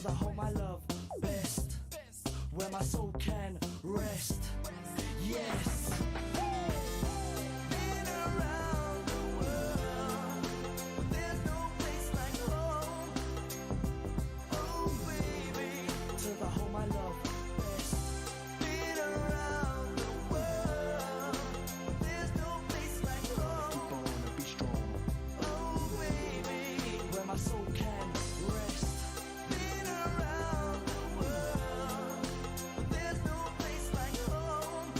the home I love best, where my soul can rest. Yes. Been around the world, but there's no place like home. Oh baby, to the home I love best. Been around the world, but there's no place like home. Keep on and be strong. Oh baby, where my soul can rest. Been around the world, but there's no place like home.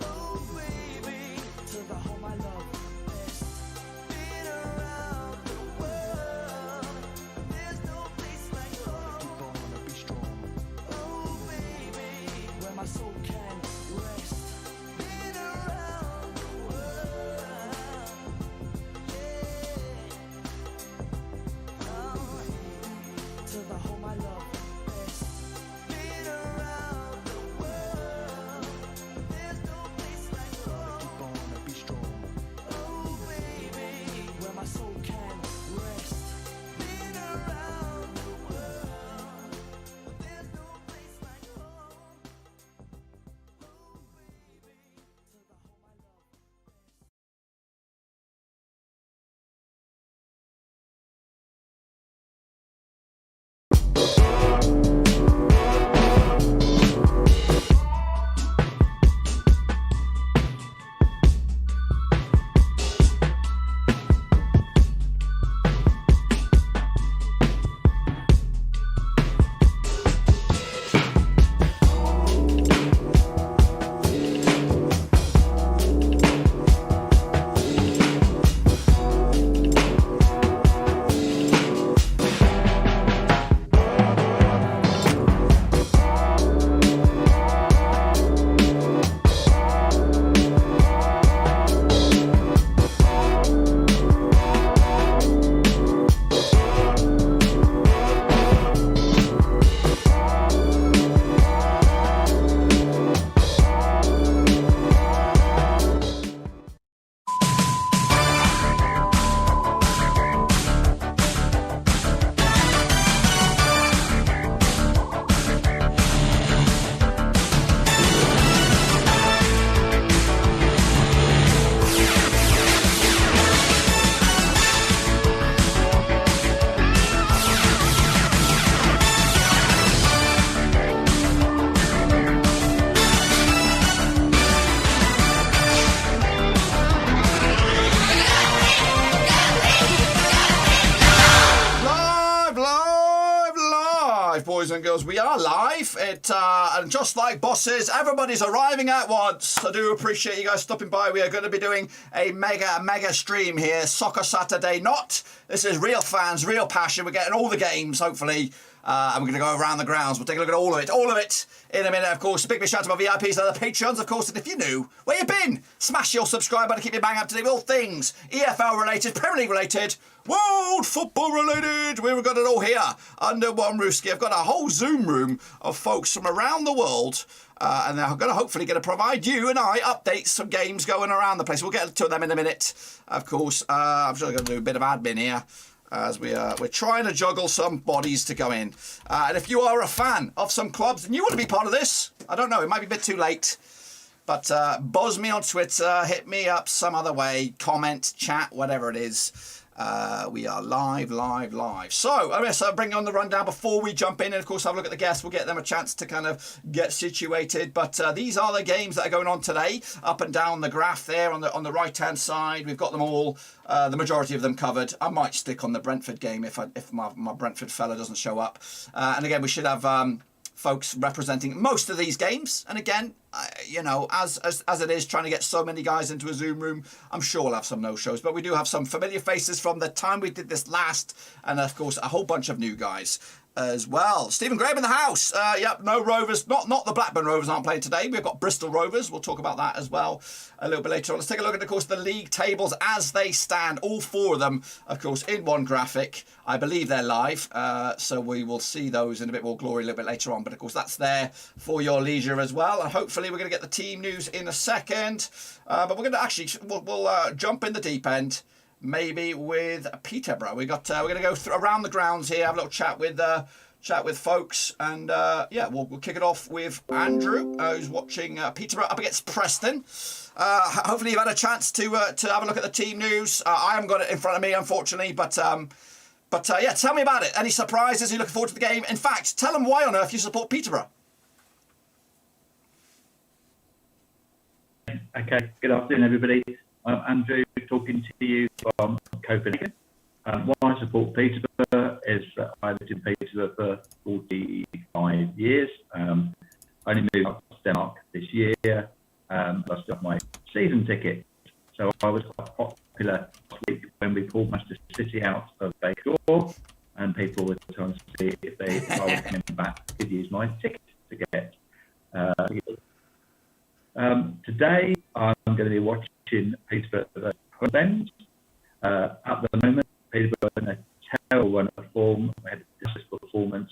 Oh baby, to the home I love best. Been around the world, but there's no place like home. Keep on and be strong. Oh baby, where my soul can rest. Been around the world, yeah. Oh, to the home I love best. Been around the world, there's no place like home. Keep on and be strong. Oh baby, where my soul can rest. Been around the world, but there's no place like home. Oh baby, to the home I love best. Boys and girls, we are live. And just like bosses, everybody's arriving at once. I do appreciate you guys stopping by. We are going to be doing a mega stream here. Soccer Saturday not. This is real fans, real passion. We're getting all the games, hopefully. And we're going to go around the grounds. We'll take a look at all of it in a minute, of course. A big shout out to my VIPs and other patrons, of course. And if you're new, where you been? Smash your subscribe button to keep you bang up to date with all things EFL related, Premier League related, World Football related. We've got it all here under one roof. I've got a whole Zoom room of folks from around the world. And they're going to hopefully provide you and I updates from games going around the place. We'll get to them in a minute, of course. I'm sure I'm going to do a bit of admin here, as we're trying to juggle some bodies to go in. And if you are a fan of some clubs and you want to be part of this, I don't know, it might be a bit too late, but buzz me on Twitter, hit me up some other way, comment, chat, whatever it is. We are live. So, I'll bring on the rundown before we jump in, and of course have a look at the guests. We'll get them a chance to kind of get situated. But these are the games that are going on today. Up and down the graph there on the right hand side, we've got them all. The majority of them covered. I might stick on the Brentford game if my Brentford fella doesn't show up. And again, we should have folks representing most of these games. And again, you know, as it is trying to get so many guys into a Zoom room, I'm sure we'll have some no-shows. But we do have some familiar faces from the time we did this last. And, of course, a whole bunch of new guys as well. Stephen Graham in the house. Yep, no Rovers. Not the Blackburn Rovers aren't playing today. We've got Bristol Rovers. We'll talk about that as well a little bit later on. Let's take a look at, of course, the league tables as they stand. All four of them, of course, in one graphic. I believe they're live. So we will see those in a bit more glory a little bit later on. But, of course, that's there for your leisure as well. And hopefully we're going to get the team news in a second. But we're going to actually, we'll jump in the deep end. Maybe with Peterborough. We're going to go around the grounds here, have a little chat with chat with folks, and yeah, we'll kick it off with Andrew, who's watching Peterborough up against Preston. Hopefully you've had a chance to have a look at the team news. I haven't got it in front of me, unfortunately, but yeah, tell me about it. Any surprises? Are you looking forward to the game? In fact, tell them why on earth you support Peterborough. Okay, good afternoon, everybody. I'm Andrew, talking to you from Copenhagen. Why I support Peterborough is that I lived in Peterborough for 45 years. I only moved up to Denmark this year. I still have my season ticket. So I was quite popular last week when we pulled Manchester City out of Bayshore, and people were trying to see if I was coming back, could use my ticket to get. Today, I'm going to be watching Peterborough versus at the moment, Peterborough in a terrible run of form. We had a dismal performance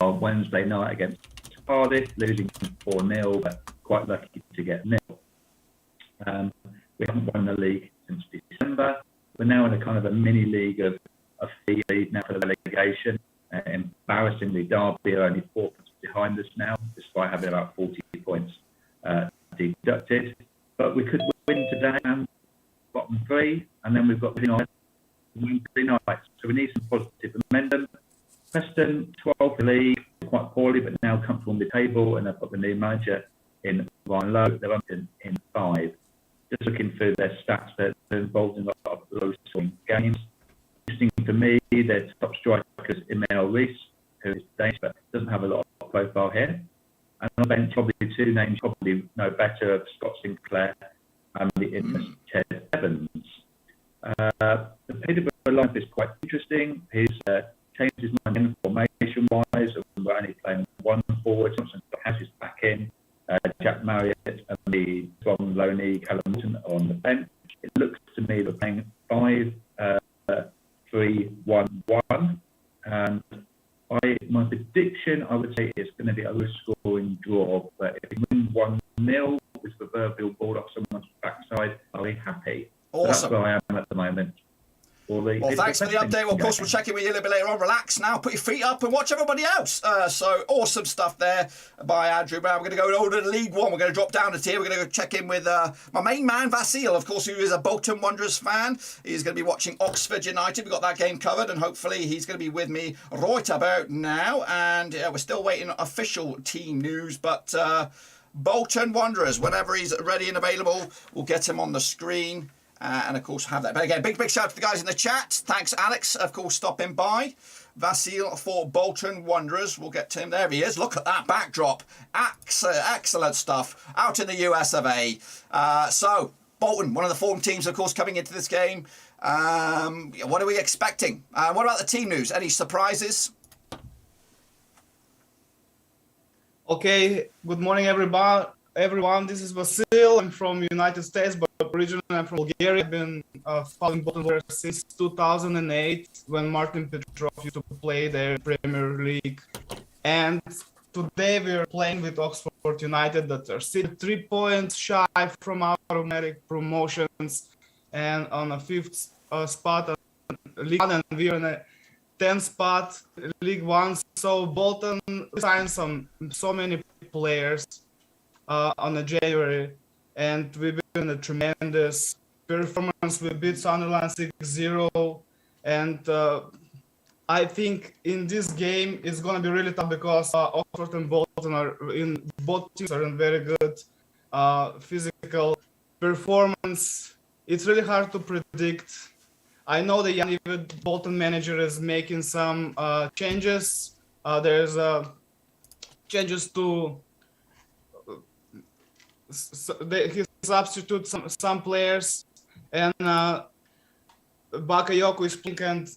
on Wednesday night against Cardiff, losing 4-0, but quite lucky to get nil. We haven't won the league since December. We're now in a kind of a mini league of fee league now for the relegation. Embarrassingly, Derby are only 4 points behind us now, despite having about 40 points deducted. But we could win today and bottom 3, and then we've got Wednesday night. So we need some positive momentum. Preston, 12th league, quite poorly, but now comfortable on the table, and they've got the new manager in Ryan Lowe. They're up in 5. Just looking through their stats, they're involved in a lot of low-scoring games. Interesting for me, their top striker is Emil Rees, who is Danish, but doesn't have a lot of profile here. And on the bench, probably 2 names probably know better of Scott Sinclair and the infamous Ted Evans. The Peterborough lineup is quite interesting. He's changed his mind formation-wise. We're only playing 1 forward. Johnson has his back in. Jack Marriott and the strong Loney Callum Morton on the bench. It looks to me they're playing 5-3-1-1. And my prediction, I would say, is going to be a low-scoring draw. But if we win 1-0 with the proverbial ball off someone's backside, I'll be happy. Awesome. So that's where I am at the moment. Well, thanks for the update. Well, of course, we'll check in with you a little bit later on. Relax now, put your feet up and watch everybody else. So awesome stuff there by Andrew. Now we're going to go over to League One. We're going to drop down a tier. We're going to go check in with my main man, Vasil, of course, who is a Bolton Wanderers fan. He's going to be watching Oxford United. We've got that game covered, and hopefully he's going to be with me right about now. And we're still waiting on official team news, but Bolton Wanderers, whenever he's ready and available, we'll get him on the screen. And of course have that. But again, big shout out to the guys in the chat. Thanks, Alex, of course, stopping by. Vasil for Bolton Wanderers. We'll get to him. There he is. Look at that backdrop. Excellent stuff. Out in the US of A. So, Bolton, one of the form teams, of course, coming into this game. What are we expecting? What about the team news? Any surprises? Okay, good morning, everyone. This is Vasil. I'm from United States, but originally I'm from Bulgaria. I've been following Bolton Wanderers since 2008, when Martin Petrov used to play their Premier League. And today we are playing with Oxford United, that are still 3 points shy from automatic promotions and on a 5th spot in League One, and we are in a 10th spot League One. So Bolton signed so many players on the January, and we've been a tremendous performance. We beat Sunderland 6-0, and I think in this game it's going to be really tough because Oxford and Bolton both teams are in very good physical performance. It's really hard to predict. I know the young Bolton manager is making some changes. There's changes to he substitute some players, and Bakayoko is playing, and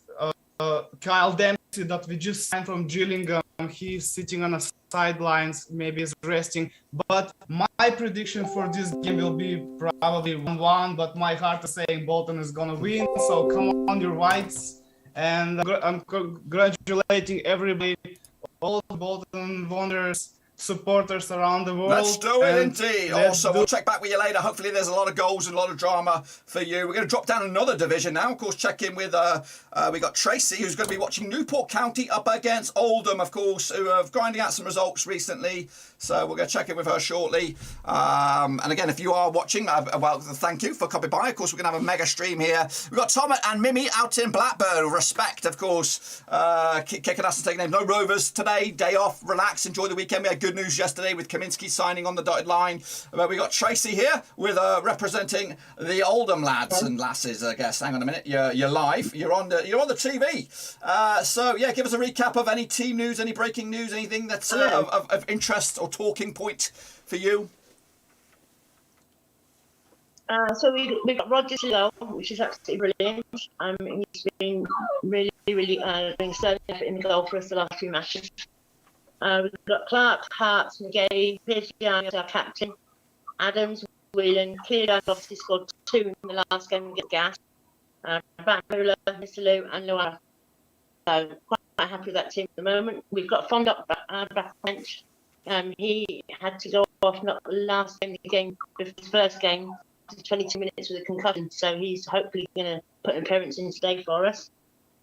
Kyle Dempsey that we just signed from Gillingham, he's sitting on the sidelines, maybe he's resting. But my prediction for this game will be probably 1-1, but my heart is saying Bolton is gonna win. So come on, your whites, and I'm congratulating everybody, all the Bolton Wanderers. supporters around the world. Let's do it and indeed. let's Also, do- we'll check back with you later. Hopefully there's a lot of goals and a lot of drama for you. We're going to drop down another division now. Of course, check in with, we got Tracy, who's going to be watching Newport County up against Oldham, of course, who are grinding out some results recently. So we're going to check in with her shortly. And again, if you are watching, well, thank you for coming by. Of course, we're going to have a mega stream here. We've got Tom and Mimi out in Blackburn. Respect, of course, kicking us and taking names. No Rovers today. Day off. Relax. Enjoy the weekend. We had good news yesterday with Kaminsky signing on the dotted line. But we got Tracy here with representing the Oldham lads and lasses. I guess. Hang on a minute. You're live. You're on the TV. So yeah, give us a recap of any team news, any breaking news, anything that's of interest or talking point for you. So we've got Roger Sillow, which is absolutely brilliant. He's been really doing so in the goal for us the last few matches. We've got Clark, Hart, McGay, Pierce as our captain, Adams, Whelan, Keelan obviously scored 2 in the last game against Gas, Batmuller, Mr. Lou and Luara. So quite happy with that team at the moment. We've got Fond up back bench. He had to go off not the last game of the game, but his first game, 22 minutes with a concussion. So he's hopefully going to put an appearance in today for us.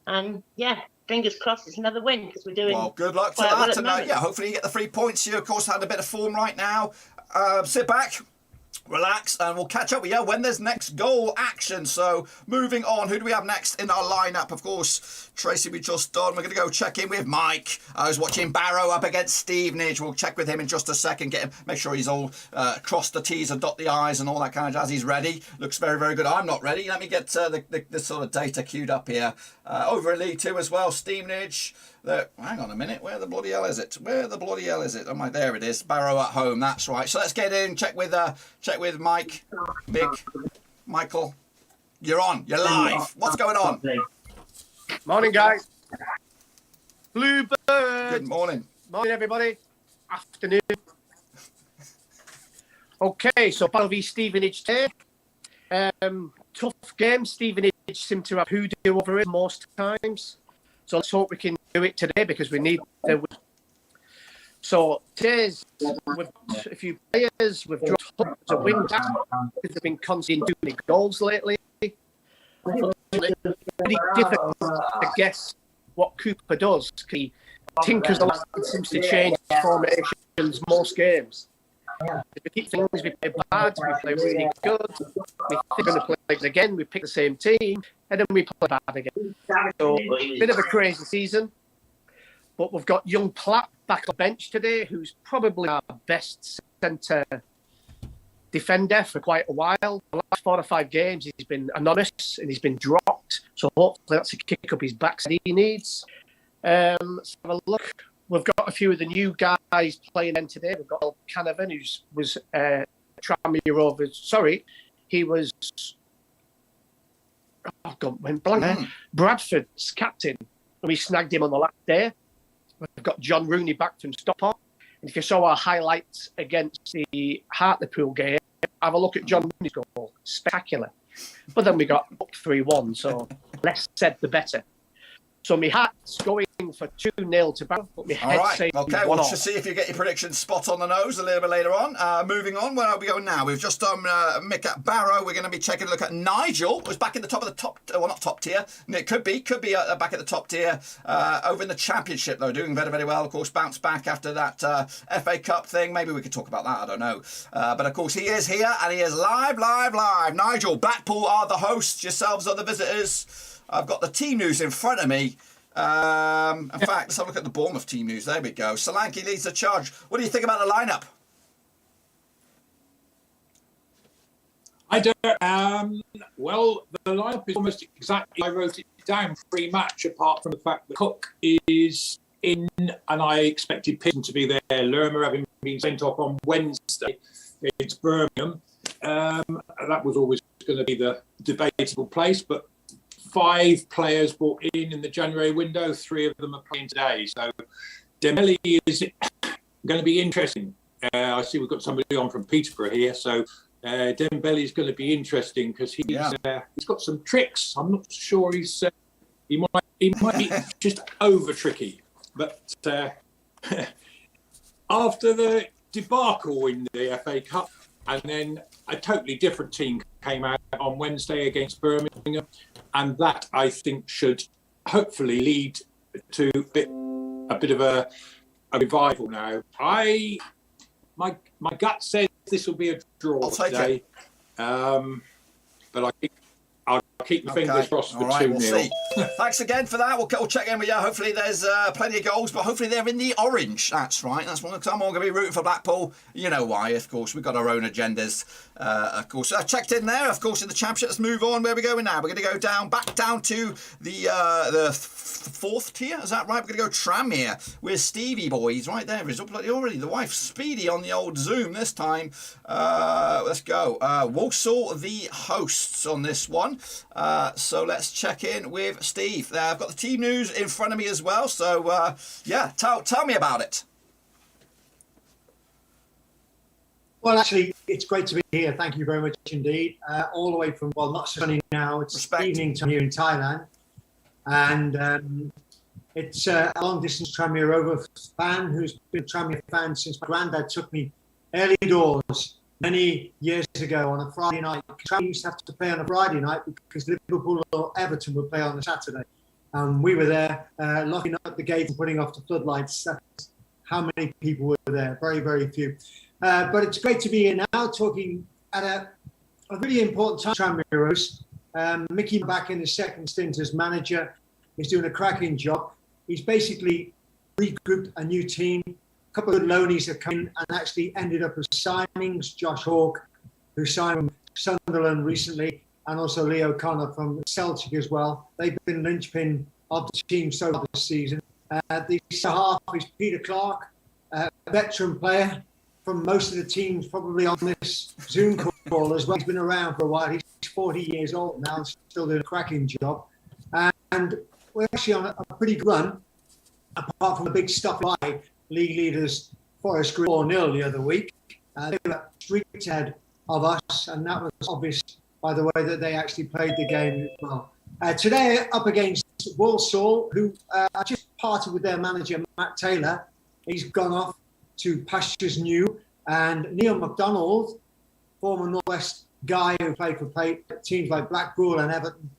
And yeah, fingers crossed it's another win because we're doing. Well, good luck to well that. And yeah, hopefully you get the 3 points. You, of course, had a bit of form right now. Sit back, relax, and we'll catch up with you when there's next goal action. So moving on, who do we have next in our lineup? Of course, Tracy, we just done. We're going to go check in with Mike. I was watching Barrow up against Stevenage. We'll check with him in just a second. Get him, make sure he's all cross the T's and dot the I's and all that kind of jazz. He's ready. Looks very, very good. I'm not ready. Let me get the sort of data queued up here. Over in League 2 as well, Stevenage. Hang on a minute. Where the bloody hell is it? Oh my, there it is. Barrow at home. That's right. So let's get in. Check with Mike. Michael. You're on. You're live. What's going on? Morning, guys. Bluebird. Good morning. Morning, everybody. Afternoon. Okay, so Barrow v Stevenage today. Tough game. Stevenage seem to have hoodoo over it most times. So let's hope we can do it today because we need the win. So today's, we've got a few players. We've dropped hundreds of wing backs because they've been conceding too many goals lately. It's pretty difficult to guess what Cooper does. He tinkers a lot and seems to change formations most games. If we keep things, we play bad, we play really good, we think we're going to play it again, we pick the same team, and then we play bad again. So, a bit of a crazy season. But we've got young Platt back on the bench today, who's probably our best centre defender for quite a while. The last 4 or 5 games, he's been anonymous and he's been dropped. So hopefully that's a kick up his backside he needs. Let's have a look. We've got a few of the new guys playing in today. We've got Canavan, who was Tranmere Rovers. Sorry, he was. Oh God, went blank. Bradford's captain, and we snagged him on the last day. We've got John Rooney back from Stockport. And if you saw our highlights against the Hartlepool game, have a look at John Rooney's goal. Spectacular. But then we got up 3-1, so less said the better. So my hat's going for 2-0 to Barrow, but my head's saying 1-0. Okay, we'll just see if you get your predictions spot on the nose a little bit later on. Moving on, where are we going now? We've just done Mick at Barrow. We're going to be taking a look at Nigel, who's back in the top of the top, well, not top tier. It could be back at the top tier. Over in the Championship, though, doing very, very well. Of course, bounced back after that FA Cup thing. Maybe we could talk about that, I don't know. But of course, he is here, and he is live. Nigel, Blackpool are the hosts, yourselves are the visitors. I've got the team news in front of me. In fact, let's have a look at the Bournemouth team news. There we go. Solanke leads the charge. What do you think about the lineup? I don't. Well, the lineup is almost exactly. I wrote it down pre-match, apart from the fact that Cook is in, and I expected Pearson to be there. Lerma having been sent off on Wednesday against Birmingham. That was always going to be the debatable place, but 5 players brought in the January window. 3 of them are playing today. So Dembele is going to be interesting. I see we've got somebody on from Peterborough here. So Dembele is going to be interesting because he's got some tricks. I'm not sure he might be just over tricky. But after the debacle in the FA Cup, and then a totally different team came out on Wednesday against Birmingham, and that I think should hopefully lead to a bit of a revival now. My gut says this will be a draw today, but I'll keep my fingers crossed for 2-0. We'll see. Thanks again for that. We'll check in with you. Hopefully there's plenty of goals, but hopefully they're in the orange. That's right. That's one. I'm all going to be rooting for Blackpool. You know why, of course. We've got our own agendas, of course. I checked in there, of course, in the Championship. Let's move on. Where are we going now? We're going to go back down to the fourth tier. Is that right? We're going to go Tranmere with Stevie Boys right there. Result already. The wife Speedy on the old Zoom this time. Let's go. Walsall, the hosts on this one. So let's check in with Steve. I've got the team news in front of me as well. So yeah, tell me about it. Well, actually, it's great to be here. Thank you very much indeed. All the way from, well, not sunny now. It's evening time here in Thailand. And it's a long-distance Tranmere Rover fan who's been a Tranmere fan since my granddad took me early doors many years ago on a Friday night. Tranmere used to have to play on a Friday night because Liverpool or Everton would play on a Saturday. We were there, locking up the gate and putting off the floodlights. That's how many people were there. Very, very few. But it's great to be here now, talking at a really important time, Tranmere. Mickey back in his second stint as manager. He's doing a cracking job. He's basically regrouped a new team. A couple of good loanies have come in and actually ended up as signings. Josh Hawke, who signed from Sunderland recently, and also Leo Connor from Celtic as well. They've been linchpin of the team so far this season. The half is Peter Clark, a veteran player from most of the teams probably on this Zoom call as well. He's been around for a while. He's 40 years old now and still doing a cracking job. And we're actually on a pretty good run, apart from the big stuff like league leaders Forest Green 4-0 the other week. They were streets ahead of us, and that was obvious by the way that they actually played the game as well. Today, up against Walsall, who are just parted with their manager, Matt Taylor. He's gone off to pastures new, and Neil MacDonald, former Northwest guy who played for teams like Blackpool and Everton,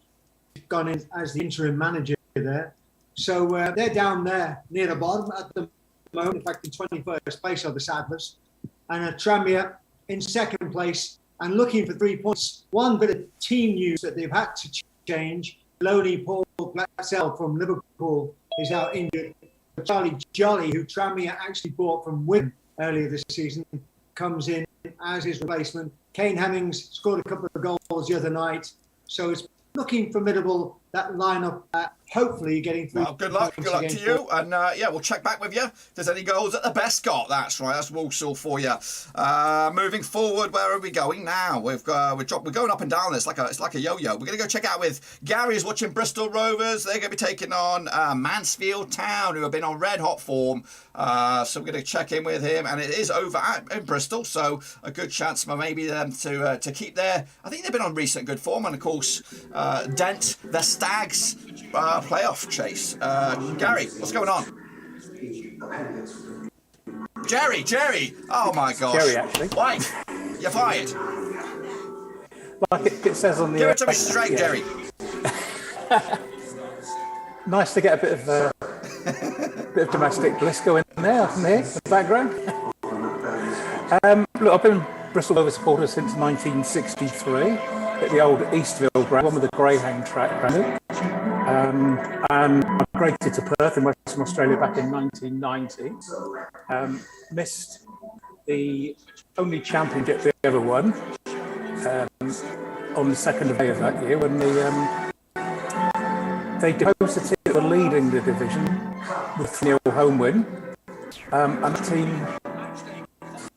gone in as the interim manager there. So they're down there near the bottom at the moment, in fact in 21st place are the Saddlers, and Tranmere in second place and looking for 3 points. One bit of team news that they've had to change: Loney Paul Blacksell from Liverpool is out injured. Charlie Jolly, who Tranmere actually bought from Wigan earlier this season, comes in as his replacement. Kane Hemmings scored a couple of goals the other night. So it's looking formidable, that lineup, hopefully getting through. Well, good luck to you. And yeah, we'll check back with you if there's any goals at the best got. That's right, that's Walsall for you. Moving forward, where are we going now? We're going up and down. It's like a yo-yo. We're going to go check out with Gary, who's watching Bristol Rovers. They're going to be taking on Mansfield Town, who have been on red-hot form. So we're going to check in with him, and it is over in Bristol, so a good chance for maybe them to keep their. I think they've been on recent good form, and of course dent the Stags playoff chase. Gary, what's going on? Jerry! Oh my gosh! Jerry, actually. Why? You're fired. Like it says on the. Give it to me straight, yeah. Jerry. Nice to get a bit of domestic bliss going there from here in the background. Look, I've been Bristol Rovers supporter since 1963 at the old Eastville ground, one with the Greyhound track. And I migrated to Perth in Western Australia back in 1990. Missed the only championship they ever won on the 2nd of May of that year when they deposed the team that were leading the division with 3-0 home win. And the team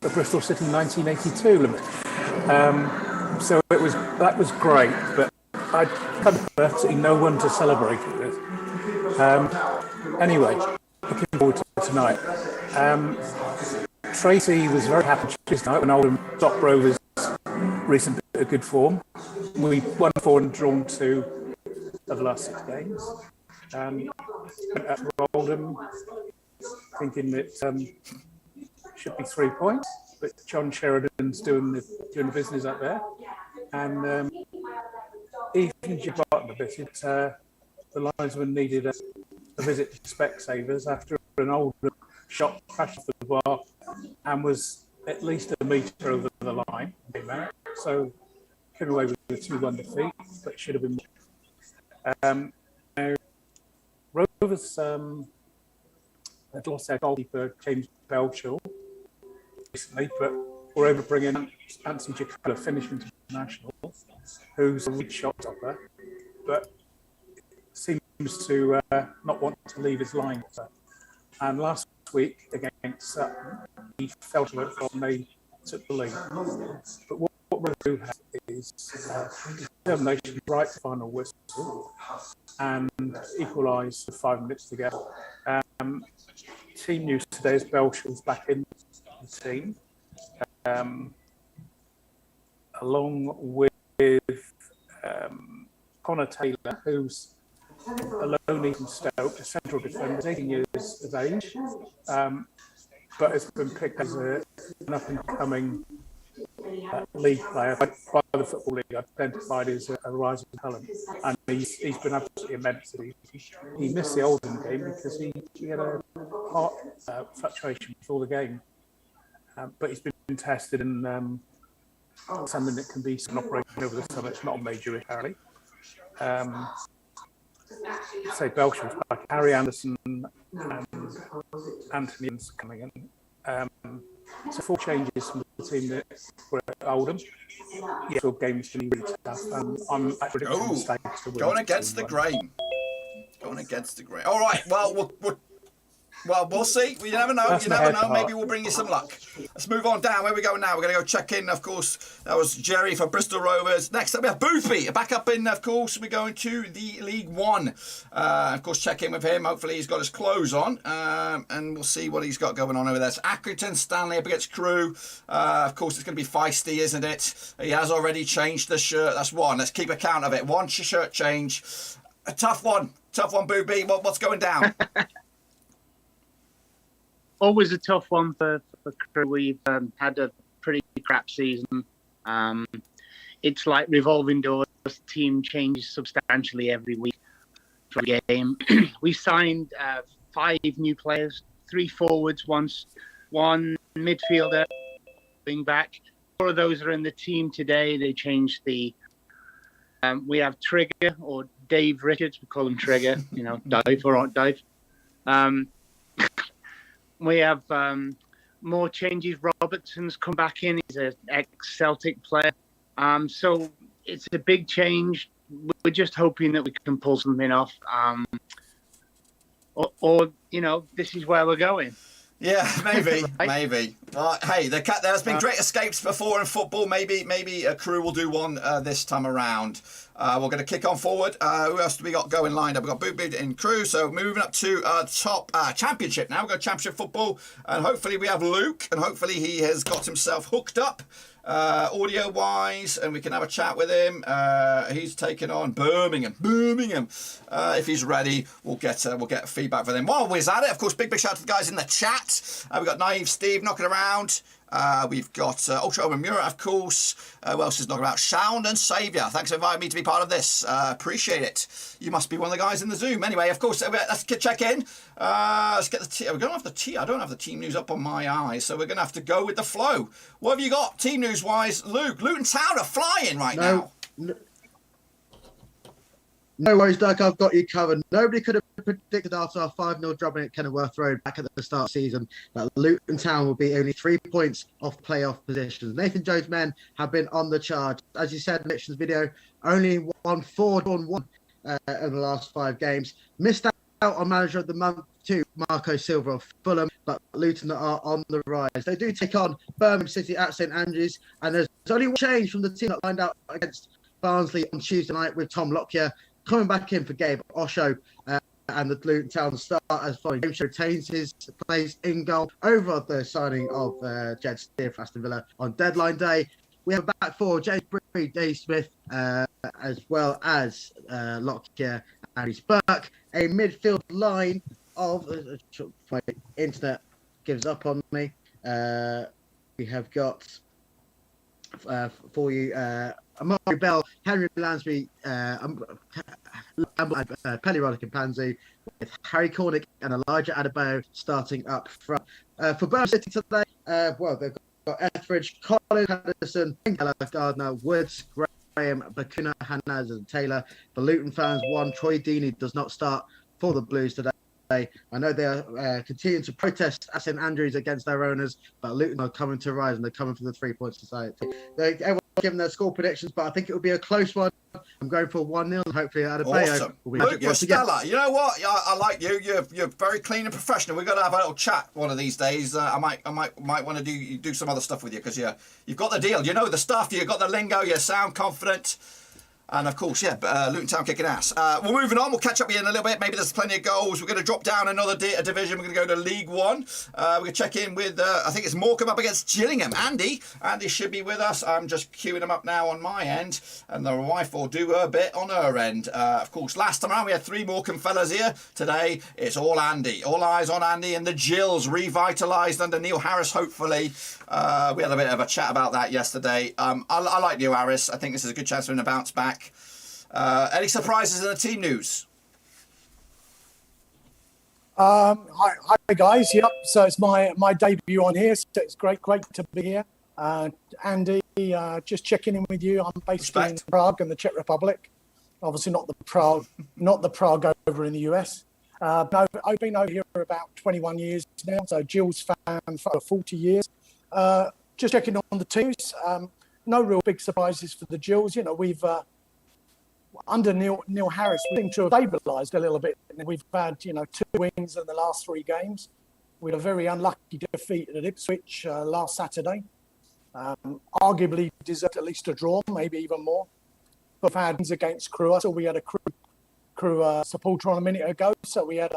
of Bristol City 1982 limit. So that was great, but I kind of absolutely no one to celebrate it with. Anyway, looking forward to tonight. Tracy was very happy this night when Oldham stopped Rovers' recent bit of good form. We won 4 and drawn 2 of the last 6 games. Went out for Oldham, thinking that should be 3 points, but John Sheridan's doing the business up there. And even Gibraltar, the linesman needed a visit to Specsavers after an older shot crashed off the bar and was at least a metre over the line. So came away with a 2-1 defeat, but it should have been more. Now, Rovers had lost their goalkeeper, James Belchel, recently, but were able to bring in Anthony Giacola, Finnish international, who's a lead shot stopper, but seems to not want to leave his line. And last week against Sutton, he fell to it and they took the lead. But what Rovers have is determination, right final whistle, and equalise with 5 minutes to go. Team news today is Belchel's back in the team, along with Connor Taylor, who's a loanee from Stoke, a central defender, 18 years of age, but has been picked as an up-and-coming league player by the Football League, identified as a rising talent, and he's been absolutely immense. He missed the Oldham game because he had a heart fluctuation before the game, but he's been tested and something that can be an operation over the summer. It's not a major apparently. Say Belchel's back, Harry Anderson and Anthony's coming in. So 4 changes from the team that were at Oldham. Yeah, so games can be really tough. I'm actually going against the grain. Going against the grain. All right. Well, we'll see. You never know. You never know. Maybe we'll bring you some luck. Let's move on down. Where we go now? We're going to go check in. Of course, that was Jerry for Bristol Rovers. Next up, we have Boothby back up in. Of course, we're going to the League One. Of course, check in with him. Hopefully, he's got his clothes on, and we'll see what he's got going on over there. It's Accrington Stanley up against Crewe. Of course, it's going to be feisty, isn't it? He has already changed the shirt. That's one. Let's keep account of it. One shirt change. A tough one. Tough one, Boothby. What's going down? Always a tough one for Crewe. We've had a pretty crap season. It's like revolving doors. The team changes substantially every week for a game. We signed 5 new players, 3 forwards, one midfielder, wing back. 4 of those are in the team today. They changed the. We have Trigger or Dave Richards. We call him Trigger. Dave. All right, Dave. We have more changes. Robertson's come back in. He's an ex-Celtic player. So it's a big change. We're just hoping that we can pull something off. Or this is where we're going. Yeah, maybe, Right? maybe. Hey, there's been great escapes before in football. Maybe a Crewe will do one this time around. We're going to kick on forward. Who else do we got going lined up? We've got Boothby in Crewe. So moving up to top championship now. We've got championship football. And hopefully we have Luke. And hopefully he has got himself hooked up audio wise. And we can have a chat with him. He's taking on Birmingham. If he's ready, we'll get feedback from him. While we're at it, of course, big shout out to the guys in the chat. We've got Naive Steve knocking around. We've got Ultra Owen Murat, of course. Who else is knocking about? Sound and Saviour. Thanks for inviting me to be part of this. Appreciate it. You must be one of the guys in the Zoom. Anyway, of course, let's check in. Let's get the team. We're going to have the team. I don't have the team news up on my eyes, so we're going to have to go with the flow. What have you got, team news-wise, Luke? Luton Town are flying right now. No worries, Doug. I've got you covered. Nobody could have predicted after our 5-0 drubbing at Kenilworth Road back at the start of the season that Luton Town will be only 3 points off playoff positions. Nathan Jones' men have been on the charge. As you said in Mitchell's video, only won 4-1 in the last 5 games. Missed out on manager of the month too, Marco Silva of Fulham, but Luton are on the rise. They do take on Birmingham City at St Andrews, and there's only one change from the team that lined out against Barnsley on Tuesday night with Tom Lockyer coming back in for Gabe Osho, and the Luton Town star as following. James retains his place in goal over the signing of Jed Steer for Aston Villa on deadline day. We have a back four, James Bree, Dave Smith, as well as Lockyer and Reece Burke. A midfield line of my internet gives up on me. we have got for you Amari Bell, Henry Lansbury, Pelly Roddick and Panzu, with Harry Cornick and Elijah Adebayo starting up front. For Bournemouth City today, they've got Etheridge, Colin Henderson, Gardner, Woods, Graham, Bakuna, Hanaz and Taylor. For Luton fans, Troy Deeney does not start for the Blues today. I know they are continuing to protest at St Andrews against their owners, but Luton are coming to rise and they're coming for the 3 Points Society. Everyone's giving their score predictions, but I think it will be a close one. I'm going for 1-0 and hopefully Adebayo Awesome. will be Luke, you're stellar. You know what? I like you. You're very clean and professional. We've got to have a little chat one of these days. I might want to do some other stuff with you because you've got the deal. You know the stuff. You've got the lingo. You sound confident. And of course, Luton Town kicking ass. We're moving on. We'll catch up with you in a little bit. Maybe there's plenty of goals. We're going to drop down another division. We're going to go to League One. We're going to check in with, I think it's Morecambe up against Gillingham. Andy should be with us. I'm just queuing him up now on my end. And the wife will do her bit on her end. Of course, last time around we had 3 Morecambe fellas here. Today, it's all Andy. All eyes on Andy and the Gills revitalised under Neil Harris, hopefully. We had a bit of a chat about that yesterday. I like Neil Harris. I think this is a good chance for him to bounce back. Any surprises in the team news? Hi guys. Yep. So it's my debut on here. So it's great to be here. Andy, just checking in with you. I'm based in Prague in the Czech Republic. Obviously not the Prague over in the US. I've been over here for about 21 years now. So Gills fan for 40 years. Just checking on the teams. No real big surprises for the Gills. You know, we've under Neil Harris, we seem to have stabilised a little bit. We've had 2 wins in the last 3 games. We had a very unlucky defeat at Ipswich last Saturday. Arguably deserved at least a draw, maybe even more. But we've had wins against Crewe. So we had a Crewe supporter on a minute ago. So we had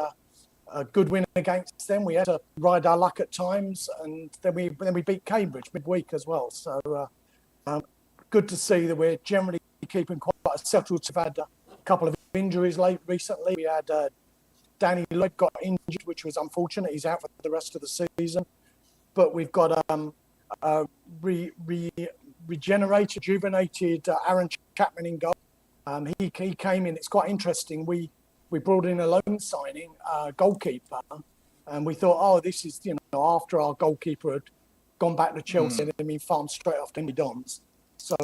a good win against them. We had to ride our luck at times, and then we beat Cambridge midweek as well. So good to see that we're generally keeping quite settled. We've had a couple of injuries recently. We had Danny Lloyd got injured, which was unfortunate. He's out for the rest of the season. But we've got rejuvenated Aaron Chapman in goal. He came in. It's quite interesting. We brought in a loan signing, goalkeeper, and we thought, this is after our goalkeeper had gone back to Chelsea and been farmed straight off to Dons. So.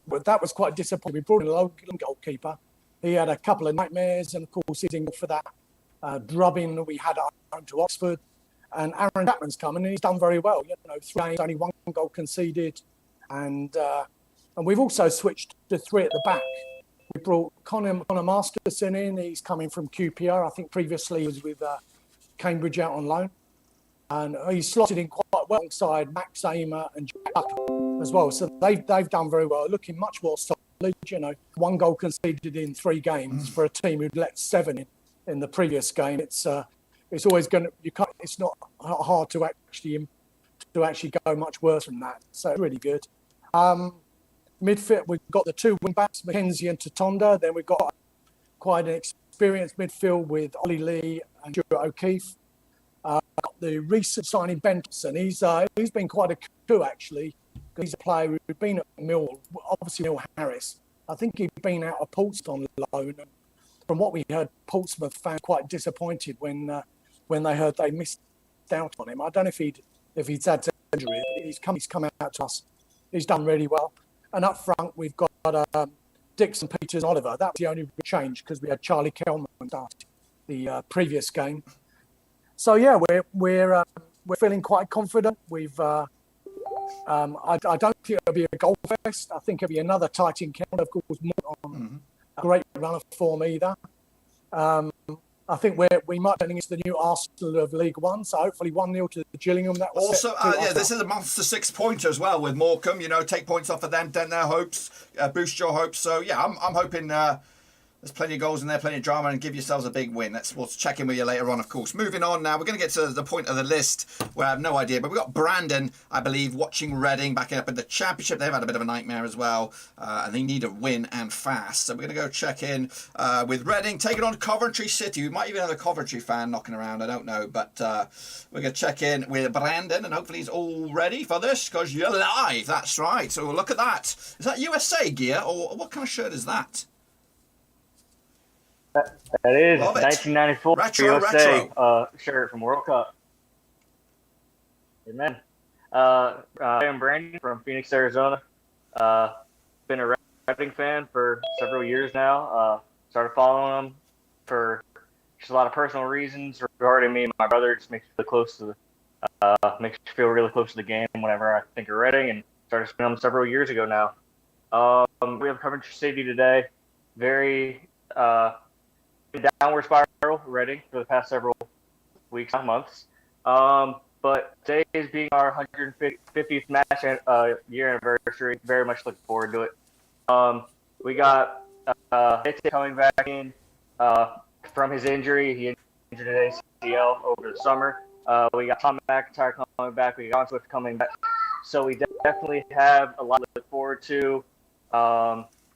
But that was quite disappointing. We brought in a local goalkeeper. He had a couple of nightmares, and of course, he's in for that drubbing that we had at home to Oxford. And Aaron Chapman's coming, and he's done very well. 3 games, only 1 goal conceded, and we've also switched to 3 at the back. We brought Connor Masterson in. He's coming from QPR. I think previously he was with Cambridge out on loan, and he's slotted in quite well alongside Max Amer and Jack as well. So they've done very well, looking much more solid. 1 goal conceded in 3 games for a team who'd let 7 in the previous game. It's always going to it's not hard to actually go much worse than that. So really good. Midfield, we've got the 2 wing backs, Mackenzie and Tatonda. Then we've got quite an experienced midfield with Ollie Lee and Stuart O'Keefe. The recent signing Ben Thompson, he's been quite a coup actually. He's a player who's been at Millwall, obviously Neil Harris. I think he'd been out of Portsmouth on loan. And from what we heard, Portsmouth fans quite disappointed when they heard they missed out on him. I don't know if he's had injury, but he's come out to us. He's done really well. And up front, we've got Dixon, Peters, and Oliver. That was the only change because we had Charlie Kelman start the previous game. So yeah, we're feeling quite confident. I don't think it'll be a goal fest. I think it'll be another tight encounter. Of course, more on a great run of form either. I think we might be against the new Arsenal of League One, so hopefully 1-0 to Gillingham. That was also, this is a month to 6 pointer as well with Morecambe. Take points off of them, dent their hopes, boost your hopes. So yeah, I'm hoping There's plenty of goals in there, plenty of drama, and give yourselves a big win. We'll check in with you later on, of course. Moving on now, we're going to get to the point of the list where I have no idea, but we've got Brandon, I believe, watching Reading back up in the Championship. They've had a bit of a nightmare as well, and they need a win and fast. So we're going to go check in with Reading, taking on Coventry City. We might even have a Coventry fan knocking around, I don't know, but we're going to check in with Brandon, and hopefully he's all ready for this, because you're live. That's right. So look at that. Is that USA gear, or what kind of shirt is that? That is Love it. 1994 USA shirt from World Cup. Amen. I am Brandon from Phoenix, Arizona. Been a Reading fan for several years now. Started following them for just a lot of personal reasons regarding me and my brother. It just makes me feel close to makes me feel really close to the game whenever I think of Reading, and started spending them several years ago now. We have Coventry City today. Very downward spiral Reading for the past several weeks, not months. But today is being our 150th match year anniversary. Very much looking forward to it. We got Hit coming back in from his injury. He injured his ACL over the summer. We got Tom McIntyre coming back. We got Swift coming back. So we definitely have a lot to look forward to.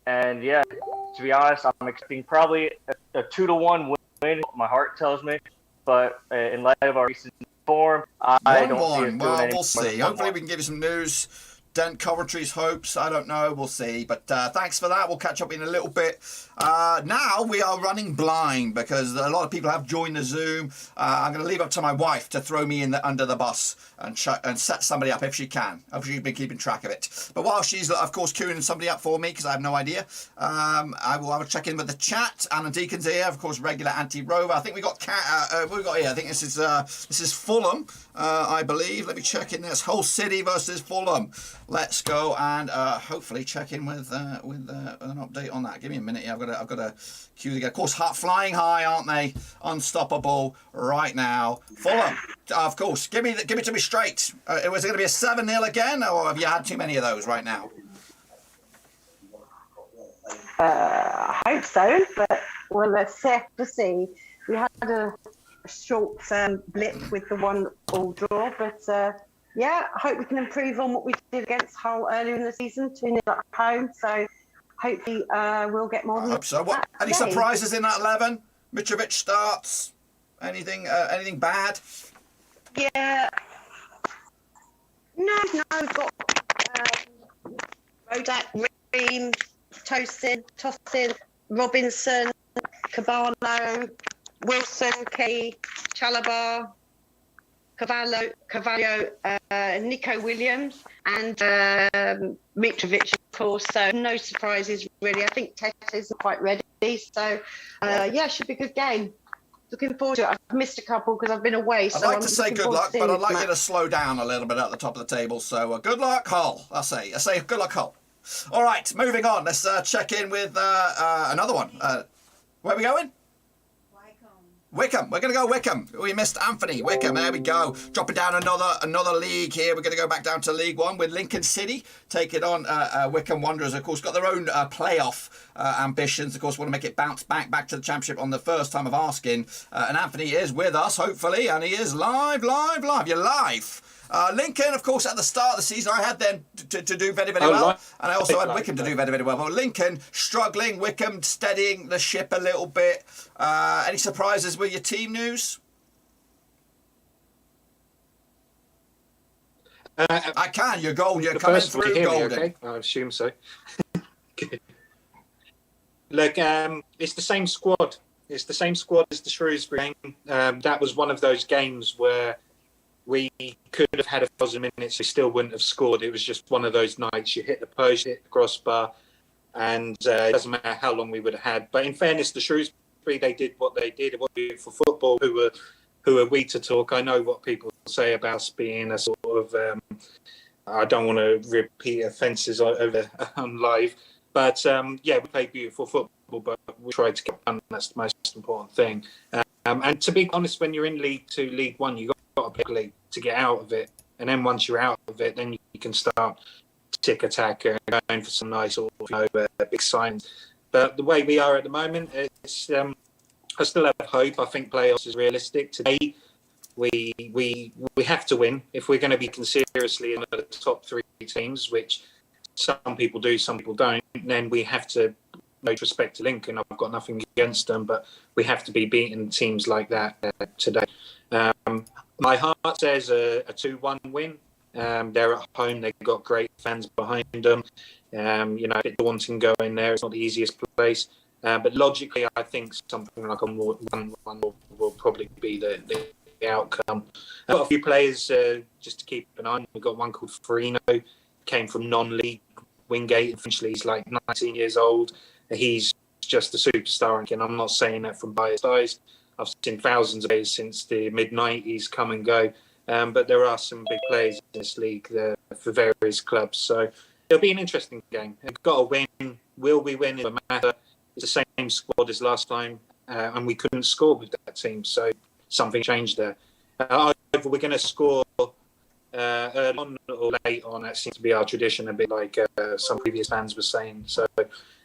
And yeah, to be honest, I'm expecting probably a 2-1 win. My heart tells me, but in light of our recent form, I don't see us doing well, any we'll see. Hopefully, we can give you some news. Dent Coventry's hopes. I don't know. We'll see. But thanks for that. We'll catch up in a little bit. Now we are running blind because a lot of people have joined the Zoom. I'm going to leave it up to my wife to throw me under the bus and set somebody up if she can. Hopefully she's been keeping track of it. But while she's, of course, queuing somebody up for me because I have no idea, I will have a check in with the chat. Anna Deacon's here, of course, regular anti-rover. I think we got what we got here. I think this is Fulham, I believe. Let me check in. There's Hull City versus Fulham. Let's go and hopefully check in with an update on that. Give me a minute here. I've got to cue the game. Of course, flying high, aren't they? Unstoppable right now. Fulham, of course. Give it to me straight. Was it going to be a 7-0 again, or have you had too many of those right now? I hope so, but let's have to see. We had a short blip with the 1-1 draw, but. Yeah, I hope we can improve on what we did against Hull earlier in the season, 2-0 at home. So hopefully we'll get more than that. I hope so. Any surprises in that 11? Mitrovic starts. Anything bad? Yeah. No, we've got Rodak, Ream, Tosin, Robinson, Cabano, Wilson, Key, Chalabar, Cavallo, Nico Williams, and Mitrovic, of course. So no surprises really. I think Tete isn't quite ready. So yeah, should be a good game. Looking forward to it. I've missed a couple because I've been away. I'd like to say good luck, but I'd like you to slow down a little bit at the top of the table. So good luck, Hull. I say good luck, Hull. All right, moving on. Let's check in with another one. Where are we going? Wickham. We're going to go Wickham. We missed Anthony. Wickham. There we go. Dropping down another league here. We're going to go back down to League One with Lincoln City. Take it on Wickham Wanderers. Of course, got their own playoff ambitions. Of course, want to make it bounce back to the Championship on the first time of asking. And Anthony is with us, hopefully. And he is live. You're live. Lincoln, of course, at the start of the season, I had them to do very, very well. Right. And I also had Wickham to do very, very well. But Lincoln struggling, Wickham steadying the ship a little bit. Any surprises with your team news? I can. You're golden. You're coming through golden. Okay? I assume so. Look, it's the same squad. It's the same squad as the Shrewsbury game. That was one of those games where we could have had 1,000 minutes, we still wouldn't have scored. It was just one of those nights. You hit the post, hit the crossbar, and it doesn't matter how long we would have had. But in fairness, the Shrewsbury, they did what they did. It was beautiful football. Who are we to talk? I know what people say about us being a sort of, I don't want to repeat offences over on live, but yeah, we played beautiful football, but we tried to get done. That's the most important thing. And to be honest, when you're in League 2, League 1, you've got a big league to get out of it. And then once you're out of it, then you can start tick-attack and going for some nice big signs. But the way we are at the moment, it's I still have hope. I think playoffs is realistic. Today, we have to win if we're going to be seriously in the top 3 teams, which some people do, some people don't. Then we have to, no respect to Lincoln, I've got nothing against them, but we have to be beating teams like that today. My heart says a 2-1 win. They're at home. They've got great fans behind them. A bit daunting going there. It's not the easiest place. But logically, I think something like a 1-1 will probably be the outcome. I've got a few players just to keep an eye on. We've got one called Farino, came from non-league Wingate. Eventually, he's like 19 years old. He's just a superstar, and I'm not saying that from biased eyes. I've seen thousands of players since the mid-90s come and go. But there are some big players in this league for various clubs. So it'll be an interesting game. We've got to win. Will we win? It doesn't matter. It's the same squad as last time, and we couldn't score with that team. So something changed there. Either we're going to score early on or late on. That seems to be our tradition, a bit like some previous fans were saying. So,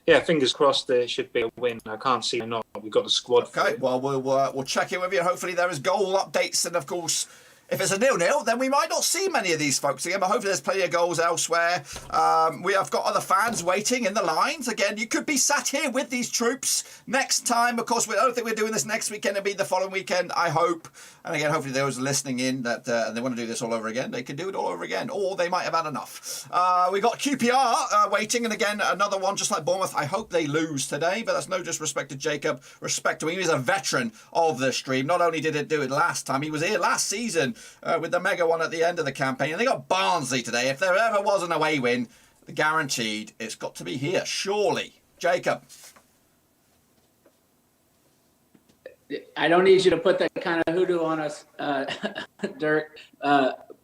yeah, fingers crossed there should be a win. I can't see not. We've got the squad. Okay, well, we'll check in with you. Hopefully there is goal updates, and of course, if it's a 0-0, then we might not see many of these folks again, but hopefully there's plenty of goals elsewhere. We have got other fans waiting in the lines. Again, you could be sat here with these troops next time. Of course, I don't think we're doing this next weekend. It'll be the following weekend, I hope. And again, hopefully those listening in that and they want to do this all over again, they can do it all over again. Or they might have had enough. We got QPR waiting, and again, another one just like Bournemouth. I hope they lose today, but that's no disrespect to Jacob. Respect to him. He's a veteran of the stream. Not only did it do it last time, he was here last season with the mega one at the end of the campaign. And they got Barnsley today. If there ever was an away win, guaranteed, it's got to be here, surely. Jacob. I don't need you to put that kind of hoodoo on us, Dirk.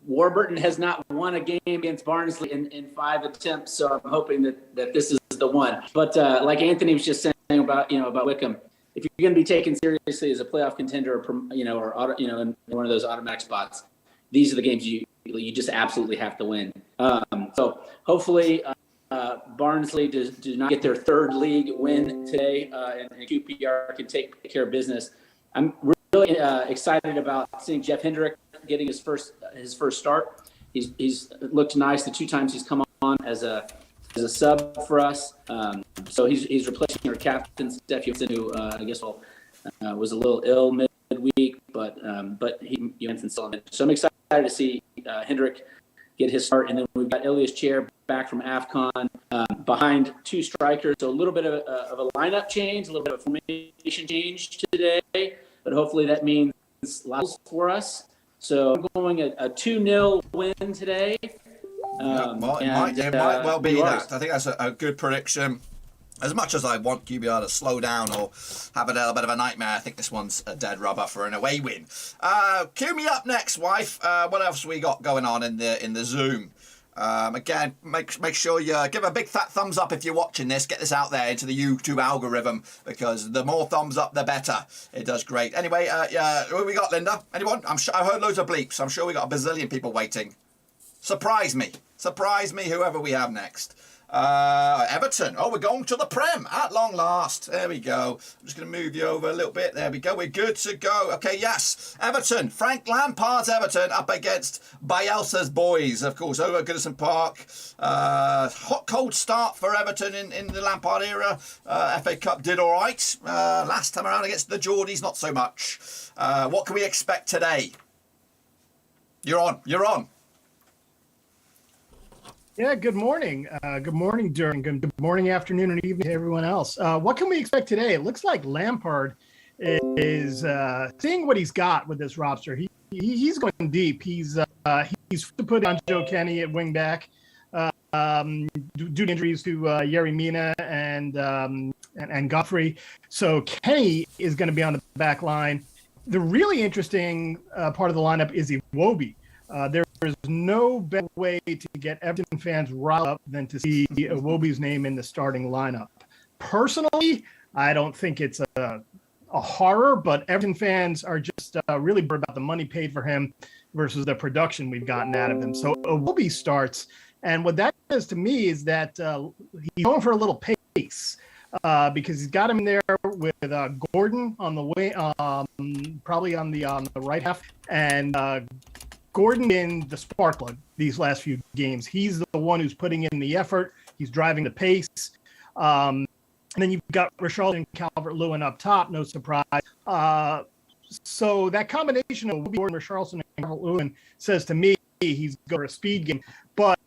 Warburton has not won a game against Barnsley in 5 attempts, so I'm hoping that this is the one. But like Anthony was just saying about Wickham, if you're going to be taken seriously as a playoff contender, or in one of those automatic spots, these are the games you just absolutely have to win. So hopefully Barnsley do not get their 3rd league win today, and QPR can take care of business. I'm really excited about seeing Jeff Hendrick getting his first start. He's looked nice the 2 times he's come on as a sub for us. So he's replacing our captain Steph Houston, who I guess was a little ill midweek, but he went and saw him. So I'm excited to see Hendrick get his start, and then we've got Elias Chair back from AFCON behind 2 strikers. So a little bit of a lineup change, a little bit of a formation change today, but hopefully that means lots for us. So I'm going a 2-0 win today. It might well be that. I think that's a good prediction. As much as I want QBR to slow down or have a little bit of a nightmare, I think this one's a dead rubber for an away win. Cue me up next, wife. What else we got going on in the Zoom? Again, make sure you give a big fat thumbs up if you're watching this. Get this out there into the YouTube algorithm, because the more thumbs up, the better. It does great. Anyway, who we got, Linda? Anyone? I heard loads of bleeps. I'm sure we got a bazillion people waiting. Surprise me, whoever we have next. Everton. Oh, we're going to the Prem at long last. There we go. I'm just going to move you over a little bit. There we go. We're good to go. Okay, yes. Everton. Frank Lampard's Everton up against Bielsa's boys, of course, over at Goodison Park. Hot, cold start for Everton in the Lampard era. FA Cup did all right. Last time around against the Geordies, not so much. What can we expect today? You're on. Yeah, good morning. Good morning, Durham. Good morning, afternoon, and evening to everyone else. What can we expect today? It looks like Lampard is seeing what he's got with this roster. He's going deep. He's put on Joe Kenny at wing back due to injuries to Yerry Mina and Godfrey. So Kenny is going to be on the back line. The really interesting part of the lineup is Iwobi. There's no better way to get Everton fans riled up than to see Iwobi's name in the starting lineup. Personally, I don't think it's a horror, but Everton fans are just really bored about the money paid for him versus the production we've gotten out of him. So Iwobi starts, and what that does to me is that he's going for a little pace. because he's got him in there with Gordon on the way, probably on the right half, and Gordon in the spark plug these last few games. He's the one who's putting in the effort. He's driving the pace. And then you've got Richarlison and Calvert-Lewin up top, no surprise. So that combination of Gordon, Richarlison, and Calvert-Lewin says to me he's going for a speed game. But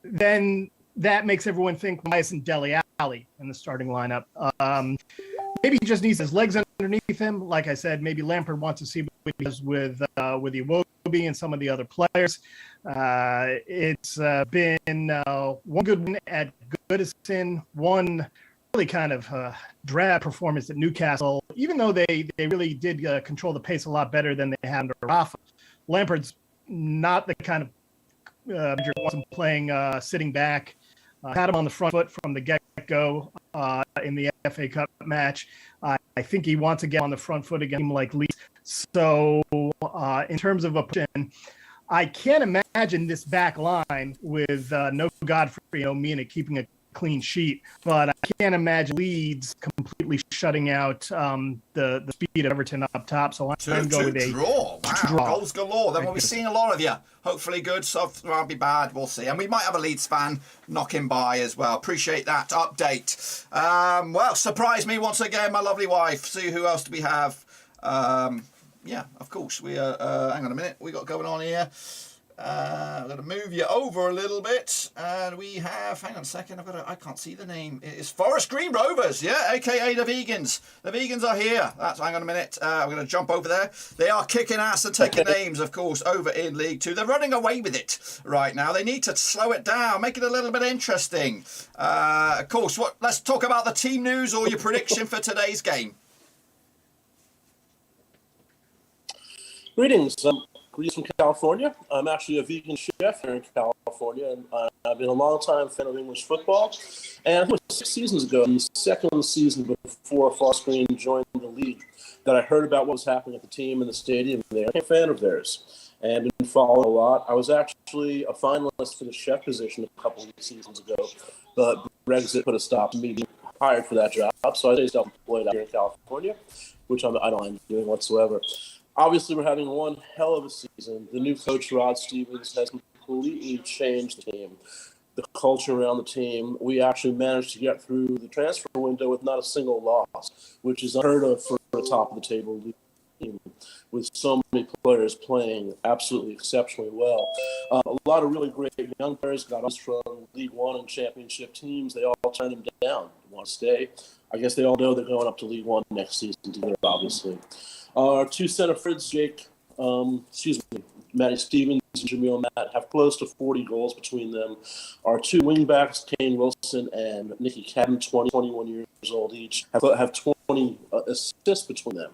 then that makes everyone think, why isn't Dele Alli in the starting lineup? Maybe he just needs his legs underneath him. Like I said, maybe Lampard wants to see what he does with Iwobi and some of the other players. It's been one good win at Goodison, one really kind of drab performance at Newcastle. Even though they really did control the pace a lot better than they had under Rafa. Lampard's not the kind of manager who wants him playing sitting back. Had him on the front foot from the get-go in the FA Cup match. I think he wants to get on the front foot again, like Leeds. So in terms of a position, I can't imagine this back line with no Godfrey, no Mina keeping a clean sheet, but I can't imagine Leeds completely shutting out the speed of Everton up top. So I'm going with a draw. Wow, draw. Goals galore. Then we'll be seeing a lot of you. Hopefully good, so I'll be bad. We'll see. And we might have a Leeds fan knocking by as well. Appreciate that update. Well, surprise me once again, my lovely wife. See who else do we have? Yeah, of course. We hang on a minute. We got going on here. I'm going to move you over a little bit, and we have, hang on a second, I can't see the name. It's Forest Green Rovers, yeah, aka the Vegans. The Vegans are here. Hang on a minute, I'm going to jump over there. They are kicking ass and taking names, of course, over in League 2. They're running away with it right now. They need to slow it down, make it a little bit interesting. Of course, let's talk about the team news or your prediction for today's game. Greetings. Greetings from California. I'm actually a vegan chef here in California, and I've been a long-time fan of English football. And I think it was 6 seasons ago, the second season before Forest Green joined the league, that I heard about what was happening at the team in the stadium there. I'm a fan of theirs and been following a lot. I was actually a finalist for the chef position a couple of seasons ago, but Brexit put a stop to me being hired for that job. So I stayed self-employed out here in California, which I don't mind doing whatsoever. Obviously, we're having one hell of a season. The new coach, Rod Stevens, has completely changed the team, the culture around the team. We actually managed to get through the transfer window with not a single loss, which is unheard of for a top-of-the-table team, with so many players playing absolutely exceptionally well. A lot of really great young players got us from League One and Championship teams. They all turned them down, want to stay. I guess they all know they're going up to League One next season together, obviously. Our two center forwards, Matty Stevens and Jamil Matt, have close to 40 goals between them. Our two wingbacks, Kane Wilson and Nicky Cadden, 21 years old each, have 20 assists between them.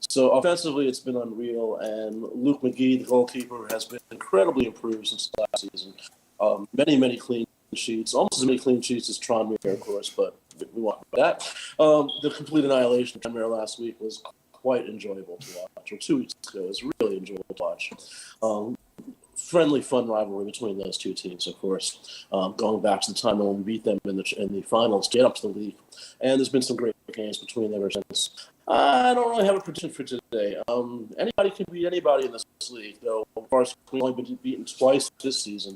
So offensively, it's been unreal. And Luke McGee, the goalkeeper, has been incredibly improved since last season. Many clean sheets, almost as many clean sheets as Tron Muir, of course, but we want that. The complete annihilation of Tron Muir last week was quite enjoyable to watch, or 2 weeks ago. It was really enjoyable to watch. Friendly, fun rivalry between those two teams, of course, going back to the time when we beat them in the finals to get up to the league. And there's been some great games between them ever since. I don't really have a prediction for today. Anybody can beat anybody in this league, though. Of course, we've only been beaten twice this season.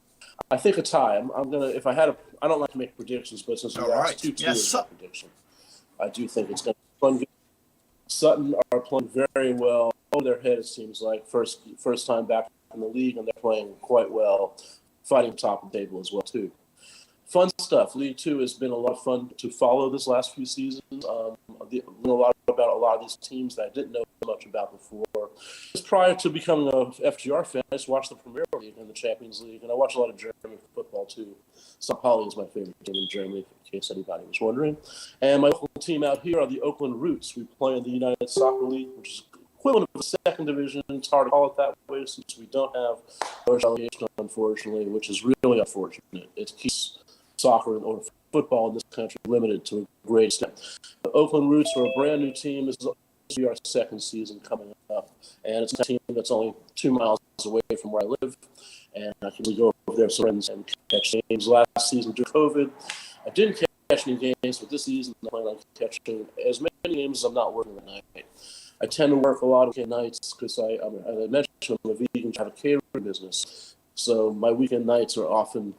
I think a tie. I'm gonna. If I had a, I don't like to make predictions, but since we lost 2-2 is my prediction, I do think it's going to be fun. Sutton are playing very well. Over their head, it seems like. First time back in the league, and they're playing quite well, fighting top of the table as well, too. Fun stuff. League Two has been a lot of fun to follow this last few seasons. Learned a lot about a lot of these teams that I didn't know much about before. Just prior to becoming a FGR fan, I just watched the Premier League and the Champions League, and I watch a lot of German football, too. St. Pauli is my favorite team in Germany, in case anybody was wondering. And my local team out here are the Oakland Roots. We play in the United Soccer League, which is equivalent of the second division. It's hard to call it that way since we don't have relegation, unfortunately, which is really unfortunate. It keeps soccer or football in this country limited to a great extent. The Oakland Roots are a brand new team. This is our second season coming up, and it's a team that's only 2 miles away from where I live, and I can go over there with some friends and catch games. Last season due to COVID, I didn't catching games, but this season I plan on catching as many games as I'm not working at night. I tend to work a lot of weekend nights because as I mentioned, I'm a vegan, I have a catering business. So my weekend nights are often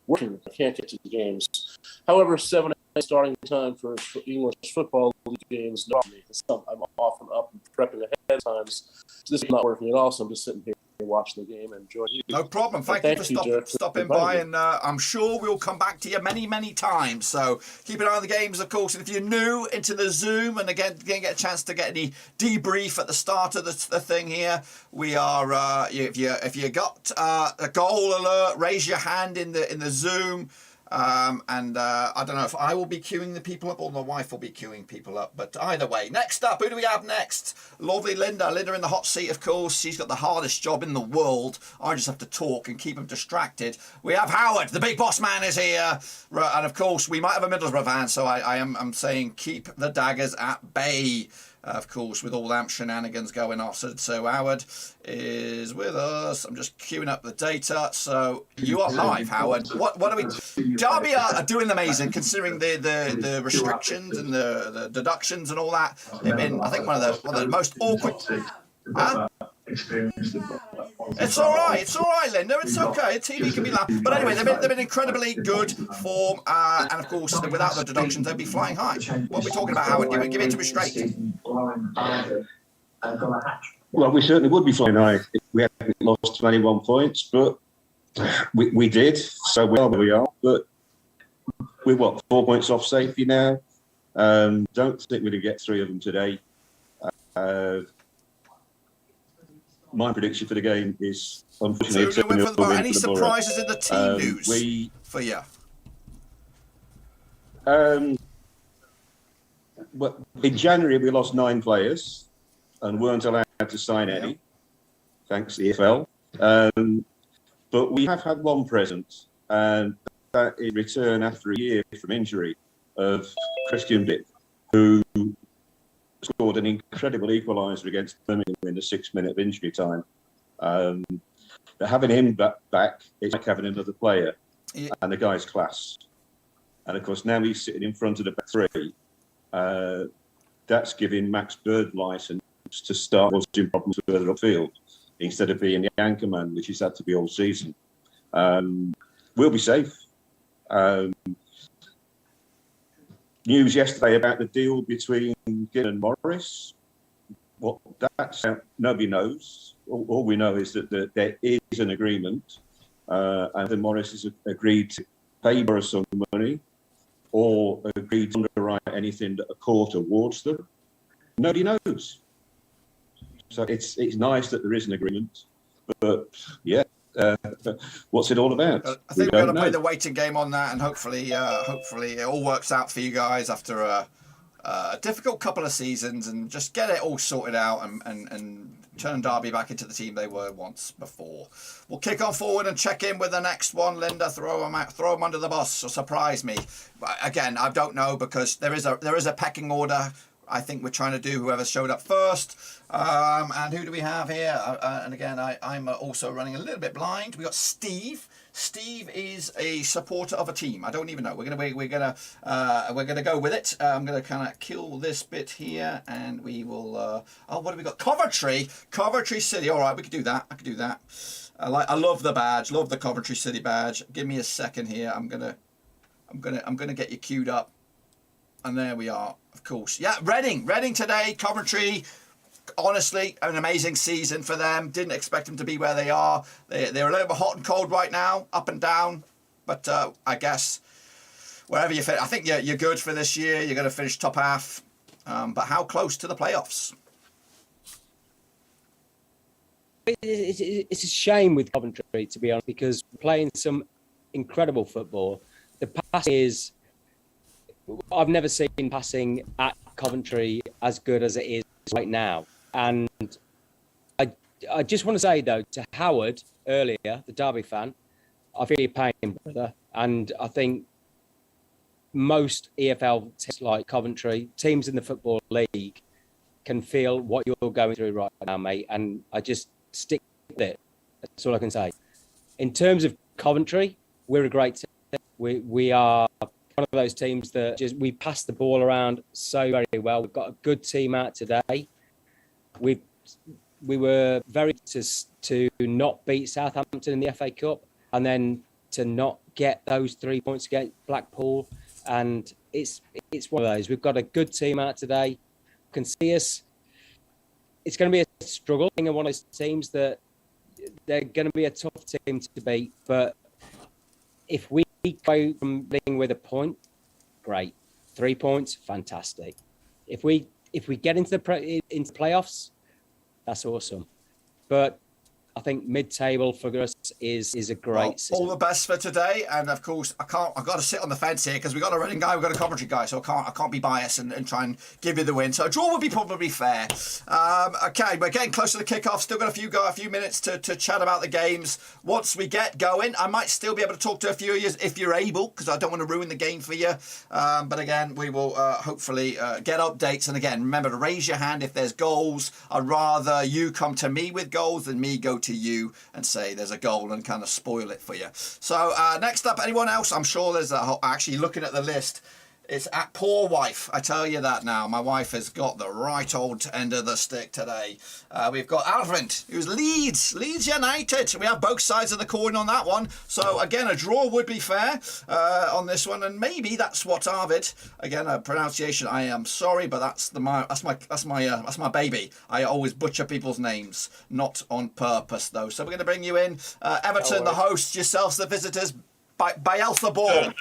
working. I can't get to the games. However, 7 a.m. starting time for English football league games, no, I'm often up and prepping ahead of time. So this is not working at all, so I'm just sitting here watching the game and enjoying you. No problem. Thank you for stopping by, and I'm sure we'll come back to you many, many times. So keep an eye on the games, of course. And if you're new into the Zoom and again didn't get a chance to get any debrief at the start of the thing here, we are. If you got a goal alert, raise your hand in the Zoom. I don't know if I will be queuing the people up or my wife will be queuing people up, but either way. Next up, who do we have next? Lovely Linda in the hot seat, of course. She's got the hardest job in the world. I just have to talk and keep them distracted. We have Howard, the big boss man is here, and of course we might have a Middlesbrough fan, so I'm saying keep the daggers at bay. Of course, with all them shenanigans going off. So Howard is with us. I'm just queuing up the data. So you are live, Howard. What are we? Derby are doing amazing considering the restrictions and the deductions and all that. They've been, I think, one of the most awkward. Huh? It's all right, Linda. It's okay. TV can be loud. But anyway, they've been incredibly good form, and of course, without the deductions, they'd be flying high. What are we talking about, Howard? Give it to me straight. Well, we certainly would be flying high if we hadn't lost 21 points, but we did. So we are where we are. But we're 4 points off safety now. Don't think we're going to get 3 of them today. My prediction for the game is unfortunately. So any surprises in the team news for you? Well, in January we lost 9 players and weren't allowed to sign any, thanks to the EFL. But we have had one present, and that is return after a year from injury of Christian Bick, who scored an incredible equaliser against Birmingham in the 6 minute of injury time. But having him back, it's like having another player, and the guy's class. And of course, now he's sitting in front of the back 3. That's giving Max Bird license to start causing problems further upfield instead of being the anchor man, which he's had to be all season. We'll be safe. News yesterday about the deal between Gill and Morris. What that's nobody knows. All we know is that there is an agreement, and then Morris has agreed to pay Borough some money, or agreed to underwrite anything that a court awards them. Nobody knows. So it's nice that there is an agreement, but yeah. What's it all about? I think we're going to play the waiting game on that, and hopefully it all works out for you guys after a difficult couple of seasons, and just get it all sorted out and turn Derby back into the team they were once before. We'll kick on forward and check in with the next one. Linda, throw them under the bus or surprise me. Again, I don't know, because there is a pecking order. I think we're trying to do whoever showed up first. And who do we have here? And again, I'm also running a little bit blind. We got Steve. Steve is a supporter of a team. I don't even know. We're gonna go with it. I'm gonna kind of kill this bit here, and we will. What have we got? Coventry City. All right, we could do that. I could do that. I love the badge. Love the Coventry City badge. Give me a second here. I'm gonna get you queued up. And there we are, of course. Yeah, Reading today, Coventry. Honestly, an amazing season for them. Didn't expect them to be where they are. They're a little bit hot and cold right now, up and down. But I guess wherever you fit, I think you're good for this year. You're going to finish top half. But how close to the playoffs? It's a shame with Coventry, to be honest, because we're playing some incredible football. The pass is... I've never seen passing at Coventry as good as it is right now. And I just want to say, though, to Howard earlier, the Derby fan, I feel your pain, brother. And I think most EFL teams like Coventry, teams in the Football League, can feel what you're going through right now, mate. And I just stick with it. That's all I can say. In terms of Coventry, we're a great team. We are one of those teams that just we pass the ball around so very well. We've got a good team out today. We were very to not beat Southampton in the FA Cup, and then to not get those 3 points against Blackpool. And it's one of those. We've got a good team out today. You can see us. It's going to be a struggle. I think one of those teams that they're going to be a tough team to beat. But if we go from being with a point, great. 3 points, fantastic. If we get into into playoffs, that's awesome. But I think mid-table for us is a great system. All the best for today, and of course I've got to sit on the fence here because we've got a Reading guy, we've got a Coventry guy, so I can't be biased and try and give you the win. So a draw would be probably fair. Okay, we're getting close to the kickoff. Still got a few minutes to chat about the games. Once we get going, I might still be able to talk to a few of you if you're able, because I don't want to ruin the game for you. But again, we will hopefully get updates. And again, remember to raise your hand if there's goals. I'd rather you come to me with goals than me go to you and say there's a goal and kind of spoil it for you. So next up, anyone else? I'm sure there's actually looking at the list. It's at poor wife. I tell you that now. My wife has got the right old end of the stick today. We've got Alvin, who's Leeds United. We have both sides of the coin on that one. So again, a draw would be fair on this one, and maybe that's what's Arvid. Again, a pronunciation. I am sorry, but that's my baby. I always butcher people's names, not on purpose though. So we're going to bring you in, Everton, the hosts, yourselves, the visitors. Beelzebub.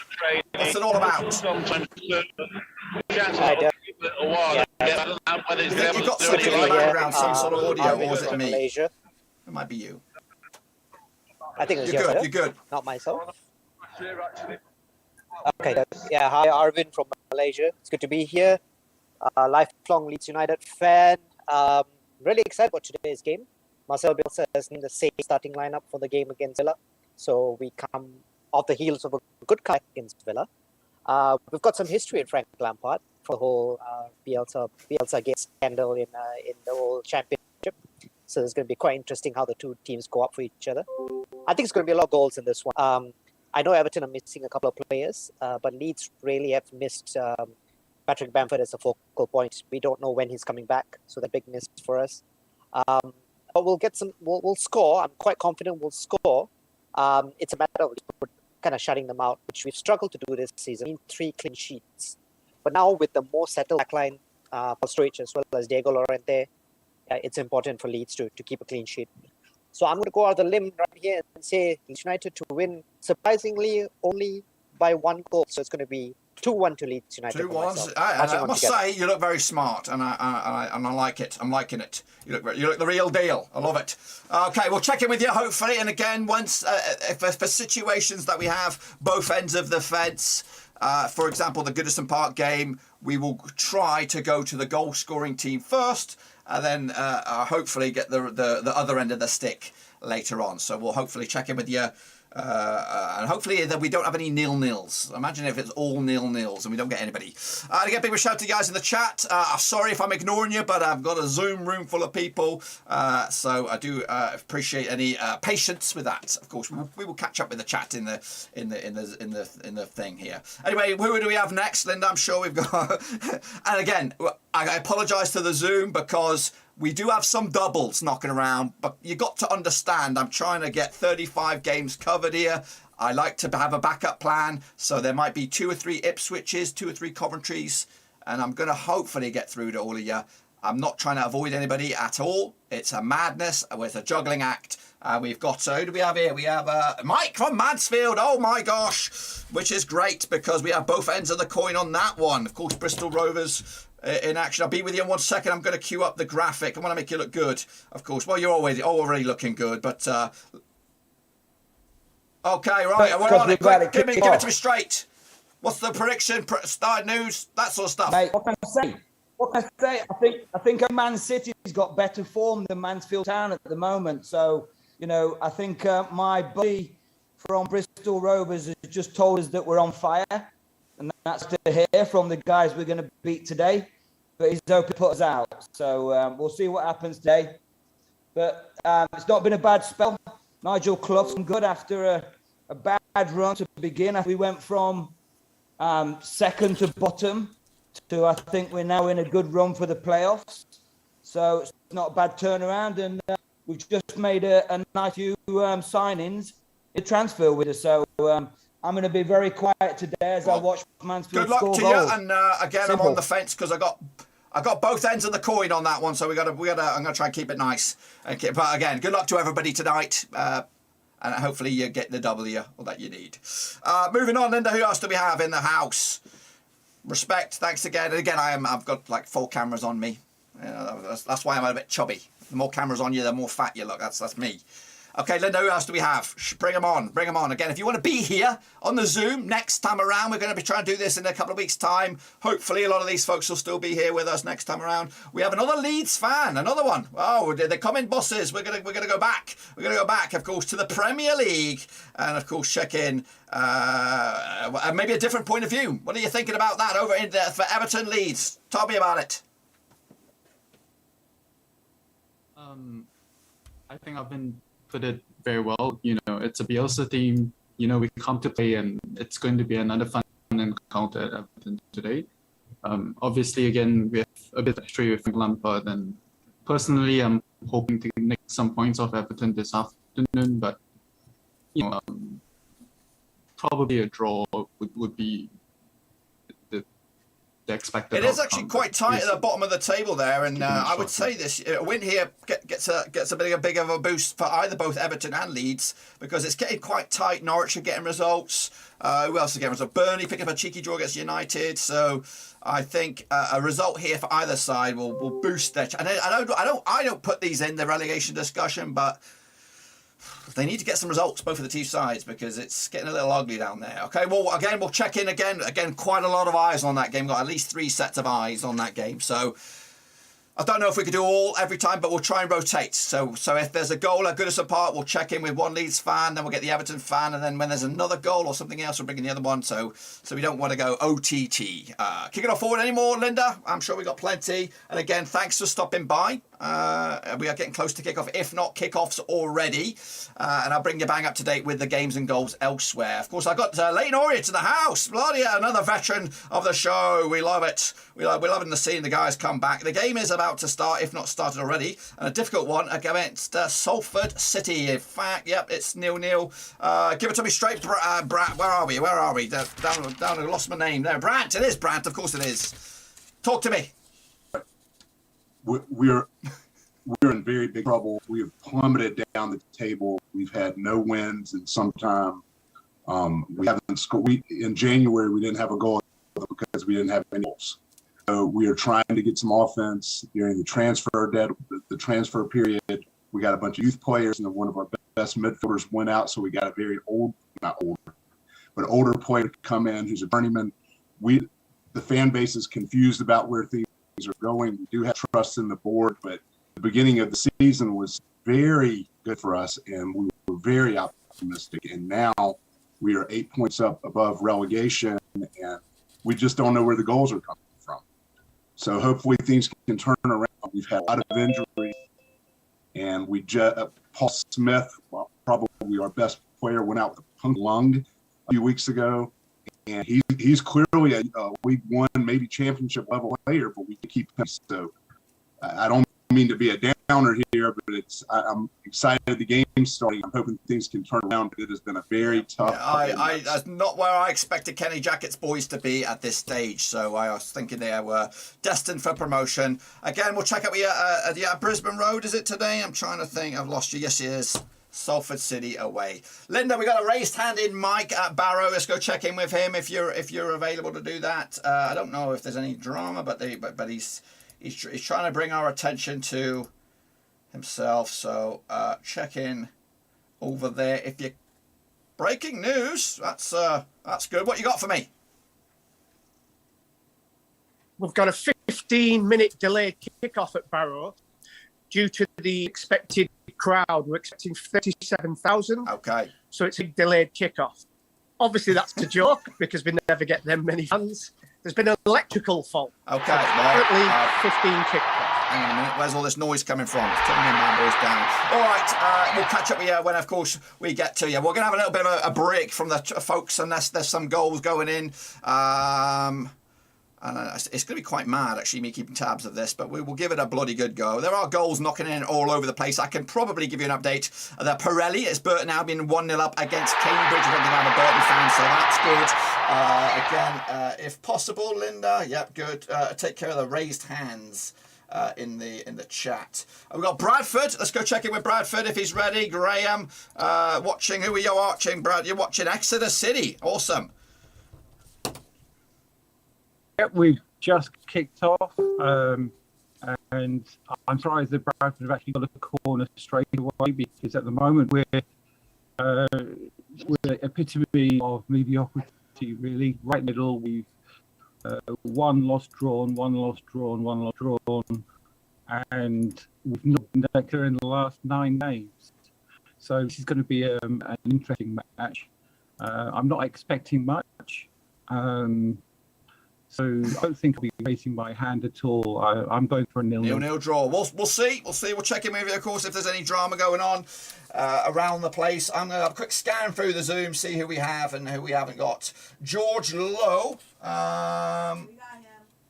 What's it all about? You think you've got something in the background, some sort of audio, or is it me? It might be you. I think it's you're good. You're good. Not myself. Okay. Yeah. Hi, Arvin from Malaysia. It's good to be here. Lifelong Leeds United fan. Really excited about today's game. Marcel Bielsa has named the same starting lineup for the game against Villa, so we come off the heels of a good comeback against Villa. We've got some history in Frank Lampard for the whole Bielsa gate scandal in the whole championship. So it's going to be quite interesting how the two teams go up for each other. I think it's going to be a lot of goals in this one. I know Everton are missing a couple of players, but Leeds really have missed Patrick Bamford as a focal point. We don't know when he's coming back, so that's a big miss for us. But we'll get some. We'll score. I'm quite confident we'll score. It's a matter of kind of shutting them out, which we've struggled to do this season. 3 clean sheets. But now with the more settled backline, Sturridge as well as Diego Llorente, it's important for Leeds to keep a clean sheet. So I'm going to go out the limb right here and say Leeds United to win, surprisingly, only by 1 goal. So it's going to be 2-1 to Leeds United. 2-1. I must say, you look very smart, and I like it. I'm liking it. You look the real deal. I love it. Okay, we'll check in with you hopefully. And again, once for situations that we have both ends of the fence, for example, the Goodison Park game, we will try to go to the goal scoring team first, and then hopefully get the other end of the stick later on. So we'll hopefully check in with you. And hopefully that we don't have any nil-nils. Imagine if it's all nil-nils and we don't get anybody. Again, big shout out to you guys in the chat. Sorry if I'm ignoring you, but I've got a Zoom room full of people, so I do appreciate any patience with that. Of course, we will catch up with the chat in the thing here. Anyway, who do we have next, Linda? I'm sure we've got. And again, I apologise to the Zoom because we do have some doubles knocking around, but you got to understand, I'm trying to get 35 games covered here. I like to have a backup plan, so there might be 2 or 3 Ipswiches, 2 or 3 Coventrys, and I'm going to hopefully get through to all of you. I'm not trying to avoid anybody at all. It's a madness with a juggling act. We've got, who do we have here? We have Mike from Mansfield. Oh my gosh, which is great because we have both ends of the coin on that one. Of course, Bristol Rovers in action. I'll be with you in 1 second. I'm going to queue up the graphic. I want to make you look good, of course. Well, you're already looking good, but okay, right. We're on it. Quick, give it to me straight. What's the prediction? Start news, that sort of stuff. Mate, what can I say? I think Man City's got better form than Mansfield Town at the moment. So, I think my buddy from Bristol Rovers has just told us that we're on fire. And that's to hear from the guys we're going to beat today. But he's hoping to put us out. So we'll see what happens today. But it's not been a bad spell. Nigel Clough's been good after a bad run to begin. We went from second to bottom to I think we're now in a good run for the playoffs. So it's not a bad turnaround, and we've just made a nice few signings in transfer with us. So I'm going to be very quiet today as I watch Mansfield Good luck score to goals. you. And again, Simple. I'm on the fence because I got both ends of the coin on that one. So I'm gonna try and keep it nice. Okay, but again, good luck to everybody tonight. And hopefully you get the W that you need. Moving on, Linda, who else do we have in the house? Respect, thanks again. And again, I've got like 4 cameras on me. That's why I'm a bit chubby. The more cameras on you, the more fat you look. That's me. Okay, Linda, who else do we have? Bring them on. Bring them on. Again, if you want to be here on the Zoom next time around, we're going to be trying to do this in a couple of weeks' time. Hopefully, a lot of these folks will still be here with us next time around. We have another Leeds fan, another one. Oh, they're coming, bosses. We're gonna go back. We're going to go back, of course, to the Premier League. And, of course, check in maybe a different point of view. What are you thinking about that over in there for Everton Leeds? Tell me about it. I think I've been put it very well. You know, it's a Bielsa team. You know, we come to play, and it's going to be another fun encounter at Everton today. Obviously, again, we have a bit of history with Lampard, and personally, I'm hoping to nick some points off Everton this afternoon. But you know, probably a draw would be the expected. It is actually quite tight at the bottom of the table there, and I would say this a win here gets a big of a boost for both Everton and Leeds, because it's getting quite tight. Norwich are getting results. Who else is getting results? Burnley picking up a cheeky draw against United. So I think a result here for either side will boost their. And I don't put these in the relegation discussion, but they need to get some results, both of the two sides, because it's getting a little ugly down there. Okay, well, again, we'll check in again. Again, quite a lot of eyes on that game. Got at least 3 sets of eyes on that game. So I don't know if we could do all every time, but we'll try and rotate. So if there's a goal at Goodison Park, we'll check in with one Leeds fan, then we'll get the Everton fan, and then when there's another goal or something else, we'll bring in the other one. So we don't want to go OTT. Kicking off forward anymore, Linda? I'm sure we got plenty. And again, thanks for stopping by. We are getting close to kickoff, if not kickoffs already. And I'll bring you bang up to date with the games and goals elsewhere. Of course, I've got Leighton Orient in the house. Bloody hell, another veteran of the show. We love it. We're loving to see the guys come back. The game is about to start, if not started already. And a difficult one against Salford City. In fact, yep, it's 0-0. Give it to me straight, Brant. Where are we? Down, I lost my name there. Brant. It is Brant. Of course it is. Talk to me. We're in very big trouble. We have plummeted down the table. We've had no wins in some time. We haven't scored. In January, we didn't have a goal because we didn't have any goals. So we are trying to get some offense during the transfer period. We got a bunch of youth players, and then one of our best midfielders went out. So we got a very older player to come in who's a journeyman. The fan base is confused about where things are going. We do have trust in the board, but the beginning of the season was very good for us, and we were very optimistic. And now we are 8 points up above relegation, and we just don't know where the goals are coming from. So hopefully things can turn around. We've had a lot of injuries, and Paul Smith, probably our best player, went out with a punctured lung a few weeks ago. And he's clearly a League One, maybe championship level player, but we can keep him. So I don't mean to be a downer here, but I'm excited the game's starting. I'm hoping things can turn around. It has been a very tough. That's not where I expected Kenny Jackett's boys to be at this stage. So I was thinking they were destined for promotion. Again, we'll check out Brisbane Road. Is it today? I'm trying to think. I've lost you. Yes, it is. Salford City away. Linda, we got a raised hand in Mike at Barrow. Let's go check in with him if you're available to do that. I don't know if there's any drama, but he's trying to bring our attention to himself. So check in over there. If you breaking news, that's good. What you got for me? We've got a 15-minute delayed kickoff at Barrow due to the expected crowd. We're expecting 37,000. Okay. So it's a delayed kickoff. Obviously, that's a joke because we never get them many fans. There's been an electrical fault. Okay. Currently, 15 kickoff. Hang on a minute. Where's all this noise coming from? Turn my bad boys down. All right, we'll catch up with you when, of course, we get to you. We're going to have a little bit of a break from the folks unless there's some goals going in. And it's going to be quite mad, actually, me keeping tabs of this, but we will give it a bloody good go. There are goals knocking in all over the place. I can probably give you an update. The Pirelli, it's Burton now been 1-0 up against Cambridge. I don't think I'm a Burton fan, so that's good. Again, if possible, Linda, yep, good. Take care of the raised hands in the chat. We've got Bradford. Let's go check in with Bradford if he's ready. Graham, watching. Who are you watching, Brad? You're watching Exeter City. Awesome. We've just kicked off, and I'm surprised that Bradford have actually got a corner straight away, because at the moment we're the epitome of mediocrity, really. Right middle, we've one loss drawn, and we've not been that clear in the last 9 games. So this is going to be an interesting match. I'm not expecting much. So I don't think I'll be raising my hand at all. I'm going for a 0-0. 0-0 draw. We'll see. We'll check in with you, of course, if there's any drama going on around the place. I'm going to have a quick scan through the Zoom, see who we have and who we haven't got. George Lowe.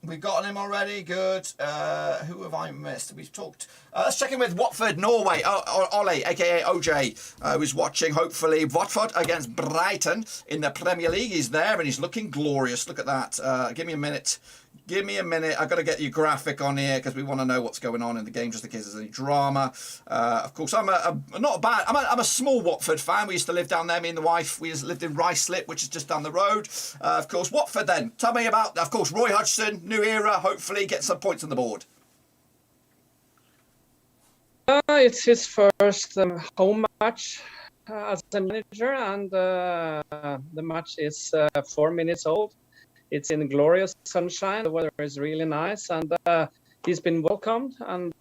We've gotten him already. Good. Who have I missed? We've talked. Let's check in with Watford, Norway. Ollie, a.k.a. OJ, who's watching, hopefully, Watford against Brighton in the Premier League. He's there and he's looking glorious. Look at that. Give me a minute. I've got to get your graphic on here because we want to know what's going on in the game, just in case there's any drama. Of course, I'm a small Watford fan. We used to live down there, me and the wife. We lived in Ruislip, which is just down the road. Of course, Watford then. Tell me about, of course, Roy Hodgson, new era, hopefully get some points on the board. It's his first home match as a manager, and the match is 4 minutes old. It's in glorious sunshine. The weather is really nice, and he's been welcomed. And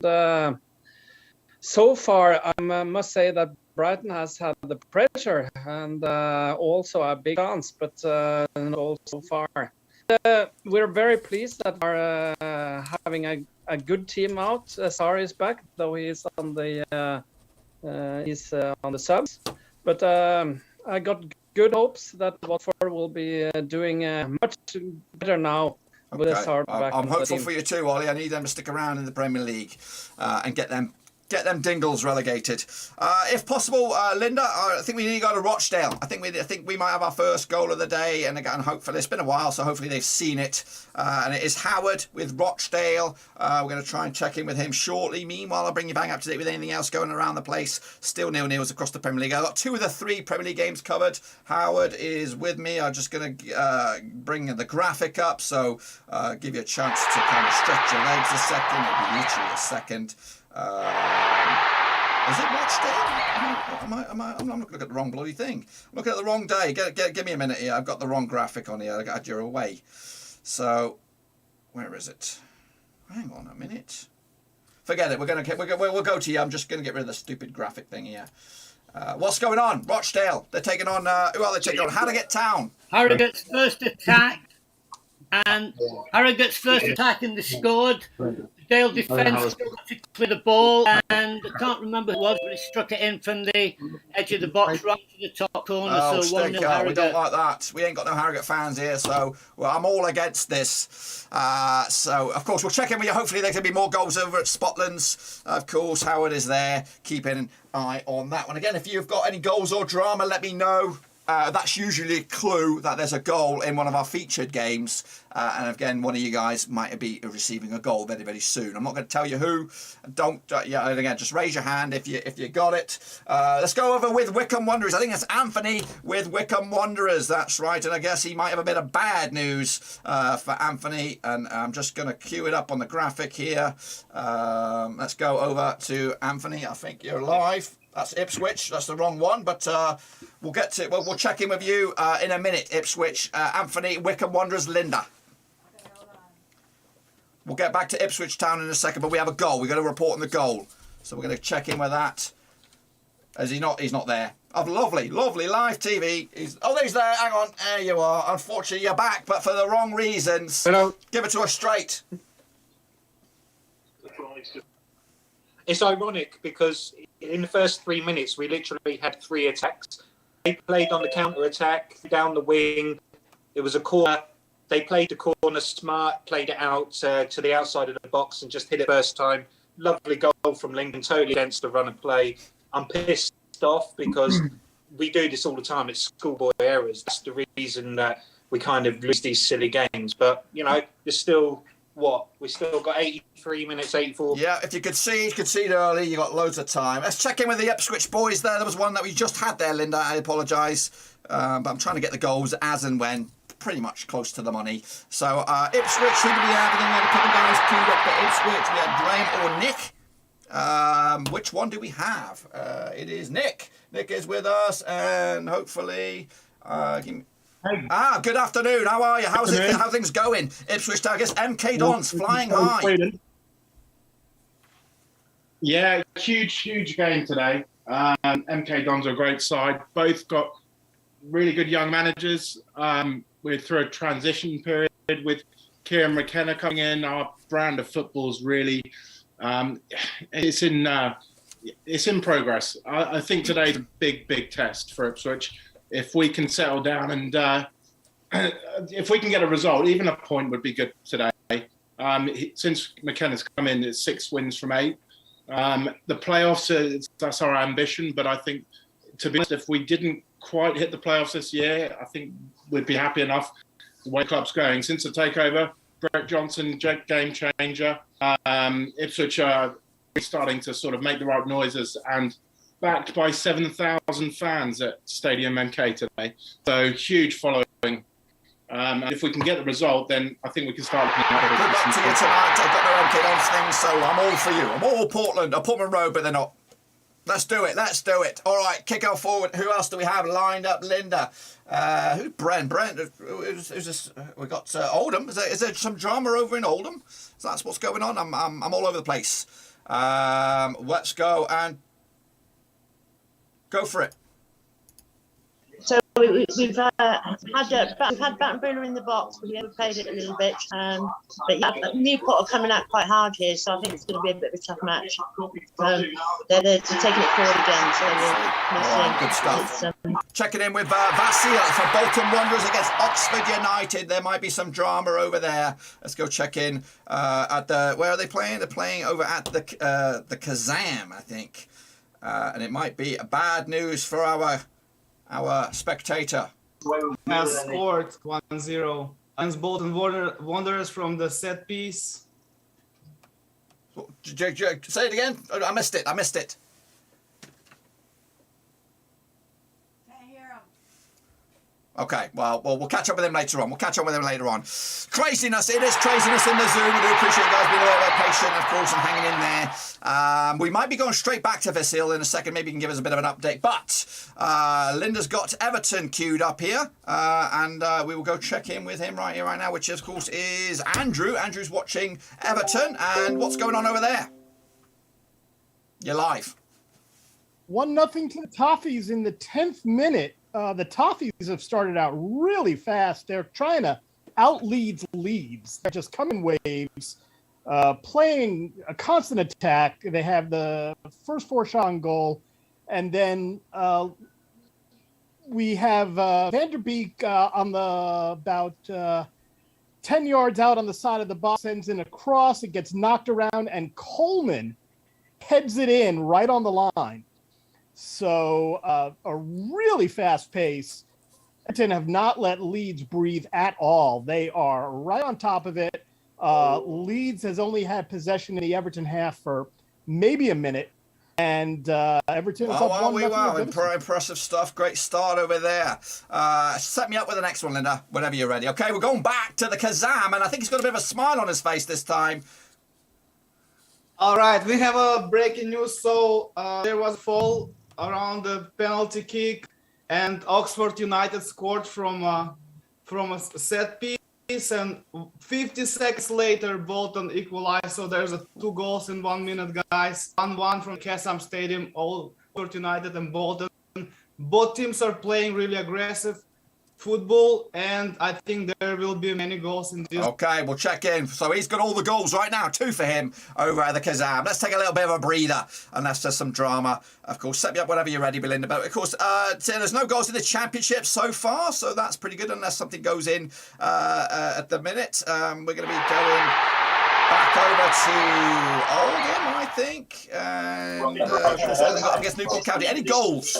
so far, I must say that Brighton has had the pressure and also a big chance, but not all so far. We're very pleased that we're having a good team out. Sarri is back, though he's on the subs. But I got good hopes that Watford will be doing much better now. Okay. With Sarri back. I'm hopeful for you too, Ollie. I need them to stick around in the Premier League and get them Dingles relegated. If possible, Linda, I think we need to go to Rochdale. I think we might have our first goal of the day, and again, hopefully it's been a while, so hopefully they've seen it. And it is Howard with Rochdale. We're going to try and check in with him shortly. Meanwhile, I'll bring you back up to date with anything else going around the place. Still 0-0s across the Premier League. I've got 2 of the 3 Premier League games covered. Howard is with me. I'm just going to bring the graphic up, so give you a chance to kind of stretch your legs a second. It'll be literally a second. Is it Rochdale? I'm looking at the wrong bloody thing. I'm looking at the wrong day. Give me a minute here. I've got the wrong graphic on here. I got you away. So, where is it? Hang on a minute. Forget it. We'll go to you. I'm just going to get rid of the stupid graphic thing here. What's going on? Rochdale. They're taking on. Who are they taking on? Harrogate Town. Harrogate's first attack, and Harrogate's first attack, and they scored. Dale defence to clear the ball, and I can't remember who it was, but it struck it in from the edge of the box right to the top corner. Oh, so 1-0 Harrogate. We don't like that. We ain't got no Harrogate fans here, so I'm all against this. So, of course, we'll check in with you. Hopefully there can be more goals over at Spotlands. Of course, Howard is there, keeping an eye on that one. Again, if you've got any goals or drama, let me know. That's usually a clue that there's a goal in one of our featured games. And again, one of you guys might be receiving a goal very, very soon. I'm not going to tell you who. Don't, and again, just raise your hand if you got it. Let's go over with Wycombe Wanderers. I think it's Anthony with Wycombe Wanderers. That's right. And I guess he might have a bit of bad news for Anthony. And I'm just going to cue it up on the graphic here. Let's go over to Anthony. I think you're live. That's Ipswich. That's the wrong one, but we'll get to. We'll check in with you in a minute. Ipswich, Anthony, Wycombe Wanderers, Linda. We'll get back to Ipswich Town in a second, but we have a goal. We've got to report on the goal, so we're going to check in with that. Is he not? He's not there. Oh, lovely live TV. He's there. Hang on. There you are. Unfortunately, you're back, but for the wrong reasons. Hello. Give it to us straight. It's ironic because in the first 3 minutes we literally had 3 attacks. They played on the counter attack down the wing. It was a corner. They played the corner smart, played it out to the outside of the box and just hit it first time. Lovely goal from Lincoln, totally against the run and play. I'm pissed off because we do this all the time. It's schoolboy errors. That's the reason that we kind of lose these silly games. But, you know, there's still, we still got 83 minutes, 84. Yeah, if you could see early, you got loads of time. Let's check in with the Ipswich boys there. There was one that we just had there, Linda. I apologise. But I'm trying to get the goals as and when. Pretty much close to the money. So Ipswich, who do we have? And then we had a couple of guys queued up for Ipswich. We had Graham or Nick. Which one do we have? It is Nick. Nick is with us, and hopefully, good afternoon. How are you? How's it? How things going? Ipswich Tigers, MK Dons flying high. Yeah, huge game today. MK Dons are a great side. Both got really good young managers. We're through a transition period with Kieran McKenna coming in. Our brand of football is really, it's in progress. I think today's a big test for Ipswich. If we can settle down and if we can get a result, even a point would be good today. Since McKenna's come in, it's 6 wins from 8. The playoffs, that's our ambition. But I think, to be honest, if we didn't quite hit the playoffs this year, I think we'd be happy enough the way the club's going. Since the takeover, Brett Johnson, game changer. Ipswich are starting to sort of make the right noises and backed by 7,000 fans at Stadium MK today. So huge following. If we can get the result, then I think we can start looking at it. Good luck to you tonight. I've got no MK Dons things, so I'm all for you. I'm all Portland. I'm Portman Road, but they're not. Let's do it. All right, kick off forward. Who else do we have lined up? Linda. Who's Brent? Who's this? We got Oldham. Is there some drama over in Oldham? So that's what's going on. I'm all over the place. Let's go and go for it. So we've had Battenborough in the box. We overplayed it a little bit, but yeah, Newport are coming out quite hard here, so I think it's going to be a bit of a tough match. They're taking it forward again, so good stuff. Checking in with Vasil for Bolton Wanderers against Oxford United. There might be some drama over there. Let's go check in at the. Where are they playing? They're playing over at the Kazam, I think, and it might be bad news for our spectator. Has scored 1-0 against Bolton Wanderers from the set piece. Say it again. I missed it. Okay, well, we'll catch up with him later on. Craziness. It is craziness in the Zoom. We do appreciate you guys being a little bit patient, of course, and hanging in there. We might be going straight back to Vasil in a second. Maybe you can give us a bit of an update. But Linda's got Everton queued up here, and we will go check in with him right here, right now, which, of course, is Andrew. Andrew's watching Everton. And what's going on over there? You're live. 1-0 to the Toffees in the 10th minute. The Toffees have started out really fast. They're trying to out-Leeds. They're just coming waves, playing a constant attack. They have the first 4 shot on goal, and then we have Van der Beek on the about 10 yards out on the side of the box, sends in a cross. It gets knocked around, and Coleman heads it in right on the line. So a really fast pace. Everton have not let Leeds breathe at all. They are right on top of it. Leeds has only had possession in the Everton half for maybe a minute. And Everton is up 1-0. Impressive stuff. Great start over there. Set me up with the next one, Linda, whenever you're ready. Okay, we're going back to the Kazam, and I think he's got a bit of a smile on his face this time. All right, we have a breaking news. So there was a fall around the penalty kick, and Oxford United scored from a set piece, and 50 seconds later Bolton equalized. So there's 2 goals in 1 minute, guys. 1-1 from Kazam Stadium. Oxford United and Bolton. Both teams are playing really aggressive. football, and I think there will be many goals in this. Okay, we'll check in. So he's got all the goals right now, 2 for him over at the Kazam. Let's take a little bit of a breather, unless there's some drama. Of course, set me up whenever you're ready, Belinda. But of course, there's no goals in the championship so far, so that's pretty good, unless something goes in at the minute. We're going to be going back over to Oldham, I think. And of course, Oldham got up against Newport County. Any goals?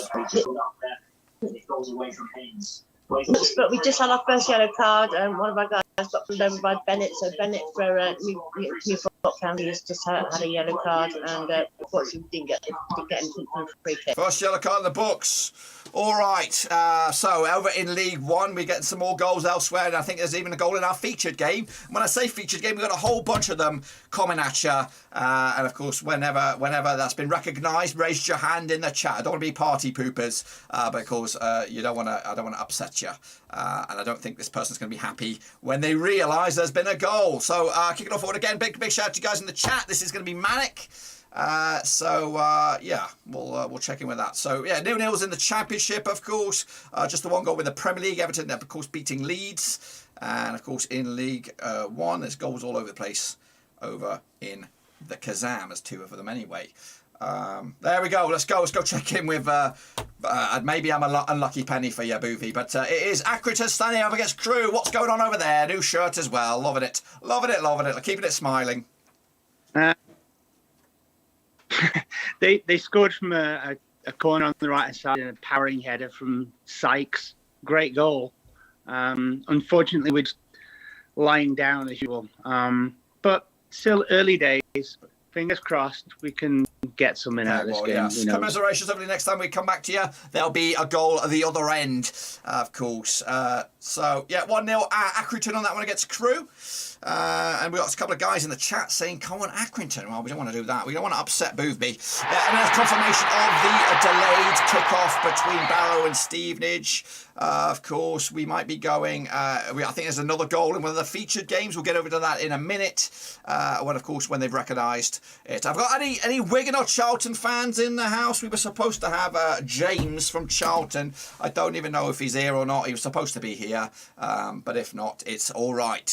But we just had our first yellow card, and one of our guys got pulled over by Bennett. So Bennett for Newport County has just had a yellow card, and unfortunately didn't get anything from the free kick. First yellow card in the books. All right. So over in League One, we're getting some more goals elsewhere, and I think there's even a goal in our featured game. When I say featured game, we've got a whole bunch of them coming at you. And of course, whenever that's been recognised, raise your hand in the chat. I don't want to be party poopers, because you don't want to. I don't want to upset you, and I don't think this person's going to be happy when they realise there's been a goal. So kicking off forward again. Big shout out to you guys in the chat. This is going to be manic. Yeah, we'll check in with that. So yeah, 0-0's in the Championship, of course. Just the one goal in the Premier League. Everton, of course, beating Leeds, and of course in League One, there's goals all over the place. Over in the Kazam, there's 2 of them anyway. There we go. Let's go check in with. Maybe I'm an unlucky penny for you, Boovy, but it is Accrington standing over against Crewe. What's going on over there? New shirt as well. Loving it. Keeping it smiling. They scored from a corner on the right side, and a powering header from Sykes. Great goal. Unfortunately, we're just lying down as usual. But still early days. Fingers crossed we can get something out of this game. Yes. Commiserations. Hopefully next time we come back to you, there'll be a goal at the other end, of course. So yeah, 1-0 Accrington on that one against Crewe. And we've got a couple of guys in the chat saying, come on, Accrington. Well, we don't want to do that. We don't want to upset Boothby. And there's confirmation of the delayed kickoff between Barrow and Stevenage. Of course, we might be going. I think there's another goal in one of the featured games. We'll get over to that in a minute. When they've recognised it. I've got any Wigan or Charlton fans in the house. We were supposed to have James from Charlton. I don't even know if he's here or not. He was supposed to be here. But if not, it's all right.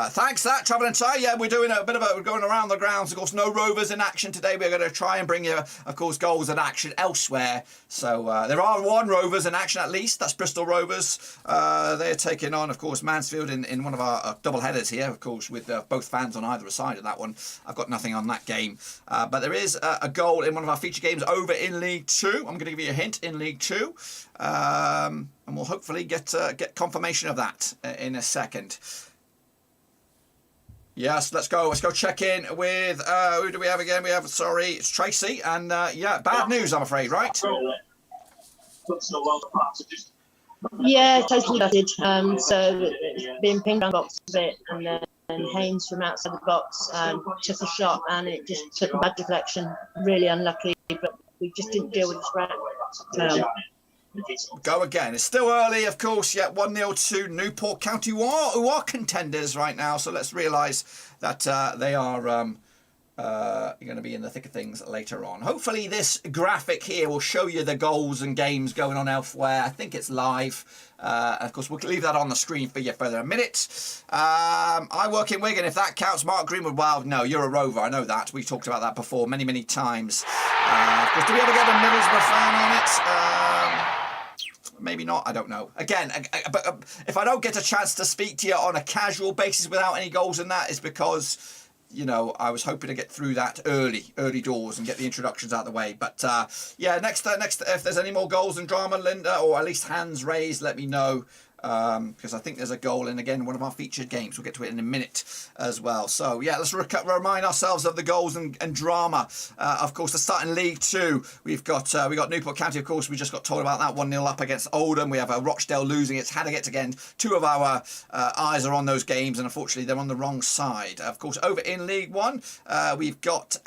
Thanks for that, Travel and Tie. Yeah, we're doing we're going around the grounds. Of course, no Rovers in action today. We're going to try and bring you, of course, goals in action elsewhere. So there are 1 Rovers in action at least. That's Bristol Rovers. They're taking on, of course, Mansfield in one of our double headers here, of course, with both fans on either side of that one. I've got nothing on that game. But there is a goal in one of our feature games over in League 2. I'm going to give you a hint in League 2. And we'll hopefully get confirmation of that in a second. Yes, let's go check in with, who do we have again? It's Tracy, and bad news, I'm afraid, right? Yeah, totally gutted. So it's been pinged on the box a bit, and then Haynes from outside the box took a shot, and it just took a bad deflection. Really unlucky, but we just didn't deal with the threat. Go again. It's still early, of course. Yeah, 1-0 to Newport County, who are contenders right now. So let's realise that they are going to be in the thick of things later on. Hopefully this graphic here will show you the goals and games going on elsewhere. I think it's live. Of course, we'll leave that on the screen for you for a minute. I work in Wigan, if that counts. Mark Greenwood, wow, no, you're a Rover. I know that. We talked about that before many, many times. Of course, do we ever get a Middlesbrough fan on it? Maybe not, I don't know. Again, but if I don't get a chance to speak to you on a casual basis without any goals in that, it's because, I was hoping to get through that early doors and get the introductions out of the way. But yeah, next, if there's any more goals and drama, Linda, or at least hands raised, let me know. Because I think there's a goal in, again, one of our featured games. We'll get to it in a minute as well. So, yeah, let's remind ourselves of the goals and drama. Of course, to start in League 2, we got Newport County, of course. We just got told about that 1-0 up against Oldham. We have Rochdale losing. It's Harrogate again. 2 of our eyes are on those games, and unfortunately, they're on the wrong side. Of course, over in League 1, we've got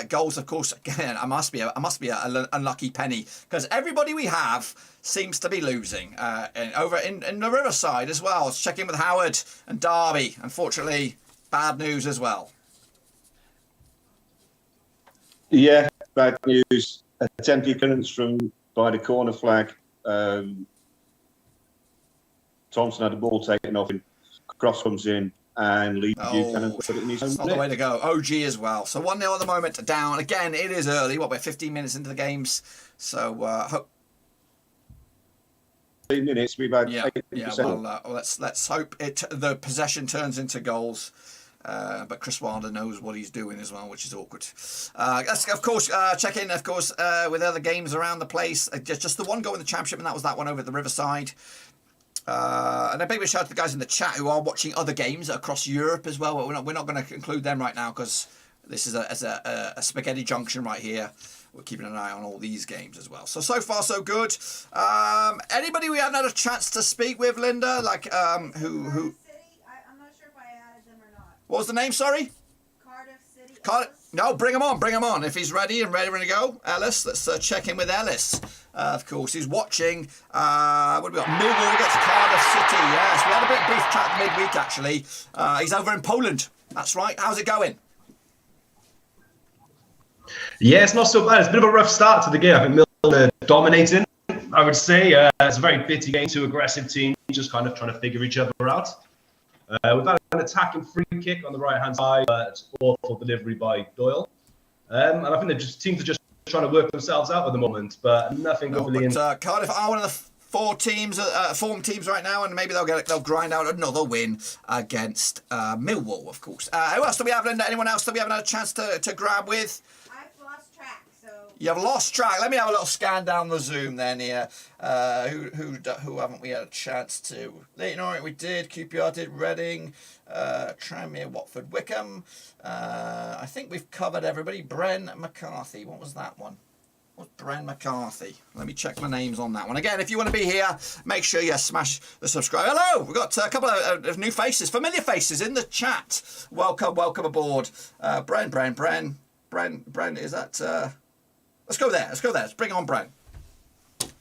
goals, of course. Again, I must be an unlucky penny, because everybody we have seems to be losing. Over in the Riverside as well. Let's check in with Howard and Derby. Unfortunately, bad news as well. Yeah, bad news. A 10 clearance from by the corner flag. Thompson had the ball taken off him, cross comes in, and Lee Buchanan put it in his own It's not the way to go. OG as well. So 1-0 at the moment, down. Again, it is early. We're 15 minutes into the games. So, hope. 15 minutes, we've had Yeah, 80%. well, let's hope the possession turns into goals. But Chris Wilder knows what he's doing as well, which is awkward. Let's, of course, check in, of course, with other games around the place. Just the one goal in the Championship, and that was that one over at the Riverside. And a big shout out to the guys in the chat who are watching other games across Europe as well. We're not going to include them right now because this is a spaghetti junction right here. We're keeping an eye on all these games as well. So far, so good. Anybody we haven't had a chance to speak with, Linda? Like, who? I'm not sure if I added them or not. What was the name, sorry? Cardiff City. No, bring him on. If he's ready to go. Ellis, let's check in with Ellis. Of course, he's watching. What do we got? Millwall against Cardiff City. Yes, we had a bit of brief chat midweek, actually. He's over in Poland. That's right. How's it going? Yeah, it's not so bad. It's a bit of a rough start to the game. I think Millwall dominating, I would say. It's a very bitty game, two aggressive teams, just kind of trying to figure each other out. We've had an attacking free kick on the right-hand side, but awful delivery by Doyle. And I think teams are just trying to work themselves out at the moment, but nothing overly. Cardiff are one of the form teams right now, and maybe they'll grind out another win against Millwall, of course. Who else do we have, Linda? Anyone else that we haven't had a chance to grab with? You have lost track. Let me have a little scan down the Zoom then here. Who haven't we had a chance to? Leighton Orient we did. QPR did. Reading, Tranmere, Watford, Wickham. I think we've covered everybody. Bren McCarthy. What was that one? What's Bren McCarthy? Let me check my names on that one. Again, if you want to be here, make sure you smash the subscribe. Hello! We've got a couple of new faces, familiar faces in the chat. Welcome aboard. Bren, is that... Let's go there. Let's bring on Bren.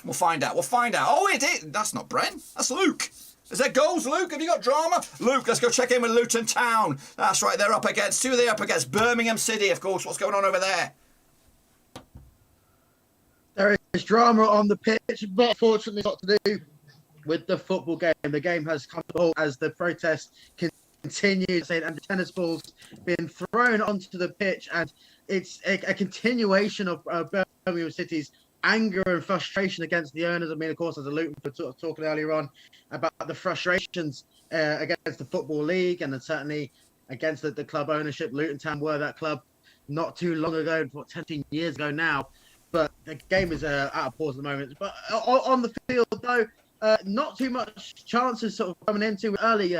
We'll find out. Oh, that's not Bren. That's Luke. Is there goals, Luke? Have you got drama? Luke, let's go check in with Luton Town. That's right. They're up against... Who are they up against? Birmingham City, of course. What's going on over there? There is drama on the pitch, but unfortunately not to do with the football game. The game has come to as the protest continues, and the tennis balls being thrown onto the pitch, and it's a continuation of Birmingham City's anger and frustration against the owners. I mean, of course, as a Luton sort of talking earlier on about the frustrations against the Football League, and certainly against the club ownership. Luton Town were that club not too long ago, 10 years ago now. But the game is out of pause at the moment. But on the field, though, not too much chances sort of coming into early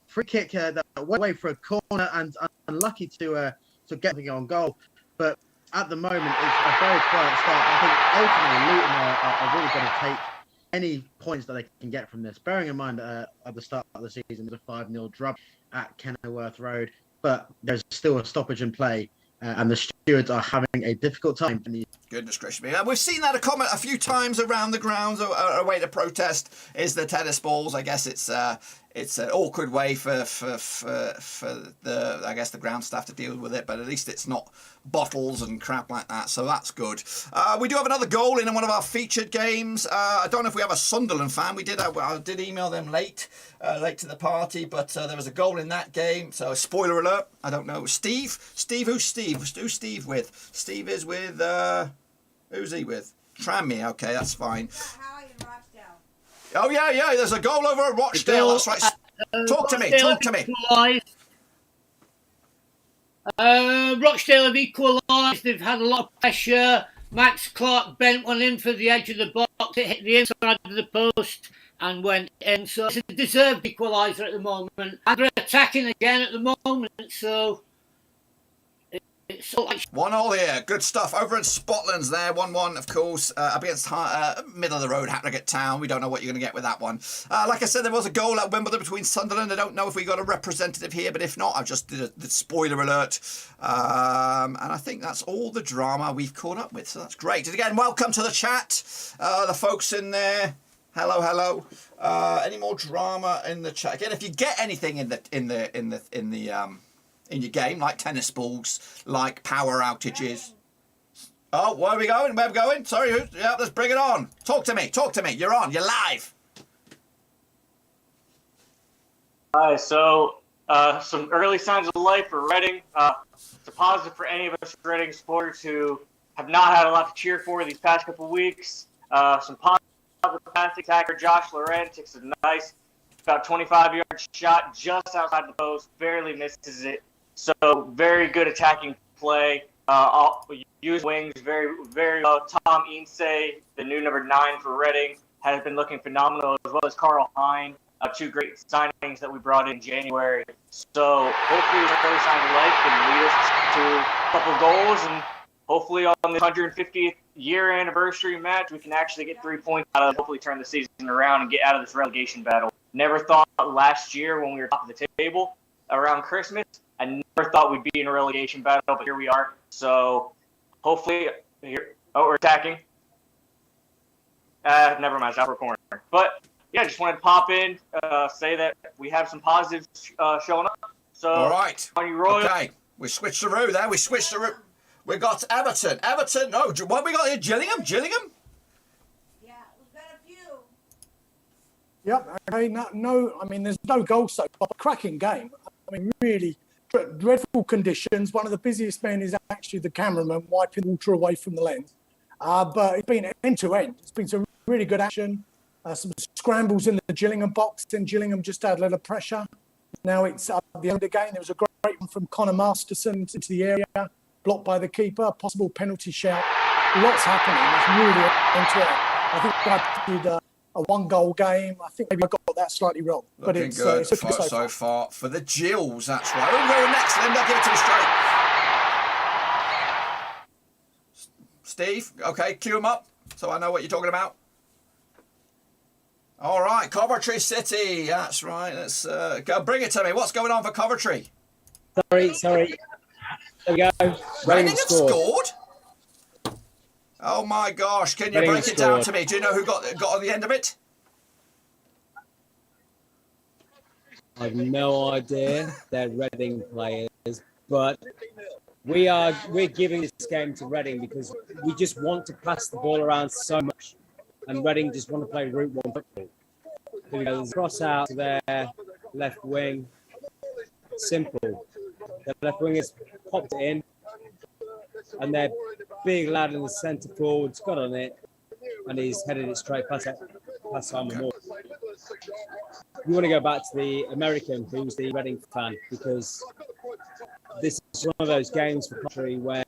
free kick that went away for a corner and unlucky to get something on goal. But at the moment, it's a very quiet start. I think ultimately Luton are really going to take any points that they can get from this. Bearing in mind at the start of the season, there's a 5-0 drop at Kenilworth Road. But there's still a stoppage in play. And the stewards are having a difficult time. Goodness gracious me. We've seen that a few times around the grounds. A way to protest is the tennis balls. I guess it's an awkward way for the ground staff to deal with it, but at least it's not bottles and crap like that, so that's good. We do have another goal in one of our featured games. I don't know if we have a Sunderland fan. I did email them late to the party, but there was a goal in that game, so spoiler alert, I don't know. Steve, who's Steve? Who's Steve with? Steve is with, who's he with? Tranmere, okay, that's fine. Oh, yeah, there's a goal over at Rochdale, that's right. Talk to me. Rochdale have equalised. They've had a lot of pressure. Max Clark bent one in for the edge of the box. It hit the inside of the post and went in. So it's a deserved equaliser at the moment. And they're attacking again at the moment, so... It's 1-1 here. Good stuff. Over in Spotlands there. 1-1, of course, up against middle of the road, Harrogate Town. We don't know what you're going to get with that one. Like I said, there was a goal at Wimbledon between Sunderland. I don't know if we got a representative here, but if not, I've just did the spoiler alert. And I think that's all the drama we've caught up with. So that's great. And again, welcome to the chat. The folks in there. Hello. Any more drama in the chat? Again, if you get anything in your game, like tennis balls, like power outages. Oh, where are we going? Sorry, let's bring it on. Talk to me. You're on. You're live. Hi. So, some early signs of life for Reading. It's a positive for any of us Reading supporters who have not had a lot to cheer for these past couple weeks. Some positive pass attacker Josh Laurent takes a nice, about 25-yard shot just outside the post, barely misses it. So, very good attacking play. Use wings very, very well. Tom Ince, the new number 9 for Reading, has been looking phenomenal, as well as Carl Hine. 2 great signings that we brought in January. So hopefully the early sign of life can lead us to a couple goals, and hopefully on the 150th year anniversary match, we can actually get 3 points out of it, hopefully turn the season around and get out of this relegation battle. Never thought last year when we were top of the table around Christmas, I never thought we'd be in a relegation battle, but here we are. So hopefully, we're attacking. Never mind, it's out for corner. But yeah, just wanted to pop in, say that we have some positives showing up. So, all right. On you, Roy. Okay, we switched the route there. We got Everton. No, what we got here? Gillingham? Yeah, we've got a few. Yep. Okay. No. I mean, there's no goal so far. Cracking game. I mean, really dreadful conditions. One of the busiest men is actually the cameraman wiping water away from the lens. But it's been end to end. It's been some really good action. Some scrambles in the Gillingham box. Then Gillingham just had a little pressure. Now it's at the end of the game. There was a great one from Connor Masterson into the area, blocked by the keeper. Possible penalty shout. Lots happening. It's really end to end. I think I did a 1-goal game. I think maybe I got that slightly wrong. But Looking it's good so far for the Gills. That's right. Who's going next? Linda, give it to me straight. Steve, okay, cue him up so I know what you're talking about. All right, Coventry City. That's right. Let's go. Bring it to me. What's going on for Coventry? Sorry. There we go. Reading have scored? Oh my gosh! Can you Reading break it down to me? Do you know who got on the end of it? I've no idea. They're Reading players, but we're giving this game to Reading because we just want to pass the ball around so much, and Reading just want to play Route 1 football. There's a cross out to their left wing. Simple. The left wing has popped it in, and their big lad in the centre forward's got on it, and he's headed it straight past Simon Moore. You want to go back to the American who's the Reading fan, because this is one of those games for Coventry where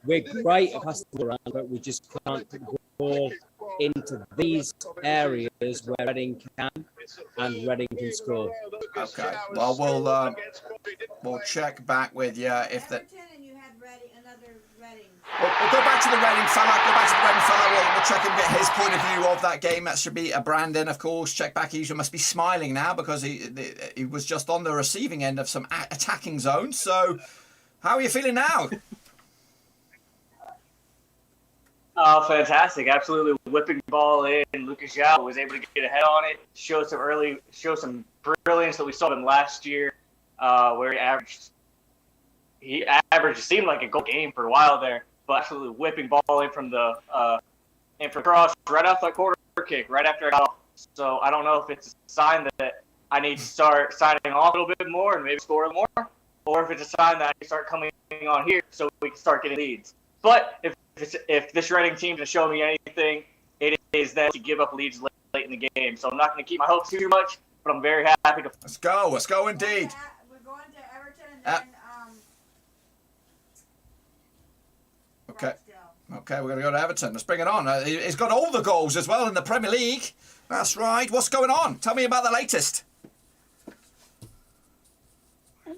we're great at passing the ball around, but we just can't put the ball into these areas where Reading can, and Reading can score. Okay. Well, we'll check back with you if that. We'll go back to the Reading fella. We'll check and get his point of view of that game. That should be Brandon, of course. Check back. He must be smiling now because he was just on the receiving end of some attacking zones. So, how are you feeling now? Oh, fantastic. Absolutely whipping the ball in. Lucas Yao was able to get ahead on it, show some brilliance that we saw him last year, where he averaged, it seemed like a goal game for a while there, but absolutely whipping ball in from the cross right off the corner kick, right after I got off. So I don't know if it's a sign that I need to start signing off a little bit more and maybe score more, or if it's a sign that I need to start coming on here so we can start getting leads. But if this Reading team can show me anything, it is that to give up leads late in the game. So I'm not going to keep my hopes too much, but I'm very happy to. Let's go indeed. We're going to Everton and then Okay, we're going to go to Everton. Let's bring it on. He's got all the goals as well in the Premier League. That's right. What's going on? Tell me about the latest.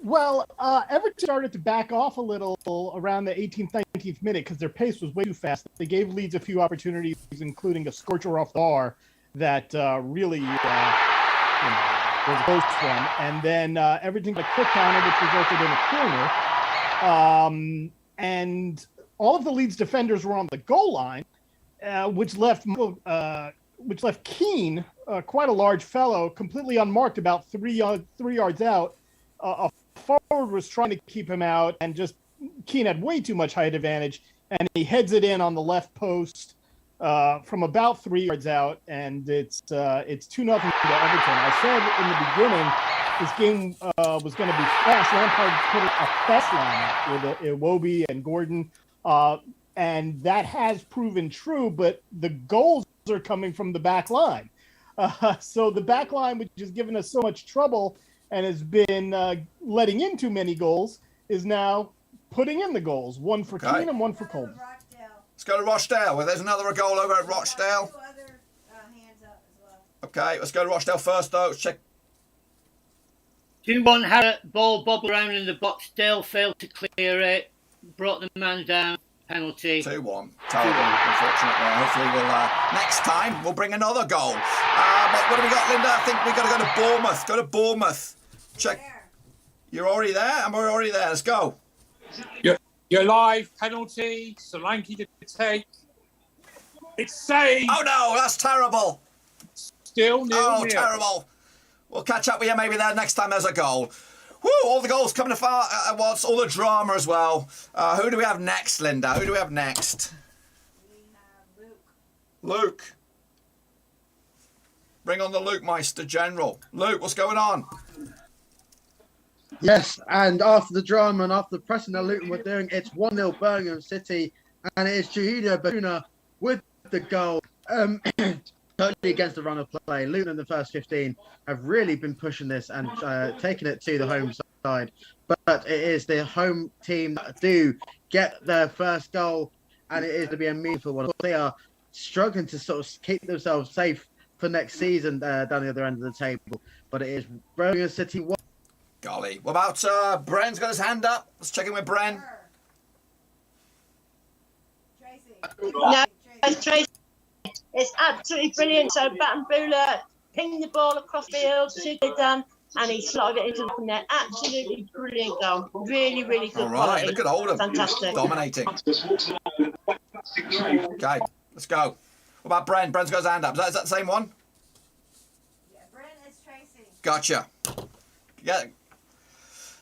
Well, Everton started to back off a little around the 18th, 19th minute because their pace was way too fast. They gave Leeds a few opportunities, including a scorcher off the bar that really was a close one. And then Everton got a quick counter, which resulted in a corner. And all of the Leeds defenders were on the goal line, which left Keane, quite a large fellow, completely unmarked about 3 yards out. A forward was trying to keep him out, and just Keane had way too much height advantage, and he heads it in on the left post. from about 3 yards out, and it's 2-0 to Everton. I said in the beginning this game was going to be fast. Lampard put a fast line with Iwobi and Gordon, and that has proven true. But the goals are coming from the back line. So the back line, which has given us so much trouble and has been letting in too many goals, is now putting in the goals. One for Keane and one for Coleman. Let's go to Rochdale. Well, there's another goal over at Rochdale. Okay, let's go to Rochdale first, though. Let's check. 2-1 had a ball bobble around in the box. Dale failed to clear it. Brought the man down. Penalty. 2-1. Terrible, unfortunately. Hopefully next time we'll bring another goal. But what have we got, Linda? I think we've got to go to Bournemouth. Go to Bournemouth. Check. You're already there? And we're already there. Let's go. You're live. Penalty. Solanke to take. It's saved. Oh, no. That's terrible. Still nil. Oh, terrible. We'll catch up with you maybe there next time there's a goal. Woo, all the goals coming at once, all the drama as well. Who do we have next, Linda? Who do we have next? We have Luke. Bring on the Luke Meister General. Luke, what's going on? Yes, and after the drama and after the pressing that Luton were doing, it's 1-0 Birmingham City, and it is Juhida Buna with the goal. Totally against the run of play. Luton in the first 15 have really been pushing this and taking it to the home side. But it is the home team that do get their first goal, and it is to be a meaningful one. They are struggling to sort of keep themselves safe for next season down the other end of the table. But it is Birmingham City 1. Golly. What about Bren's got his hand up? Let's check in with Bren. No, it's Tracy. It's absolutely brilliant. So Battenbula pinged the ball across the field, super done, and he slotted it into the net. Absolutely brilliant goal. Really, really good. All right, quality. look at Oldham. Fantastic. Dominating. Okay, let's go. What about Bren? Bren's got his hand up. Is that the same one? Yeah, Brent is Tracy. Gotcha. Yeah.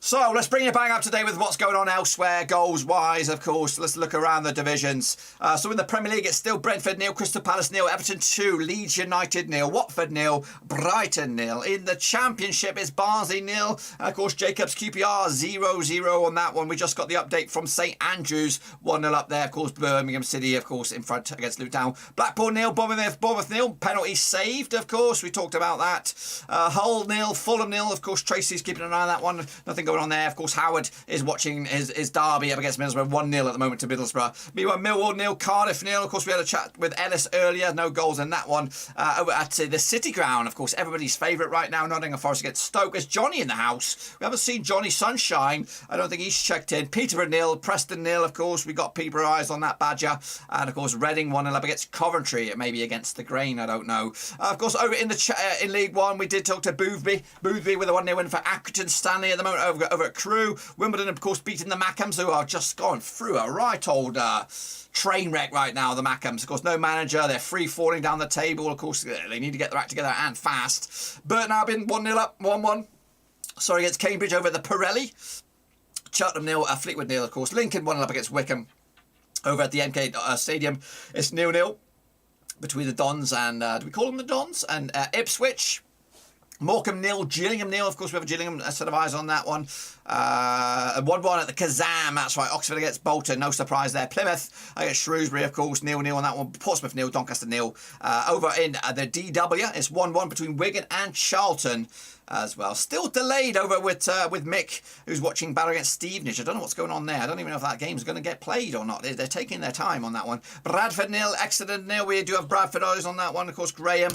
So let's bring you bang up to date with what's going on elsewhere, goals-wise, of course. Let's look around the divisions. So in the Premier League, it's still Brentford 0, Crystal Palace 0, Everton 2, Leeds United 0, Watford 0, Brighton 0. In the Championship, it's Barnsley 0. And of course, Jacobs QPR 0-0 on that one. We just got the update from St Andrews, 1-0 up there. Of course, Birmingham City, of course, in front against Luton Town. Blackpool 0, Bournemouth 0. Penalty saved, of course. We talked about that. Hull 0, Fulham 0. Of course, Tracy's keeping an eye on that one. Nothing going on there. Of course, Howard is watching his derby up against Middlesbrough, 1-0 at the moment to Middlesbrough. Meanwhile, Millwall 0, Cardiff 0. Of course, we had a chat with Ellis earlier. No goals in that one. Over at the City Ground, of course, everybody's favourite right now, Nottingham Forest against Stoke. Is Johnny in the house? We haven't seen Johnny Sunshine. I don't think he's checked in. Peterborough 0, Preston 0. Of course, we got Peterborough eyes on that Badger. And of course, Reading 1-0 up against Coventry. Maybe against the Grain, I don't know. Of course, over in in League One, we did talk to Boothby. Boothby with a 1-0 win for Accrington Stanley at the moment over at Crewe. Wimbledon, of course, beating the Mackhams, who are just gone through a right old train wreck right now, the Mackhams. Of course, no manager. They're free falling down the table. Of course, they need to get their act together and fast. Burton Albion 1-0 up, 1-1. Sorry, against Cambridge over at the Pirelli. Cheltenham 0, Fleetwood 0, of course. Lincoln 1-0 up against Wickham over at the MK Stadium. It's 0-0 between the Dons and, do we call them the Dons? And Ipswich. Morecambe 0, Gillingham 0. Of course, we have a Gillingham set of eyes on that one. 1-1 at the Kazam. That's right. Oxford against Bolton. No surprise there. Plymouth against Shrewsbury, of course. 0-0 on that one. Portsmouth 0, Doncaster 0. Over in the DW, it's 1-1 between Wigan and Charlton as well. Still delayed over with Mick, who's watching battle against Stevenage. I don't know what's going on there. I don't even know if that game's going to get played or not. They're taking their time on that one. Bradford 0, Exeter 0. We do have Bradford eyes on that one. Of course, Graham.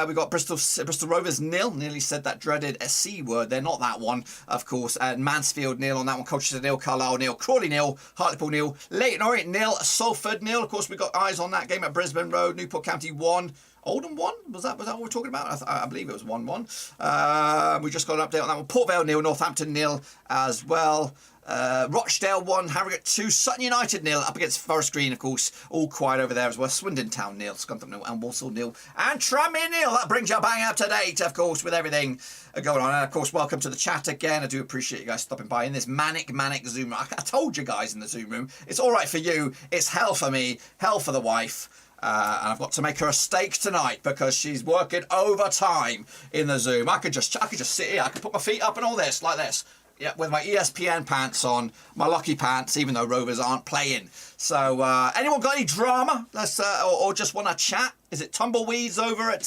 We've got Bristol Rovers 0. Nearly said that dreaded C word. They're not that one, of course. Mansfield 0 on that one. Colchester 0, Carlisle 0, Crawley 0, Hartlepool 0, Leyton Orient 0, Salford 0. Of course, we got eyes on that game at Brisbane Road. Newport County 1. Oldham 1? Was that what we're talking about? I believe it was 1-1. We just got an update on that one. Port Vale 0, Northampton 0 as well. Rochdale 1, Harrogate 2, Sutton United 0 up against Forest Green, of course. All quiet over there as well. Swindon Town 0, Scunthorpe 0, and Walsall 0, and Tranmere 0. That brings you bang up to date, of course, with everything going on. And of course, welcome to the chat again. I do appreciate you guys stopping by in this manic Zoom room. I told you guys in the Zoom room, it's all right for you. It's hell for me, hell for the wife. And I've got to make her a steak tonight because she's working overtime in the Zoom. I could just sit here. I could put my feet up and all this like this. Yeah, with my ESPN pants on, my lucky pants, even though Rovers aren't playing. So, anyone got any drama? Let's or just want to chat? Is it tumbleweeds over at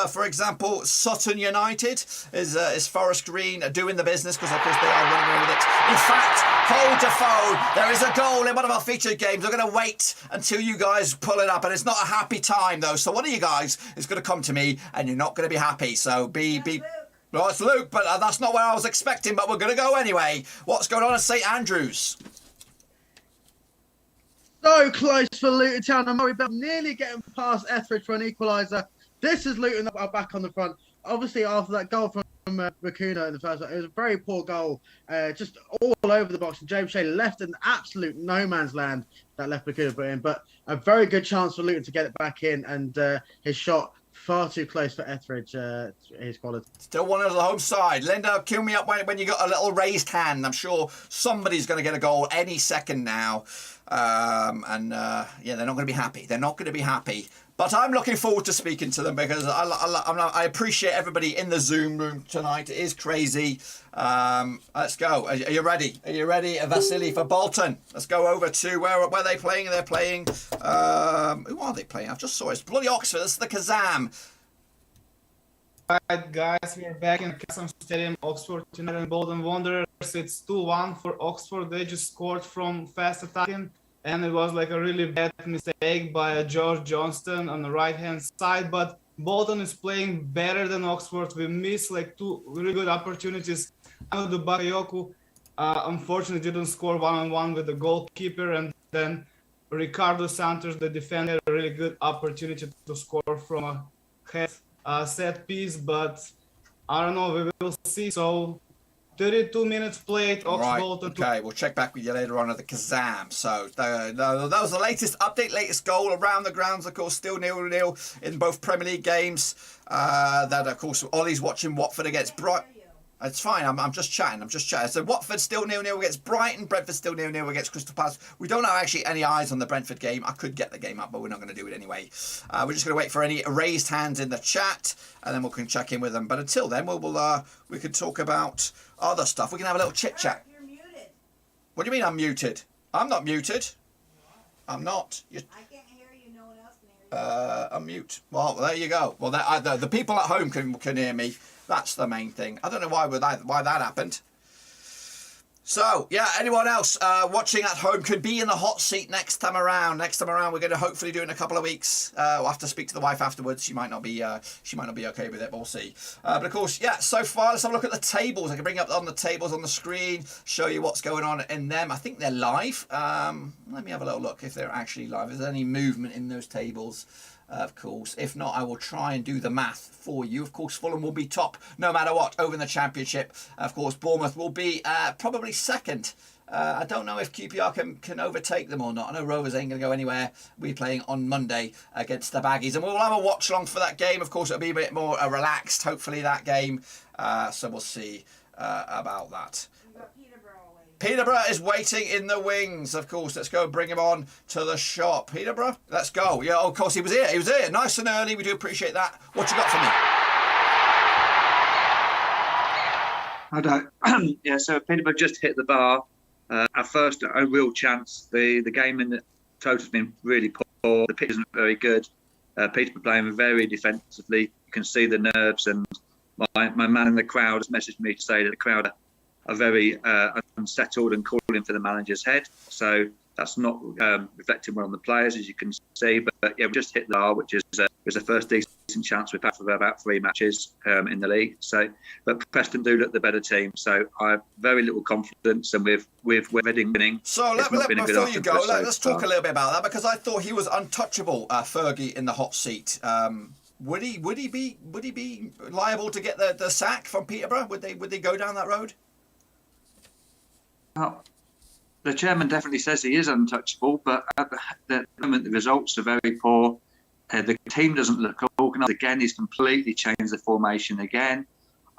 for example, Sutton United? Is Forest Green doing the business? Because of course they are running away with it. In fact, hold the phone. There is a goal in one of our featured games. We're going to wait until you guys pull it up, and it's not a happy time though. So one of you guys is going to come to me, and you're not going to be happy. So be. Well, it's Luke, but that's not what I was expecting, but we're going to go anyway. What's going on at St Andrews? So close for Luton Town. And Murray Bell nearly getting past Etheridge for an equaliser. This is Luton that are back on the front. Obviously, after that goal from Bakuna in the first one, it was a very poor goal, just all over the box. And James Shea left in absolute no man's land that left Bakuna put in. But a very good chance for Luton to get it back in, and his shot far too close for Etheridge, his quality. Still one on the home side. Linda, cue me up when you got a little raised hand. I'm sure somebody's going to get a goal any second now. Yeah, they're not going to be happy. They're not going to be happy. But I'm looking forward to speaking to them because I appreciate everybody in the Zoom room tonight. It is crazy. Let's go. Are you ready? Are you ready, Vasily, for Bolton? Let's go over to where are they playing? They're playing. Who are they playing? I just saw it. It's bloody Oxford. This is the Kazam. Alright, guys, we're back in Castle Stadium, Oxford United and Bolton Wanderers. It's 2-1 for Oxford. They just scored from fast attacking, and it was like a really bad mistake by George Johnston on the right-hand side. But Bolton is playing better than Oxford. We missed like two really good opportunities. Amadou Bakayoko unfortunately didn't score one-on-one with the goalkeeper, and then Ricardo Santos, the defender, had a really good opportunity to score from a head set piece, but I don't know, we will see. So 32 minutes played, Bolton. Okay, we'll check back with you later on at the Kazam. So that was the latest update, latest goal around the grounds, of course, still 0-0 in both Premier League games. That, of course, Ollie's watching Watford against Brighton. It's fine, I'm just chatting, So Watford still 0-0 against Brighton, Brentford still 0-0 against Crystal Palace. We don't have actually any eyes on the Brentford game. I could get the game up, but we're not going to do it anyway. We're just going to wait for any raised hands in the chat, and then we can check in with them. But until then, we can talk about other stuff. We can have a little chit-chat. You're muted. What do you mean I'm muted? I'm not muted. I'm not. I can't hear you, no one else can hear you. I'm mute. Well, there you go. Well, the people at home can hear me. That's the main thing. I don't know why that happened. So, yeah, anyone else watching at home could be in the hot seat next time around. Next time around, we're going to hopefully do it in a couple of weeks. We'll have to speak to the wife afterwards. She might not be okay with it, but we'll see. But of course, yeah, so far, let's have a look at the tables. I can bring up on the tables on the screen, show you what's going on in them. I think they're live. Let me have a little look if they're actually live. Is there any movement in those tables? Of course. If not, I will try and do the math for you. Of course, Fulham will be top no matter what over in the Championship. Of course, Bournemouth will be probably second. I don't know if QPR can overtake them or not. I know Rovers ain't going to go anywhere. We're playing on Monday against the Baggies. And we'll have a watch along for that game. Of course, it'll be a bit more relaxed, hopefully, that game. So we'll see about that. Peterborough is waiting in the wings, of course. Let's go bring him on to the shop. Peterborough, let's go. Yeah, of course, he was here. He was here. Nice and early. We do appreciate that. What you got for me? I don't. Yeah, so Peterborough just hit the bar. At first, a real chance. The game in the total has been really poor. The pitch isn't very good. Peterborough playing very defensively. You can see the nerves. And my man in the crowd has messaged me to say that the crowd are very unsettled and calling for the manager's head. So that's not reflecting well on the players, as you can see. But yeah, we just hit the bar, which is the first decent chance we've had for about 3 matches in the league. So, but Preston do look the better team. So I have very little confidence, and with Reading winning, so before you go, let's talk a little bit about that, because I thought he was untouchable, Fergie, in the hot seat. Would he be liable to get the sack from Peterborough? Would they go down that road? Well, the chairman definitely says he is untouchable, but at the moment the results are very poor. The team doesn't look organised. Again, he's completely changed the formation again.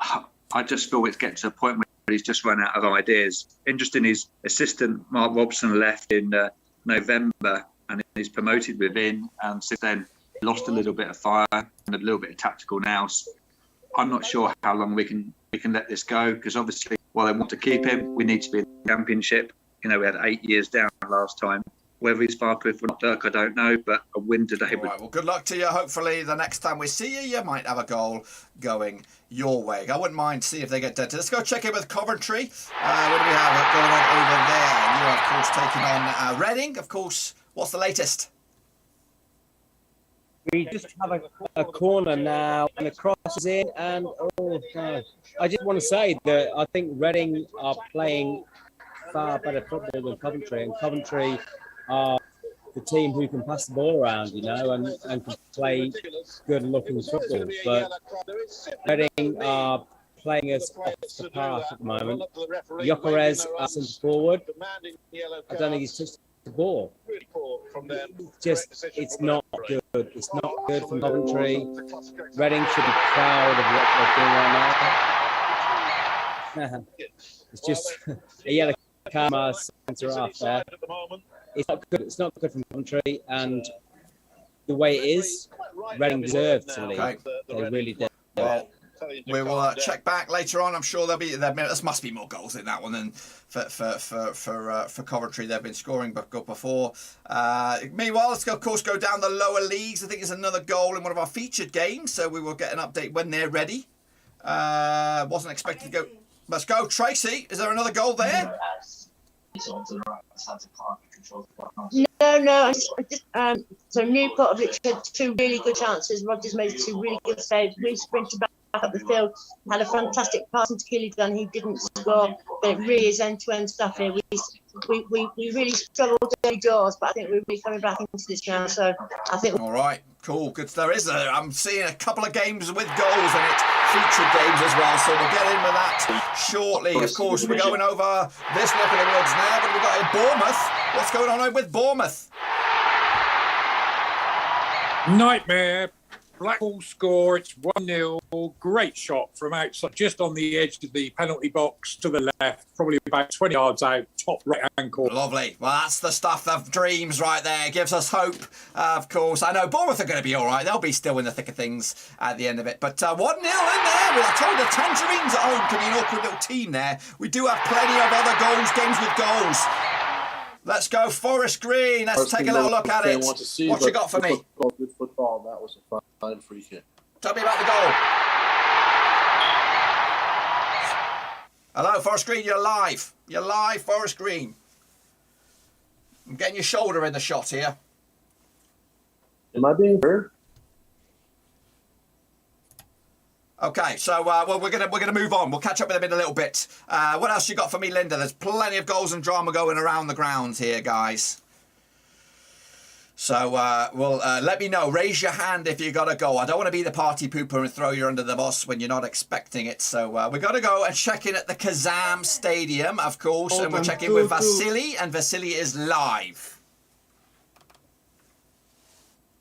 I just feel it's getting to a point where he's just run out of ideas. Interesting, his assistant Mark Robson left in November, and he's promoted within. And since then, he lost a little bit of fire and a little bit of tactical nous. I'm not sure how long we can let this go, because obviously, while they want to keep him, we need to be in the Championship. You know, we had 8 years down last time. Whether he's fireproof or not, Dirk, I don't know, but a win today would... Right, well, good luck to you. Hopefully, the next time we see you, you might have a goal going your way. I wouldn't mind see if they get dented. Let's go check in with Coventry. What do we have going on over there? You are, of course, taking on Reading. Of course, what's the latest? We just have a corner now, and the cross is in, and oh God. I just want to say that I think Reading are playing far better football than Coventry, and Coventry are the team who can pass the ball around, you know, and can play good-looking football. But Reading are playing us off the path at the moment. Gyökeres centre forward. I don't think he's touched the ball. It's not good. It's not good from Coventry. Reading should be proud of what they're doing right now. It's just a yellow card centre half there. It's not good. It's not good from Coventry, and the way it is, Reading deserved to leave. Okay. They really did. Well, we will check back later on. I'm sure there must be more goals in that one than for Coventry. They've been scoring before. Meanwhile, let's of course go down the lower leagues. I think there's another goal in one of our featured games, so we will get an update when they're ready. Wasn't expected to go. Let's go, Tracy. Is there another goal there? No. So Newport have literally had two really good chances. Rodgers made two really good saves. We sprinted back up the field, had a fantastic pass into Gilligan. He didn't score, but it really is end-to-end stuff here. We really struggled early doors, but I think we're really coming back into this now. So I think. All right, cool, good. I'm seeing a couple of games with goals in it, featured games as well. So we'll get in with that shortly. Of course, we're going over this neck of the woods now. But we've got in Bournemouth. What's going on with Bournemouth? Nightmare. Blackpool score. It's 1-0. Great shot from outside, just on the edge of the penalty box to the left, probably about 20 yards out, top right-hand corner. Lovely. Well, that's the stuff of dreams right there. It gives us hope, of course. I know Bournemouth are going to be all right. They'll be still in the thick of things at the end of it. But 1-0 in there. Well, I told the Tangerines at home can be an awkward little team there. We do have plenty of other games with goals. Let's go Forest Green. Let's take a little look at it. What you got for me? Good football. That was a fine free kick. Tell me about the goal. Hello, Forest Green. You're live. You're live, Forest Green. I'm getting your shoulder in the shot here. Am I being heard? Okay, so well, we're gonna move on. We'll catch up with them in a little bit. What else you got for me, Linda? There's plenty of goals and drama going around the grounds here, guys. So let me know. Raise your hand if you got to go. I don't want to be the party pooper and throw you under the bus when you're not expecting it. So we got to go and check in at the Kazam Stadium, of course, and we're checking with Vasily, and Vasily is live.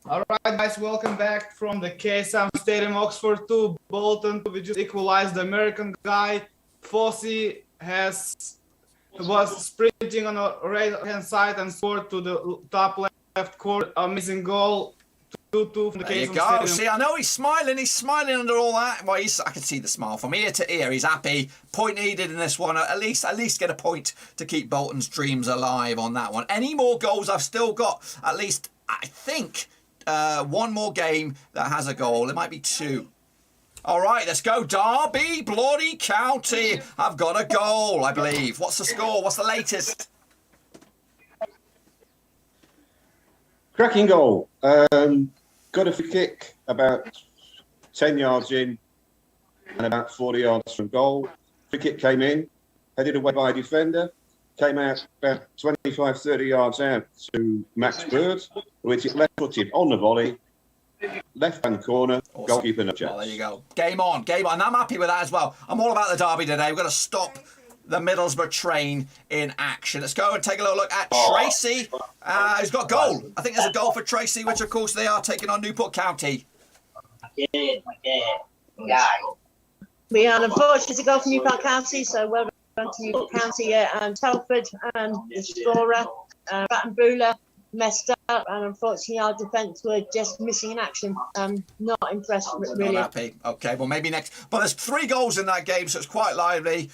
All right, guys, welcome back from the KSM Stadium, Oxford 2, Bolton. We just equalized the American guy. Fossey was sprinting on the right-hand side and scored to the top left corner. Amazing goal. 2-2 from the KSM There you go. Stadium. See, I know he's smiling. He's smiling under all that. Well, I can see the smile from ear to ear. He's happy. Point needed in this one. At least get a point to keep Bolton's dreams alive on that one. Any more goals? I've still got at least, I think, one more game that has a goal. It might be two. All right, let's go. Derby, Bloody County. I've got a goal, I believe. What's the score? What's the latest? Cracking goal. Got a free kick about 10 yards in and about 40 yards from goal. Free kick came in, headed away by a defender, came out about 25, 30 yards out to Max Bird, which it left-footed on the volley, left-hand corner, awesome. Goalkeeper no chance. Well, there you go. Game on. And I'm happy with that as well. I'm all about the derby today. We've got to stop the Middlesbrough train in action. Let's go and take a little look at Tracy, who's got goal. I think there's a goal for Tracy, which, of course, they are taking on Newport County. We are unfortunate to go for Newport County, so well done to Newport County and Telford, and the scorer, Battenboola, messed and unfortunately our defence were just missing in action. Not impressed really. Not happy. Okay, well maybe next. But there's 3 goals in that game, so it's quite lively.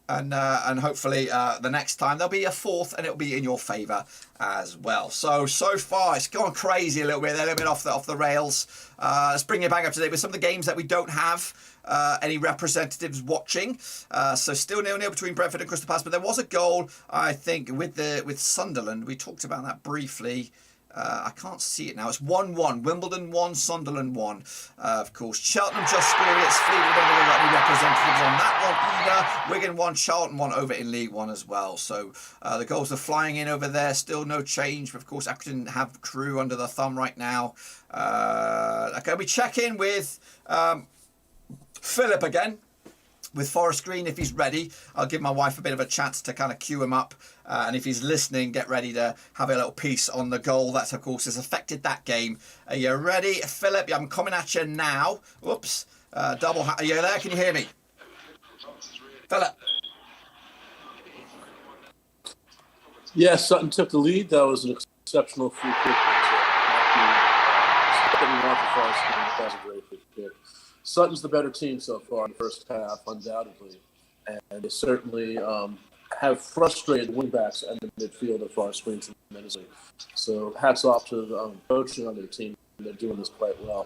And hopefully the next time there'll be a 4th, and it'll be in your favour as well. So far it's gone crazy a little bit. They're a little bit off the rails. Let's bring you back up to date with some of the games that we don't have any representatives watching. So still 0-0 between Brentford and Crystal Palace, but there was a goal, I think, with Sunderland. We talked about that briefly. I can't see it now. It's 1-1. Wimbledon 1, Sunderland 1. Of course, Cheltenham just scored it. Fleetwood don't really got any representatives on that one either. Wigan 1, Charlton 1 over in League 1 as well. So the goals are flying in over there. Still no change. But of course, Everton have Crew under the thumb right now. Okay, we check in with Philip again, with Forest Green if he's ready. I'll give my wife a bit of a chance to kind of cue him up. And if he's listening, get ready to have a little piece on the goal that, of course, has affected that game. Are you ready, Philip? I'm coming at you now. Whoops. Are you there? Can you hear me? Philip. Yes, Sutton took the lead. That was an exceptional free kick. That was a great free kick. Sutton's the better team so far in the first half, undoubtedly. And they certainly have frustrated wingbacks and the midfield of Forest Green tremendously. So hats off to the coaching on their team. They're doing this quite well.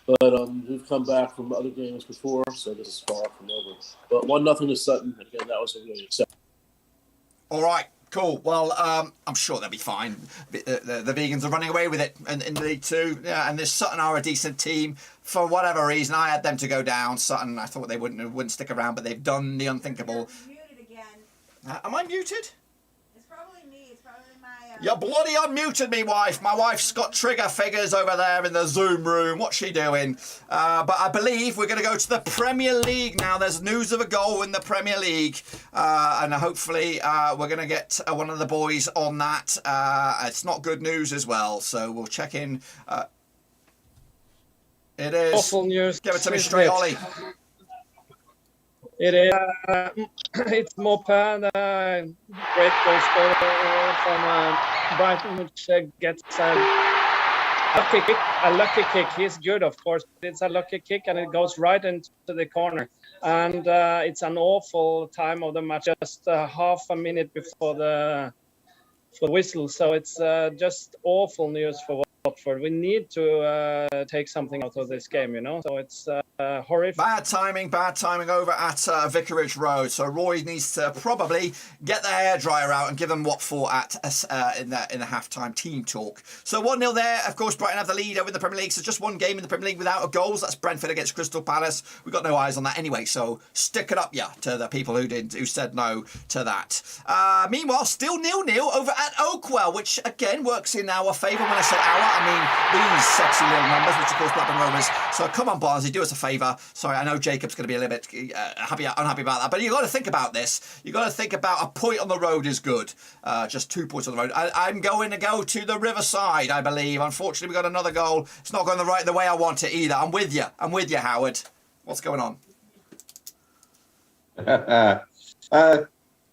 But we've come back from other games before, so this is far from over. But 1-0 to Sutton. Again, that was a really exceptional. All right. Cool. Well, I'm sure they'll be fine. The Vegans are running away with it in League 2. Yeah, and this Sutton are a decent team. For whatever reason, I had them to go down. Sutton, I thought they wouldn't stick around, but they've done the unthinkable. You're muted again. Am I muted? It's probably me. It's probably my... You bloody unmuted me, wife. My wife's got trigger figures over there in the Zoom room. What's she doing? But I believe we're going to go to the Premier League now. There's news of a goal in the Premier League. And hopefully we're going to get one of the boys on that. It's not good news as well. So we'll check in. It is. Awful news. Give it to me straight, Ollie. It is. It's Mopan, great goal scorer from Brighton, which gets a lucky kick. He's good, of course. It's a lucky kick, and it goes right into the corner. And it's an awful time of the match, just half a minute before the whistle. So it's just awful news for Watford. We need to take something out of this game, So it's horrific. Bad timing over at Vicarage Road. So Roy needs to probably get the hairdryer out and give them what for in the halftime team talk. So 1-0 there. Of course, Brighton have the lead over in the Premier League. So just one game in the Premier League without a goals. That's Brentford against Crystal Palace. We've got no eyes on that anyway. So stick it up, to the people who said no to that. Meanwhile, still 0-0 over at Oakwell, which again works in our favour. When I say our, I mean these sexy little numbers, which of course Blackburn Rovers. So come on, Barnsley, do us a favour. Sorry, I know Jacob's going to be a little bit unhappy about that, but you've got to think about this. You've got to think about a point on the road is good. Just 2 points on the road. I'm going to go to the Riverside, I believe. Unfortunately, we got another goal. It's not going the way I want it either. I'm with you, Howard. What's going on?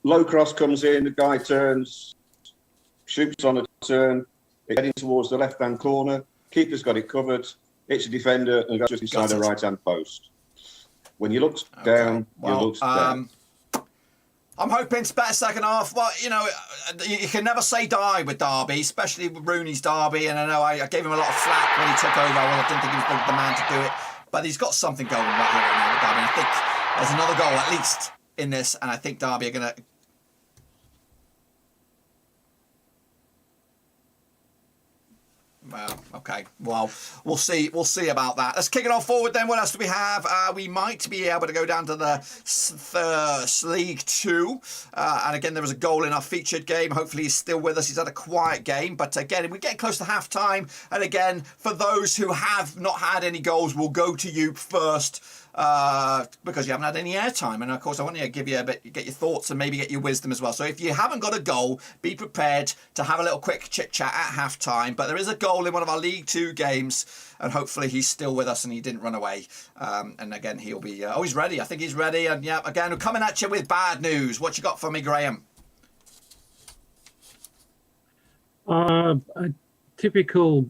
Low cross comes in, the guy turns, shoots on a turn, heading towards the left-hand corner. Keeper's got it covered. It's a defender and goes just inside the right-hand post. When you look down, you look down. I'm hoping it's better second half. Well, you can never say die with Derby, especially with Rooney's Derby. And I know I gave him a lot of flack when he took over. Well, I didn't think he was the man to do it. But he's got something going right here right now with Derby. And I think there's another goal at least in this. And I think Derby are going to... Well, okay. Well, we'll see. We'll see about that. Let's kick it off forward then. What else do we have? We might be able to go down to the League 2. And again, there was a goal in our featured game. Hopefully he's still with us. He's had a quiet game. But again, we're getting close to half-time. And again, for those who have not had any goals, we'll go to you first. Because you haven't had any airtime, and of course I want to give you get your thoughts and maybe get your wisdom as well. So if you haven't got a goal, be prepared to have a little quick chit chat at half time. But there is a goal in one of our League 2 games, and hopefully he's still with us and he didn't run away. And again, he'll be he's ready. I think he's ready. And yeah, again, we're coming at you with bad news. What you got for me, Graham? A typical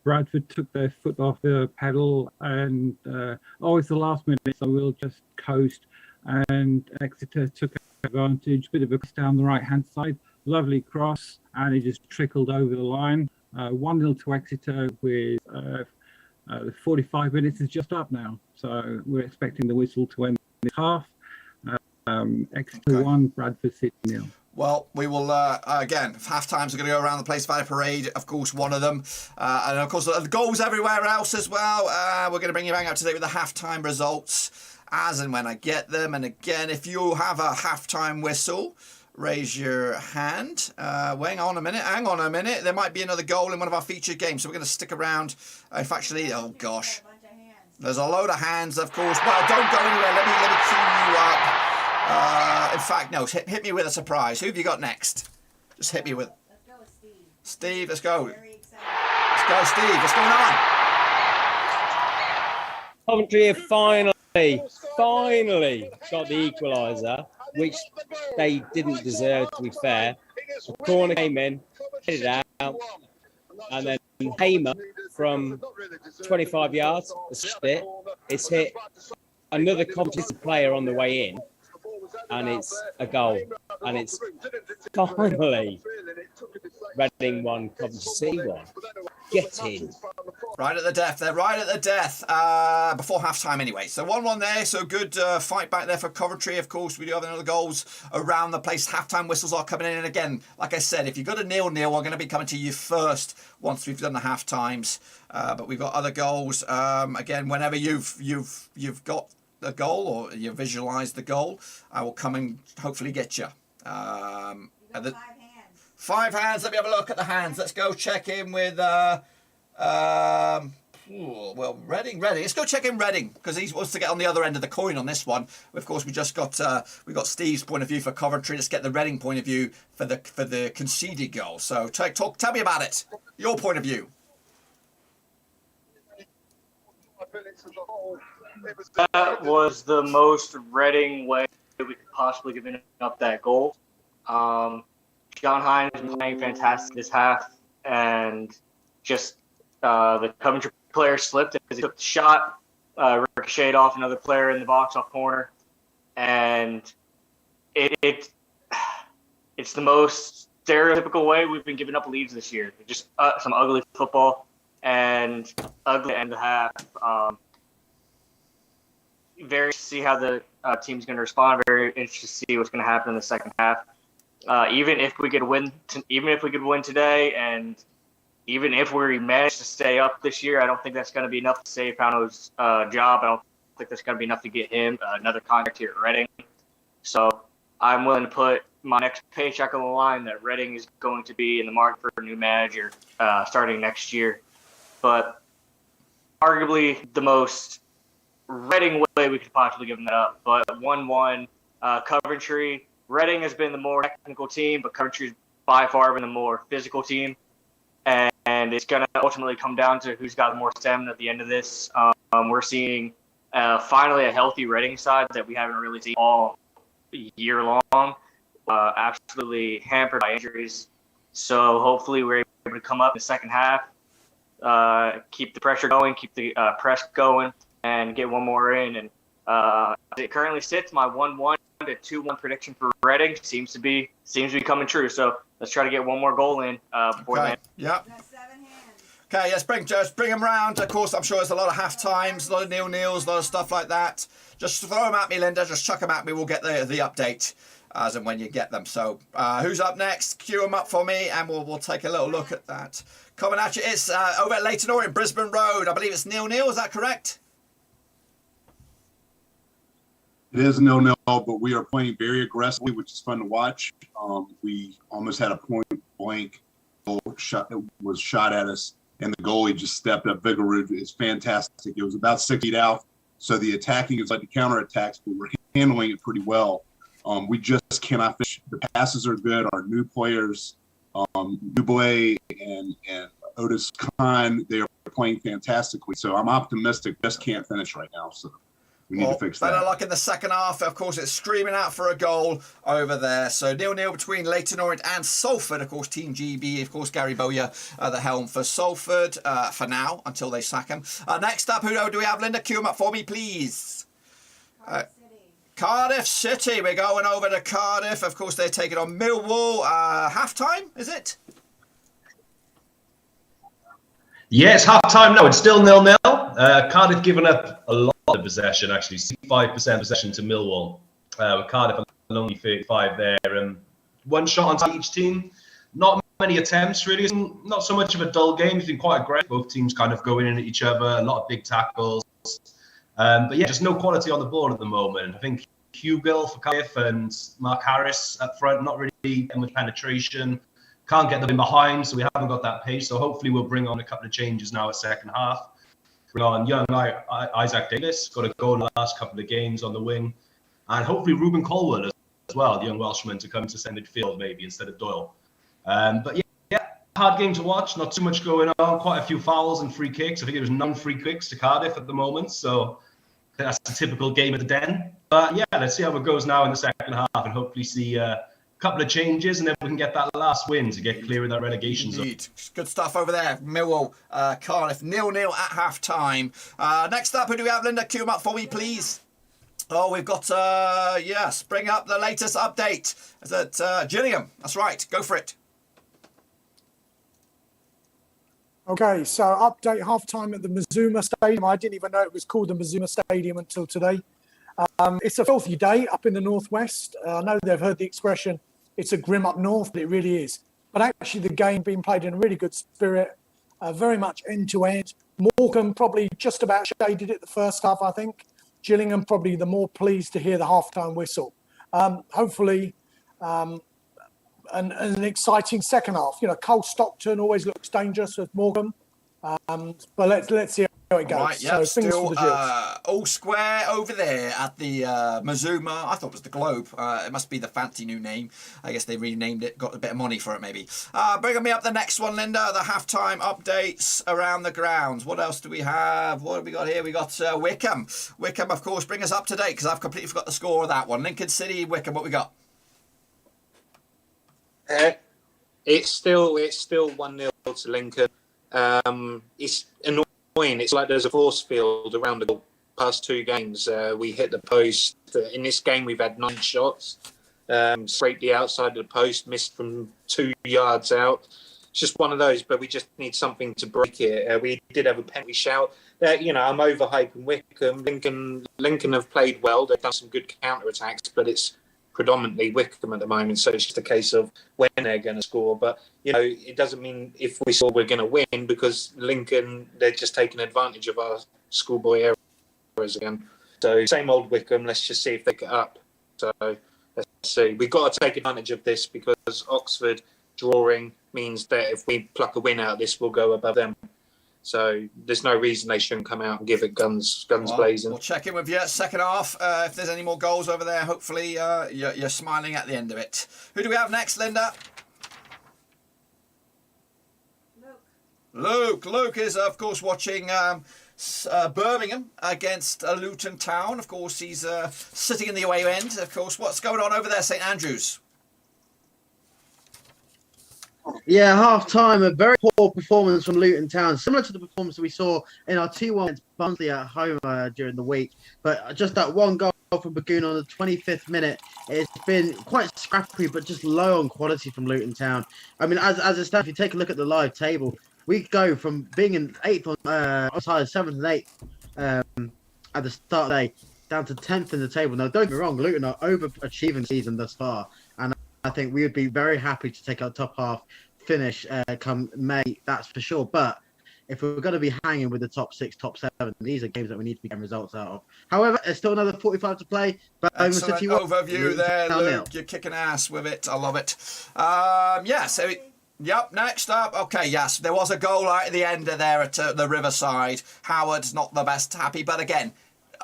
Bradford took their foot off the pedal, and it's the last minute, so we'll just coast. And Exeter took advantage, bit of a cross down the right-hand side, lovely cross, and it just trickled over the line. 1-0 to Exeter with the 45 minutes is just up now, so we're expecting the whistle to end in half. Exeter 1, Bradford 0. Well, we will, again, half-times are going to go around the Place Valley Parade, of course, one of them. And, of course, the goals everywhere else as well. We're going to bring you back up to date with the half-time results as and when I get them. And, again, if you have a half-time whistle, raise your hand. Hang on a minute. There might be another goal in one of our featured games, so we're going to stick around. If actually, oh, gosh. There's a load of hands, of course. Well, don't go anywhere. Let me cue you up. In fact, no, hit me with a surprise. Who have you got next? Just hit me with... Let's go with Steve. Steve, let's go. Let's go, Steve. What's going on? Coventry have finally got the equaliser, which they didn't deserve, to be fair. The corner came in, hit it out, and then Hamer from 25 yards, it's hit another Coventry player on the way in, and it's a goal. And it's finally Reading 1, Coventry City 1. Get in. Right at the death. They're right at the death before half-time anyway. So 1-1 there. So good fight back there for Coventry. Of course, we do have another goals around the place. Half-time whistles are coming in. And again, like I said, if you've got a 0-0, we're going to be coming to you first once we've done the half-times. But we've got other goals. Again, whenever you've got a goal or you visualise the goal, I will come and hopefully get you. 5 hands. Let me have a look at the hands. Let's go check in with Reading. Let's go check in Reading, because he wants to get on the other end of the coin on this one. Of course, we just got Steve's point of view for Coventry. Let's get the Reading point of view for the conceded goal. So tell me about it. Your point of view. That was the most Reading way we could possibly give up that goal. John Hines is playing fantastic this half, and just the Coventry player slipped as he took the shot, ricocheted off another player in the box off corner, and it's the most stereotypical way we've been giving up leads this year. Just some ugly football and ugly end of the half. Very interested to see how the team's going to respond. Very interested to see what's going to happen in the second half. Even if we could win today, and even if we manage to stay up this year, I don't think that's going to be enough to save Pano's job. I don't think that's going to be enough to get him another contract here at Reading. So I'm willing to put my next paycheck on the line that Reading is going to be in the market for a new manager starting next year. But arguably the most Reading way we could possibly give them that up. But 1-1, Coventry. Reading has been the more technical team, but Coventry's by far been the more physical team. And it's going to ultimately come down to who's got more stamina at the end of this. We're seeing finally a healthy Reading side that we haven't really seen all year long. Absolutely hampered by injuries. So hopefully we're able to come up in the second half, keep the pressure going, keep the press going, and get one more in. And as it currently sits, my 1-1 to 2-1 prediction for Reading seems to be coming true. So let's try to get one more goal in before then. Yeah. Okay, yes, bring them round. Of course, I'm sure there's a lot of half times, a lot of 0-0s, a lot of stuff like that. Just throw them at me, Linda. Just chuck them at me. We'll get the update as and when you get them. So who's up next? Cue them up for me, and we'll take a little look at that. Coming at you, it's over at Leighton Orient, Brisbane Road. I believe it's 0-0. Is that correct? It is 0-0, but we are playing very aggressively, which is fun to watch. We almost had a point-blank goal shot that was shot at us, and the goalie just stepped up. Vigorud is fantastic. It was about 6 feet out, so the attacking is like the counterattacks, but we're handling it pretty well. We just cannot finish. The passes are good. Our new players, Dublé and Otis Khan, they are playing fantastically. So I'm optimistic. Just can't finish right now. So. We need to fix better that. luck in the second half. Of course, it's screaming out for a goal over there. So 0-0 between Leyton Orient and Salford. Of course, Team GB. Of course, Gary Bowyer at the helm for Salford for now until they sack him. Next up, who do we have? Linda, cue him up for me, please. Cardiff City. We're going over to Cardiff. Of course, they're taking on Millwall. Half-time, is it? Yeah, it's half time now. It's still 0-0. Cardiff given up a lot of possession, actually. 65% possession to Millwall. With Cardiff only 35 there. One shot on target each team. Not many attempts, really. It's not so much of a dull game. It's been quite aggressive. Both teams kind of going in at each other. A lot of big tackles. But yeah, just no quality on the board at the moment. I think Hugill for Cardiff and Mark Harris up front, not really getting much penetration. Can't get them in behind, so we haven't got that pace. So hopefully we'll bring on a couple of changes now at second half. Bring on young Isaac Davis, got a goal in the last couple of games on the wing. And hopefully Ruben Colwell as well, the young Welshman, to come to centre midfield maybe instead of Doyle. But yeah, hard game to watch. Not too much going on. Quite a few fouls and free kicks. I think it was none free kicks to Cardiff at the moment. So that's the typical game of the Den. But yeah, let's see how it goes now in the second half and hopefully see a couple of changes and then we can get that last win to get clear of that relegation zone. Good stuff over there. Millwall, Cardiff, 0-0 at half-time. Next up, who do we have, Linda? Cue him up for me, please. Oh, we've got, yes, bring up the latest update. Is that Gillingham? That's right. Go for it. Okay, so update half-time at the Mazuma Stadium. I didn't even know it was called the Mazuma Stadium until today. It's a filthy day up in the northwest. I know they've heard the expression, it's a grim up north, but it really is. But actually the game being played in a really good spirit, very much end-to-end. Morecambe probably just about shaded it the first half, I think. Gillingham probably the more pleased to hear the half-time whistle. Hopefully an exciting second half. You know, Cole Stockton always looks dangerous with Morecambe. But let's see how it goes. Right, yeah, so still all square over there at the Mazuma. I thought it was the Globe. It must be the fancy new name. I guess they renamed it, got a bit of money for it maybe. Bringing me up the next one, Linda, the halftime updates around the grounds. What else do we have? What have we got here? We got Wickham. Wickham, of course, bring us up to date because I've completely forgot the score of that one. Lincoln City, Wickham, what we got? It's still 1-0 to Lincoln. It's annoying. It's like there's a force field around the past two games. We hit the post. In this game, we've had 9 shots. Scraped the outside of the post, missed from 2 yards out. It's just one of those, but we just need something to break it. We did have a penalty shout. You know, I'm overhyping Wickham. Lincoln have played well. They've done some good counter-attacks, but it's predominantly Wickham at the moment, so it's just a case of when they're going to score. But, you know, it doesn't mean if we score we're going to win because Lincoln, they're just taking advantage of our schoolboy errors again. So same old Wickham, let's just see if they get up. So let's see. We've got to take advantage of this because Oxford drawing means that if we pluck a win out of this, we'll go above them. So there's no reason they shouldn't come out and give it guns blazing. We'll check in with you second half. If there's any more goals over there, hopefully you're smiling at the end of it. Who do we have next, Linda? Luke is, of course, watching Birmingham against Luton Town. Of course, he's sitting in the away end. Of course, what's going on over there, St Andrews? Yeah, half-time, a very poor performance from Luton Town, similar to the performance we saw in our 2-1 against Barnsley at home during the week. But just that one goal from Bagoon on the 25th minute, it's been quite scrappy, but just low on quality from Luton Town. I mean, as a staff, if you take a look at the live table, we go from being in 8th on 7th and 8th at the start of the day, down to 10th in the table. Now, don't get me wrong, Luton are overachieving the season thus far, and I think we would be very happy to take our top half finish come May, that's for sure. But if we're going to be hanging with the top 6, top 7, these are games that we need to be getting results out of. However, there's still another 45 to play. But excellent overview there, Luke. You're kicking ass with it. I love it. Yep, next up. Okay, yes, there was a goal right at the end of there at the Riverside. Howard's not the best happy, but again,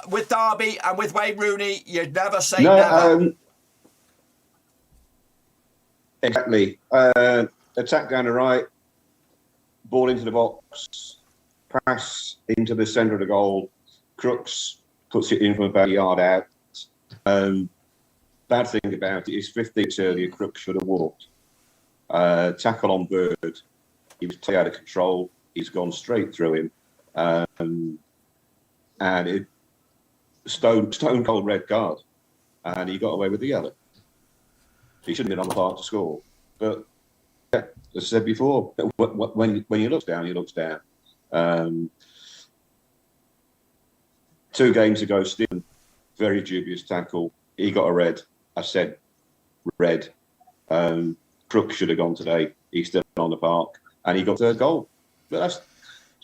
with Derby and with Wayne Rooney, you'd never say never. Exactly. Attack down the right, ball into the box, pass into the centre of the goal. Crooks puts it in from about a yard out. Bad thing about it is 15 earlier, Crook should have walked. Tackle on Bird, he was totally out of control. He's gone straight through him, and it stone cold red card, and he got away with the yellow. He shouldn't have been on the park to score, but yeah, as I said before, when he looks down, he looks down. 2 games ago, Stephen, very dubious tackle. He got a red. I said red. Crook should have gone today. He's still on the park, and he got 3rd goal. But that's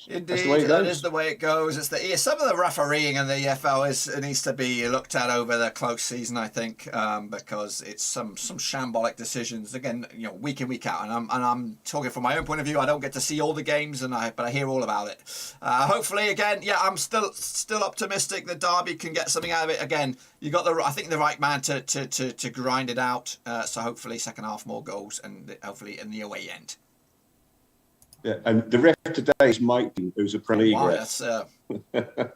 the way it goes. That is the way it goes. Some of the refereeing in the EFL needs to be looked at over the close season, I think, because it's some shambolic decisions again, week in, week out. And I'm talking from my own point of view. I don't get to see all the games, but I hear all about it. Hopefully, again, I'm still optimistic that Derby can get something out of it. Again, you got the right man to grind it out. So hopefully, second half more goals, and hopefully in the away end. Yeah, and the ref today is Mike, who's a Premier League ref.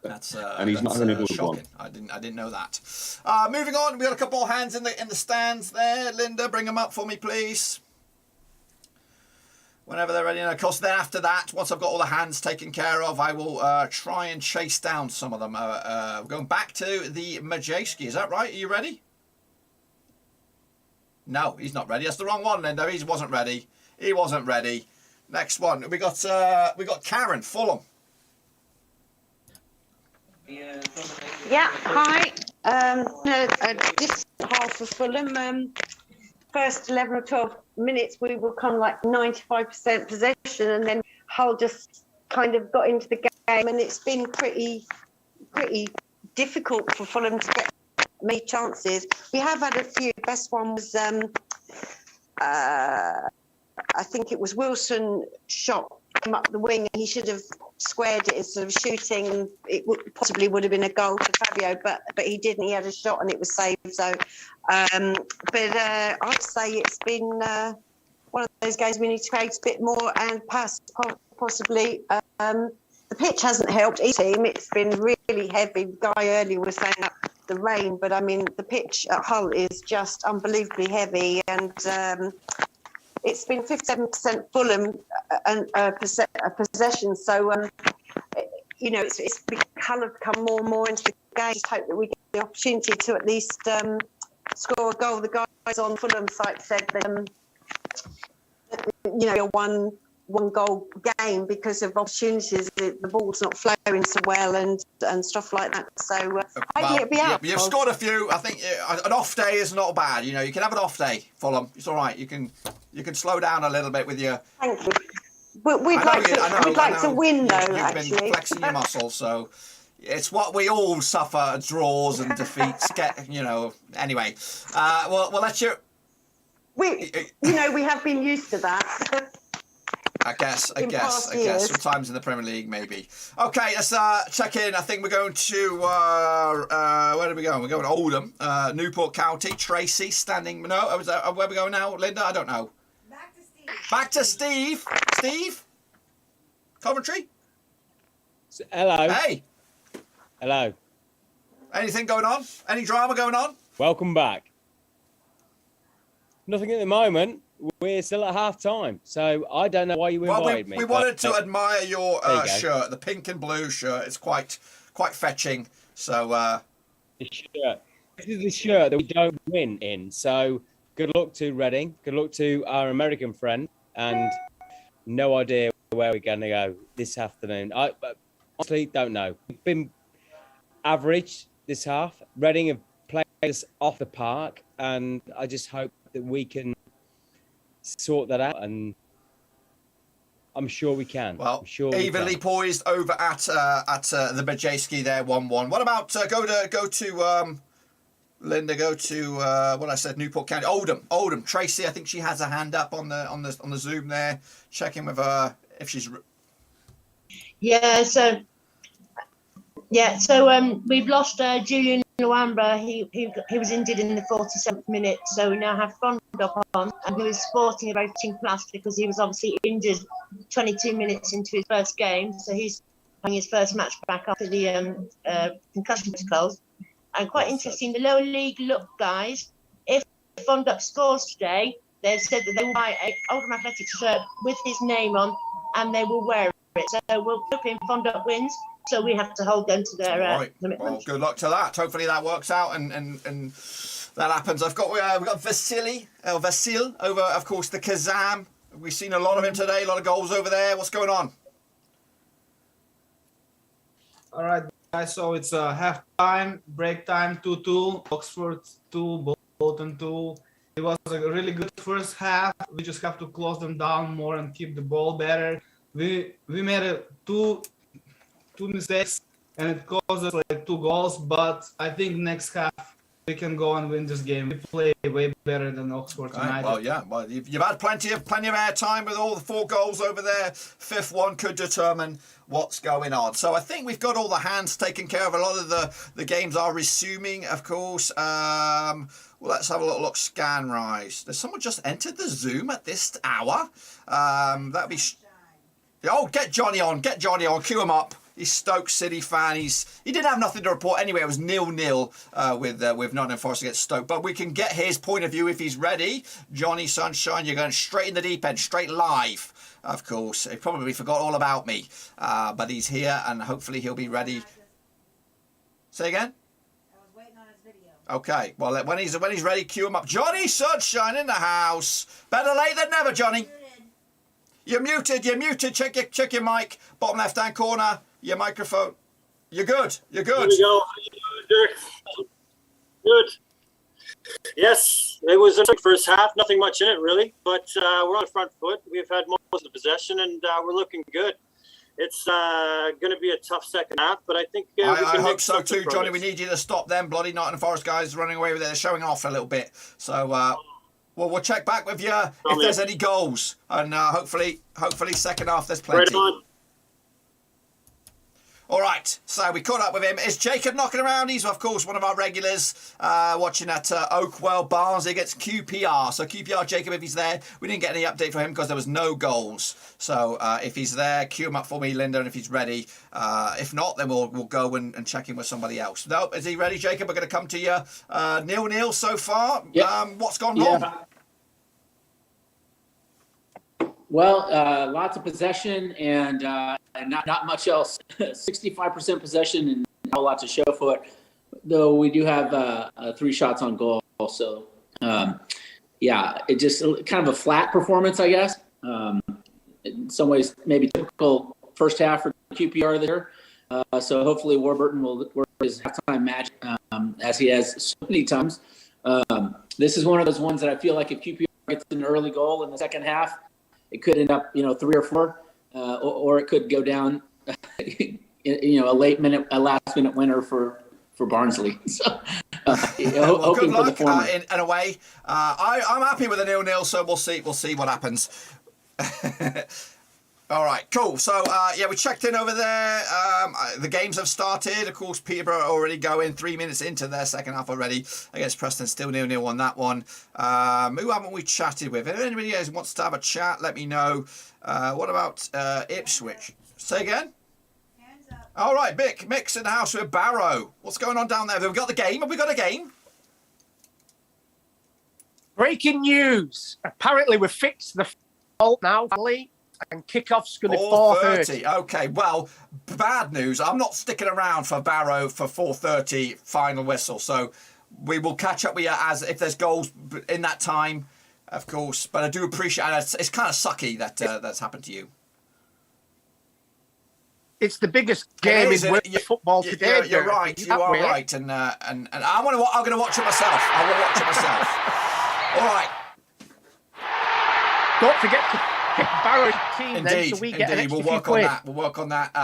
That's and he's not having a good one. I didn't know that. Moving on, we got a couple more hands in the stands there. Linda, bring them up for me, please. Whenever they're ready. And of course, then after that, once I've got all the hands taken care of, I will try and chase down some of them. Going back to the Majewski, is that right? Are you ready? No, he's not ready. That's the wrong one, Linda. He wasn't ready. He wasn't ready. Next one, we got Karen, Fulham. Yeah, hi. This half of Fulham, first 11 or 12 minutes, we were kind of like 95% possession, and then Hull just kind of got into the game, and it's been pretty difficult for Fulham to get many chances. We have had a few. The best one was I think it was Wilson shot him up the wing, and he should have squared it instead of shooting, and it possibly would have been a goal for Fabio, but he didn't. He had a shot and it was saved. So, I'd say it's been one of those games we need to create a bit more and pass possibly. The pitch hasn't helped either team. It's been really heavy. Guy earlier was saying that the rain, but I mean the pitch at Hull is just unbelievably heavy, and it's been 57% Fulham and possession. So, it's kind of come more and more into the game. Just hope that we get the opportunity to at least score a goal. The guys on Fulham site said that, a one goal game because of opportunities. The ball's not flowing so well and stuff like that. So hopefully it'll be out. You've scored a few. I think an off day is not bad. You can have an off day, Fulham. It's all right. You can slow down a little bit with your. Thank you. But we'd like to win though. You've actually been flexing your muscles, so it's what we all suffer: draws and defeats. Anyway, we'll let you. We have been used to that. I guess. Sometimes in the Premier League, maybe. Okay, let's check in. I think we're going to where are we going? We're going to Oldham, Newport County. Tracy standing. No, where are we going now, Linda? I don't know. Back to Steve. Steve. Coventry. Hello. Hey. Hello. Anything going on? Any drama going on? Welcome back. Nothing at the moment. We're still at half time, so I don't know why you invited me. We wanted to admire your shirt, the pink and blue shirt. It's quite fetching. So the shirt. This is the shirt that we don't win in. So good luck to Reading. Good luck to our American friend, and no idea where we're going to go this afternoon. I honestly don't know. We've been average this half. Reading have played us off the park, and I just hope that we can sort that out, and I'm sure we can. Well, evenly poised over at the Majewski there, 1-1. What about go to Linda? Go to what I said, Newport County, Oldham. Tracy, I think she has a hand up on the Zoom there. Checking with her if she's. So we've lost Julian Luambra. He was injured in the 47th minute, so we now have Frondop on, and he was sporting a rotating class because he was obviously injured 22 minutes into his first game, so he's playing his first match back after the concussion protocols. And quite interesting, the lower league look, guys, if Fondup scores today, they've said that they will buy a Oldham Athletic shirt with his name on, and they will wear it. So we're hoping Fondup wins. So we have to hold them to their Right. commitment. Well, good luck to that. Hopefully that works out and that happens. We've got Vasil over, of course, the Kazam. We've seen a lot of him today. A lot of goals over there. What's going on? All right, guys. So it's half time, break time, 2-2. Oxford 2, Bolton 2. It was a really good first half. We just have to close them down more and keep the ball better. We made two mistakes and it caused us like 2 goals. But I think next half we can go and win this game. We play way better than Oxford United. Well, yeah. Well, you've had plenty of air time with all the 4 goals over there. 5th one could determine what's going on. So I think we've got all the hands taken care of. A lot of the games are resuming, of course. Well, let's have a little look. Scan rise. There's someone just entered the Zoom at this hour. That'd be. Oh, get Johnny on. Get Johnny on. Cue him up. He's Stoke City fan. He didn't have nothing to report anyway. It was 0-0 with Nottingham Forest against Stoke. But we can get his point of view if he's ready. Johnny Sunshine, you're going straight in the deep end, straight live. Of course, he probably forgot all about me, but he's here and hopefully he'll be ready. Say again. Okay, well when he's ready, cue him up. Johnny Sunshine in the house. Better late than never, Johnny. You're muted. Check your mic. Bottom left hand corner. Your microphone. You're good. Here we go. Good. Yes, it was a first half. Nothing much in it, really. But we're on the front foot. We've had most of the possession, and we're looking good. It's going to be a tough second half, but I think I hope so too, Johnny. We need you to stop them bloody Nottingham Forest guys running away with it. They're showing off a little bit. So, well, we'll check back with you if there's any goals, and hopefully second half there's plenty. Right on. All right, so we caught up with him. Is Jacob knocking around? He's, of course, one of our regulars watching at Oakwell Barnsley against QPR. So QPR, Jacob, if he's there. We didn't get any update from him because there was no goals. So if he's there, cue him up for me, Linda, and if he's ready. If not, then we'll go and check in with somebody else. No, is he ready, Jacob? We're going to come to you. 0-0 so far. Yeah. What's gone wrong? Well, lots of possession and not much else. 65% possession and not a lot to show for it. Though we do have 3 shots on goal. So, yeah, it just kind of a flat performance, I guess. In some ways, maybe typical first half for QPR there. So hopefully Warburton will work his halftime magic as he has so many times. This is one of those ones that I feel like if QPR gets an early goal in the second half, it could end up, 3 or 4, or it could go down, a last minute winner for Barnsley. So, Well, good hoping for the luck former. in a way. I'm happy with a 0-0, so we'll see what happens. All right, cool. So, yeah, we checked in over there. The games have started. Of course, Peterborough already going 3 minutes into their second half already against Preston. Still 0-0 on that one. Who haven't we chatted with? If anybody else wants to have a chat, let me know. What about Ipswich? Say again? All right, Mick's in the house with Barrow. What's going on down there? Have we got the game? Have we got a game? Breaking news. Apparently, we've fixed the fault now, finally, and kickoff's going to be 4:30. Okay, well, bad news. I'm not sticking around for Barrow for 4:30 final whistle. So we will catch up with you as if there's goals in that time, of course. But I do appreciate it. It's kind of sucky that that's happened to you. It's the biggest game in world football today. You're right. You are right. And I'm going to watch it myself. I will watch it myself. All right. Don't forget to pick Barrow's team then, so we get an extra We'll few work quid. on that. We'll work on that.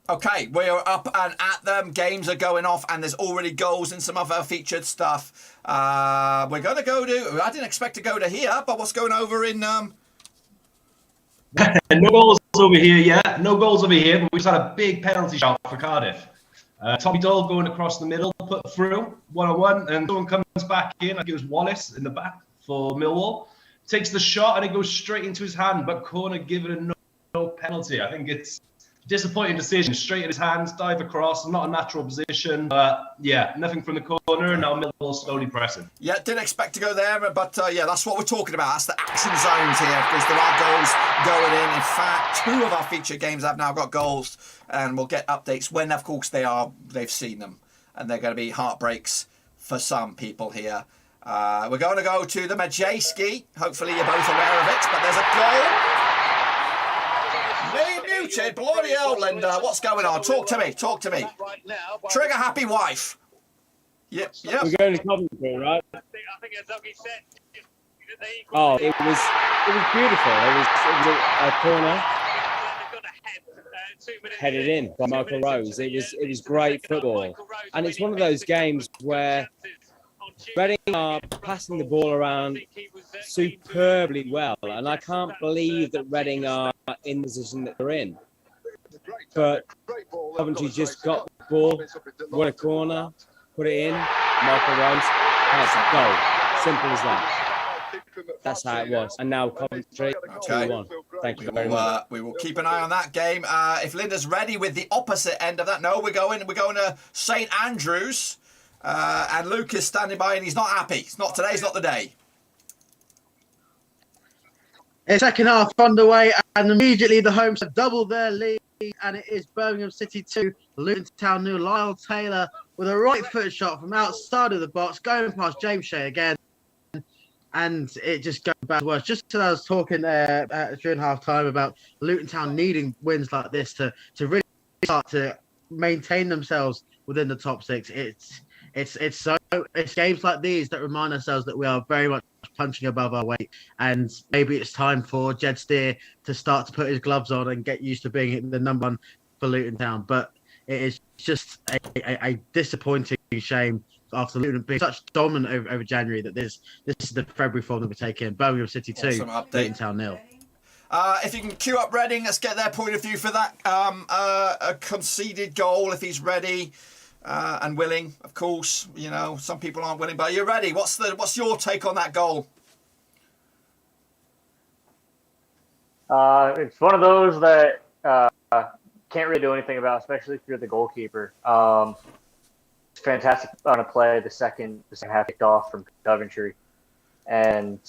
Okay, we are up and at them. Games are going off, and there's already goals in some other featured stuff. We're going to go to. I didn't expect to go to here, but what's going over in? No goals over here yet. No goals over here, but we've had a big penalty shot for Cardiff. Tommy Doyle going across the middle, put through 1-on-1, and someone comes back in. I think it was Wallace in the back for Millwall. Takes the shot and it goes straight into his hand, but corner given a no penalty. I think it's disappointing decision. Straight in his hands, dive across, not a natural position. But yeah, nothing from the corner, and now Millwall slowly pressing. Yeah, didn't expect to go there, but yeah, that's what we're talking about. That's the action zones here, because there are goals going in. In fact, 2 of our featured games have now got goals, and we'll get updates when, of course, they've seen them, and they're going to be heartbreaks for some people here. We're going to go to the Majewski. Hopefully you're both aware of it, but there's a goal. Me muted, bloody hell, Linda. What's going on? Talk to me. Trigger happy wife. Yep. We're going to Coventry, right? Oh, it was beautiful. It was a corner headed in by Michael Rose. It was great football, and it's one of those games where Reading are passing the ball around superbly well, and I can't believe that Reading are in the position that they're in. But Coventry just got the ball, won a corner, put it in, Michael Rose, that's a goal. Simple as that. That's how it was. And now Coventry 2-1. Thank you very much. We will keep an eye on that game. If Linda's ready with the opposite end of that, no, we're going to St Andrews. And Luke is standing by and he's not happy. Today's not the day. It's second half underway, and immediately the Homes have doubled their lead, and it is Birmingham City 2, Luton Town 0. Lyle Taylor with a right foot shot from outside of the box, going past James Shea again, and it just goes back to worse. Just as I was talking during half time about Luton Town needing wins like this to really start to maintain themselves within the top 6. It's games like these that remind ourselves that we are very much punching above our weight, and maybe it's time for Jed Steer to start to put his gloves on and get used to being the number 1 for Luton Town. But it is just a disappointing shame after Luton being such dominant over January that this is the February form that we're taking. Birmingham City 2, Luton Town 0. If you can queue up Reading, let's get their point of view for that a conceded goal if he's ready. And willing, of course. You know, some people aren't willing, but you're ready. What's your take on that goal? It's one of those that can't really do anything about, especially if you're the goalkeeper. It's fantastic on a play. The second half kicked off from Coventry, and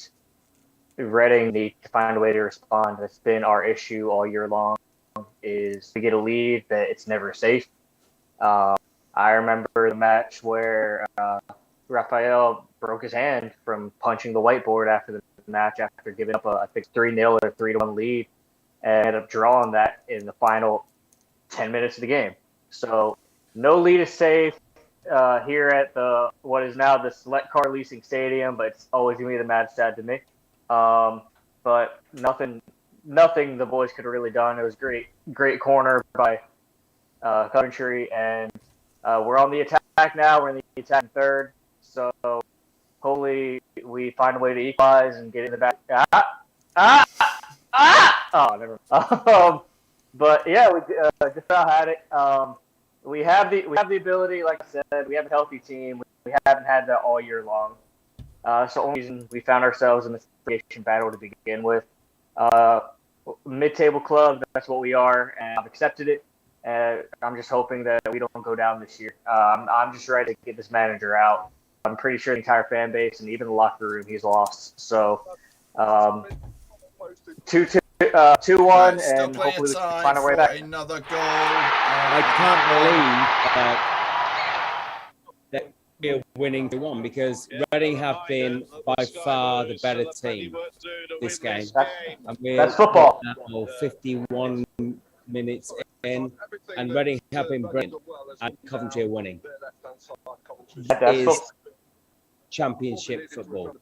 Reading need to find a way to respond. That's been our issue all year long. Is we get a lead, that it's never safe. I remember the match where Raphael broke his hand from punching the whiteboard after the match after giving up I think 3-0 or 3-1 lead, and ended up drawing that in the final 10 minutes of the game. So no lead is safe here at what is now the Select Car Leasing Stadium, but it's always going to be the Mad Stad to me. But nothing the boys could have really done. It was great corner by Coventry, and we're on the attack now. We're in the attack in third, so hopefully we find a way to equalize and get in the back. Oh, never mind. But yeah, we just about had it. We have the ability, like I said, we have a healthy team. We haven't had that all year long. So only reason we found ourselves in this relegation battle to begin with. Mid-table club, that's what we are, and I've accepted it. I'm just hoping that we don't go down this year. I'm just ready to get this manager out. I'm pretty sure the entire fan base and even the locker room he's lost. So 2-1, and hopefully we can find our way back. Another goal. I can't believe that we're winning 2-1 because Reading have been by far the better team this game. That's football. 51 minutes in, and Reading have been brilliant, and Coventry are winning. It is championship football.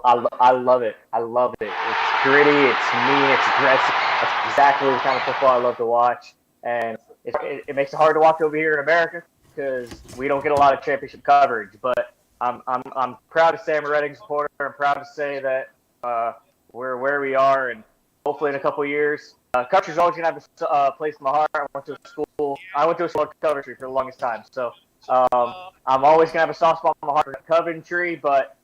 I love it. It's gritty, it's mean, it's aggressive. That's exactly the kind of football I love to watch, and it makes it hard to watch over here in America because we don't get a lot of championship coverage. But I'm proud to say I'm a Reading supporter. I'm proud to say that we're where we are, and hopefully in a couple of years. Coventry's always going to have a place in my heart. I went to a school at Coventry for the longest time. So I'm always going to have a soft spot in my heart for Coventry, but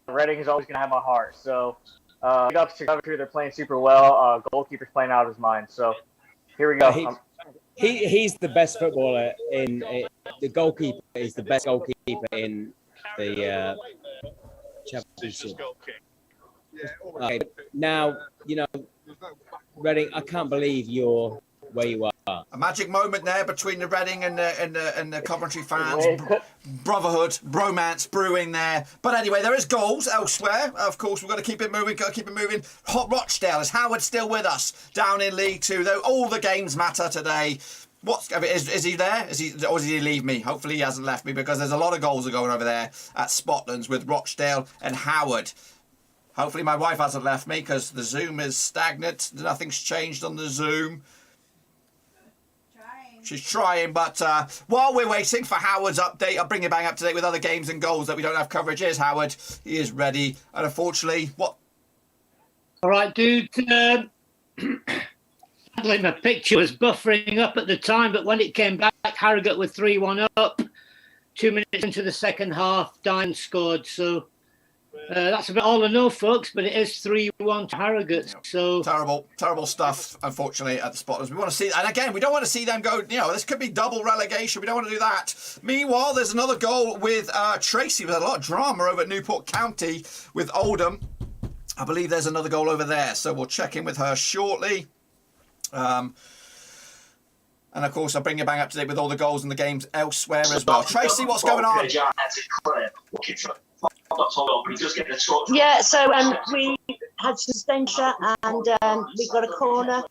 Reading is always going to have my heart. So big ups to Coventry. They're playing super well. Goalkeeper's playing out of his mind. So here we go. he's the best footballer in the goalkeeper. Is the best goalkeeper in the championship. Okay, now Reading. I can't believe you're where you are. A magic moment there between the Reading and the Coventry fans. Brotherhood, bromance brewing there. But anyway, there is goals elsewhere. Of course, we've got to keep it moving. Got to keep it moving. Rochdale, is Howard still with us down in League Two? Though all the games matter today. Is he there? Or did he leave me? Hopefully he hasn't left me, because there's a lot of goals are going over there at Spotlands with Rochdale and Howard. Hopefully my wife hasn't left me, because the Zoom is stagnant. Nothing's changed on the Zoom. She's trying, but while we're waiting for Howard's update, I'll bring you back up to date with other games and goals that we don't have coverage. Here's Howard. He is ready. And unfortunately, what? All right, dude. Like my picture was buffering up at the time, but when it came back, Harrogate were 3-1 up. 2 minutes into the second half, Dine scored. So that's about all I know, folks, but it is 3-1 to Harrogate. So terrible stuff, unfortunately, at the Spotless. We want to see, and again, we don't want to see them go, this could be double relegation. We don't want to do that. Meanwhile, there's another goal with Tracy, with a lot of drama over at Newport County with Oldham. I believe there's another goal over there, so we'll check in with her shortly. And of course, I'll bring you back up to date with all the goals and the games elsewhere as well. Tracy, what's going on? Yeah, so we had some stencher and we got a corner.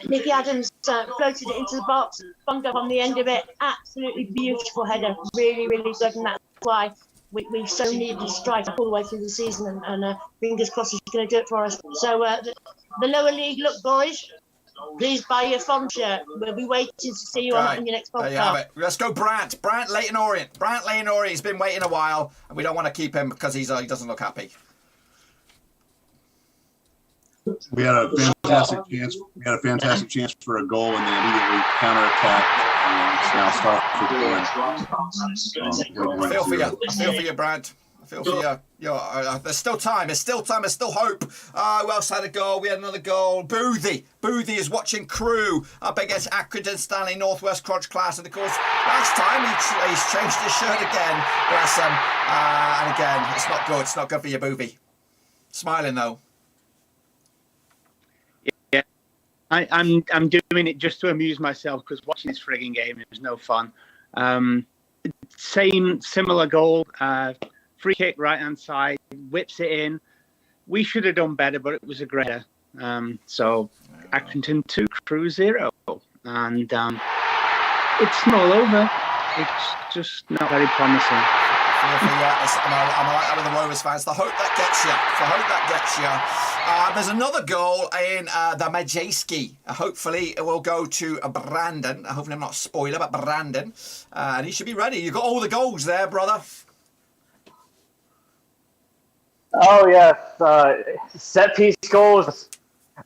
Nicky Adams floated it into the box, bunged up on the end of it. Absolutely beautiful header, really, really good, and that's why we so need this striker all the way through the season, and fingers crossed he's going to do it for us. So the lower league, look, boys, please buy your fond shirt. We'll be waiting to see you on your next podcast. There you have it. Let's go, Brant. Brant Leighton Orient. Brant Leighton Orient. He's been waiting a while, and we don't want to keep him because he doesn't look happy. We had a fantastic chance. We had a fantastic chance for a goal, and they immediately counterattacked. It's now starting. I feel for you. I feel for you, Brant. I feel for you. There's still time. There's still time. There's still hope. Who else had a goal? We had another goal. Boothie is watching Crew up against Accrington Stanley Northwest Crunch Class. And of course, last time he's changed his shirt again. Bless him. And again, it's not good. It's not good for you, Boothie. Smiling though. yeah, I'm doing it just to amuse myself, because watching this frigging game is no fun. Similar goal. Free kick, right hand side, whips it in. We should have done better, but it was a great header. So Accrington 2, Crew 0, and it's not all over. It's just not very promising. I'm like with the Rovers fans. The hope that gets you. There's another goal in the Majewski. Hopefully it will go to Brandon. Hopefully I'm not a spoiler, but Brandon. And he should be ready. You've got all the goals there, brother. Oh yes, set piece goals.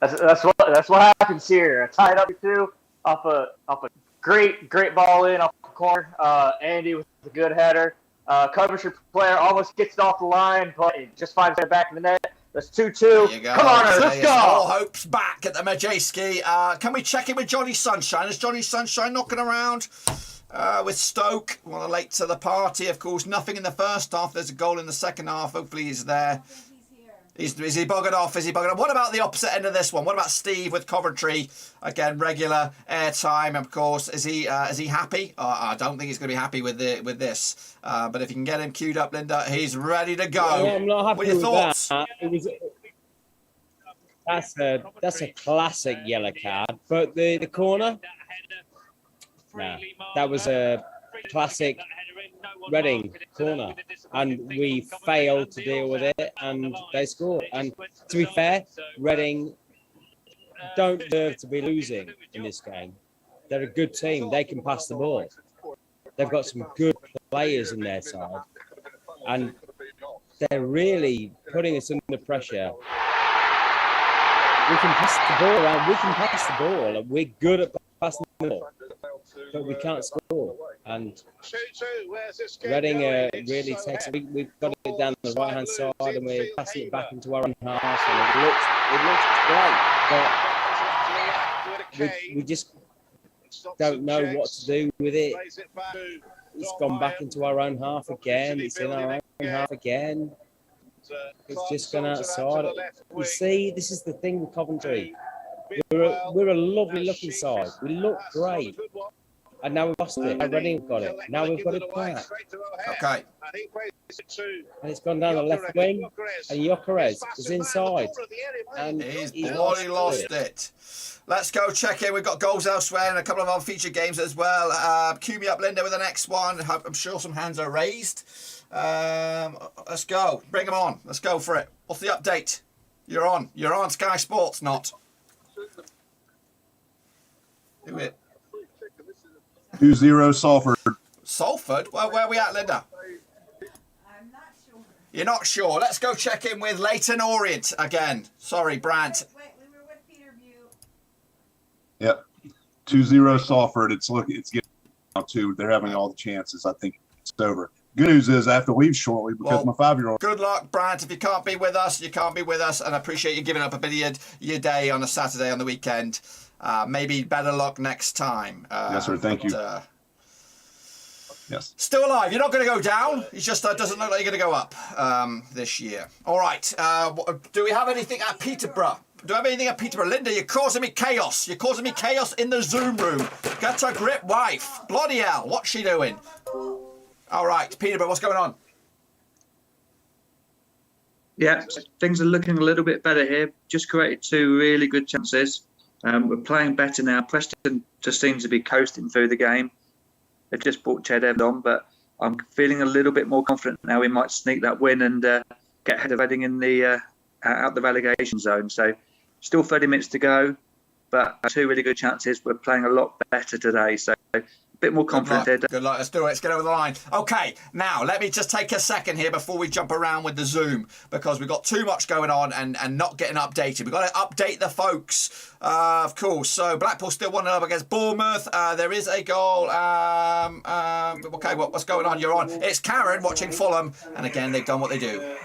That's what happens here. Tied up 2 off a great ball in off the corner. Andy with a good header. Coventry player almost gets it off the line, but it just finds it back in the net. That's 2-2. Come on, let's go. All hope's back at the Majewski. Can we check in with Johnny Sunshine? Is Johnny Sunshine knocking around? With Stoke, well, late to the party, of course. Nothing in the first half. There's a goal in the second half. Hopefully he's there. Is he buggered off? What about the opposite end of this one? What about Steve with Coventry? Again, regular airtime, of course. Is he happy? I don't think he's going to be happy with this. But if you can get him queued up, Linda, he's ready to go. Yeah, I'm not happy what are your with thoughts? That. That's a classic yellow card. But the corner. Nah, that was a classic Reading corner, and we failed to deal with it, and they scored. And to be fair, Reading don't deserve to be losing in this game. They're a good team. They can pass the ball. They've got some good players in their side, and they're really putting us under pressure. We can pass the ball around. We can pass the ball, and we're good at passing the ball, but we can't score. And Reading really takes. We've got it down the right hand side, and we're passing it back into our own half, and it looks great. But we just don't know what to do with it. It's gone back into our own half again. It's in our own half again. It's just gone outside. You see, this is the thing with Coventry. We're a lovely looking side. We look great. And now we've lost it. Already we've got it. Now we've got it back. Okay. And it's gone down the left wing. And Gyökeres is inside. And he's bloody lost it. Let's go check in. We've got goals elsewhere and a couple of other featured games as well. Cue me up, Linda, with the next one. I'm sure some hands are raised. Let's go. Bring them on. Let's go for it. What's the update? You're on. You're on Sky Sports, not. Do it. 2-0 Salford. Salford? Well, where are we at, Linda? I'm not sure. You're not sure. Let's go check in with Leyton Orient again. Sorry, Brant. Wait, we were with Peterview. Yep. 2-0 Salford. It's getting out too. They're having all the chances. I think it's over. Good news is I have to leave shortly because my 5-year-old. Good luck, Brant. If you can't be with us, you can't be with us. And I appreciate you giving up a bit of your day on a Saturday on the weekend. Maybe better luck next time. Yes, sir. Thank you. Yes. Still alive. You're not going to go down. It just doesn't look like you're going to go up this year. All right. Do we have anything at Peterborough? Do I have anything at Peterborough? Linda, you're causing me chaos. You're causing me chaos in the Zoom room. Get a grip, wife. Bloody hell. What's she doing? All right. Peterborough, what's going on? Yeah, things are looking a little bit better here. Just created 2 really good chances. We're playing better now. Preston just seems to be coasting through the game. They've just brought Ched Evans on, but I'm feeling a little bit more confident now. We might sneak that win and get ahead of Reading in the out the relegation zone. So still 30 minutes to go, but 2 really good chances. We're playing a lot better today. So a bit more confident here. Good luck. Let's do it. Let's get over the line. Okay, now let me just take a second here before we jump around with the Zoom because we've got too much going on and not getting updated. We've got to update the folks, of course. So Blackpool still 1-0 against Bournemouth. There is a goal. Okay, what's going on? You're on. It's Karen watching Fulham, and again they've done what they do.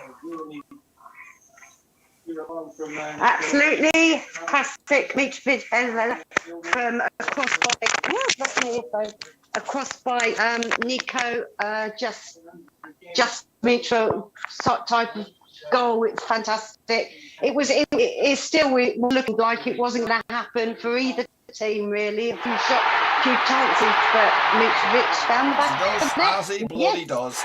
Absolutely classic midfielder from across by Nico, just Mitchell type of goal. It's fantastic. It's still looking like it wasn't going to happen for either team really. A few chances, but Mitrovic found the back of the net. As he bloody does.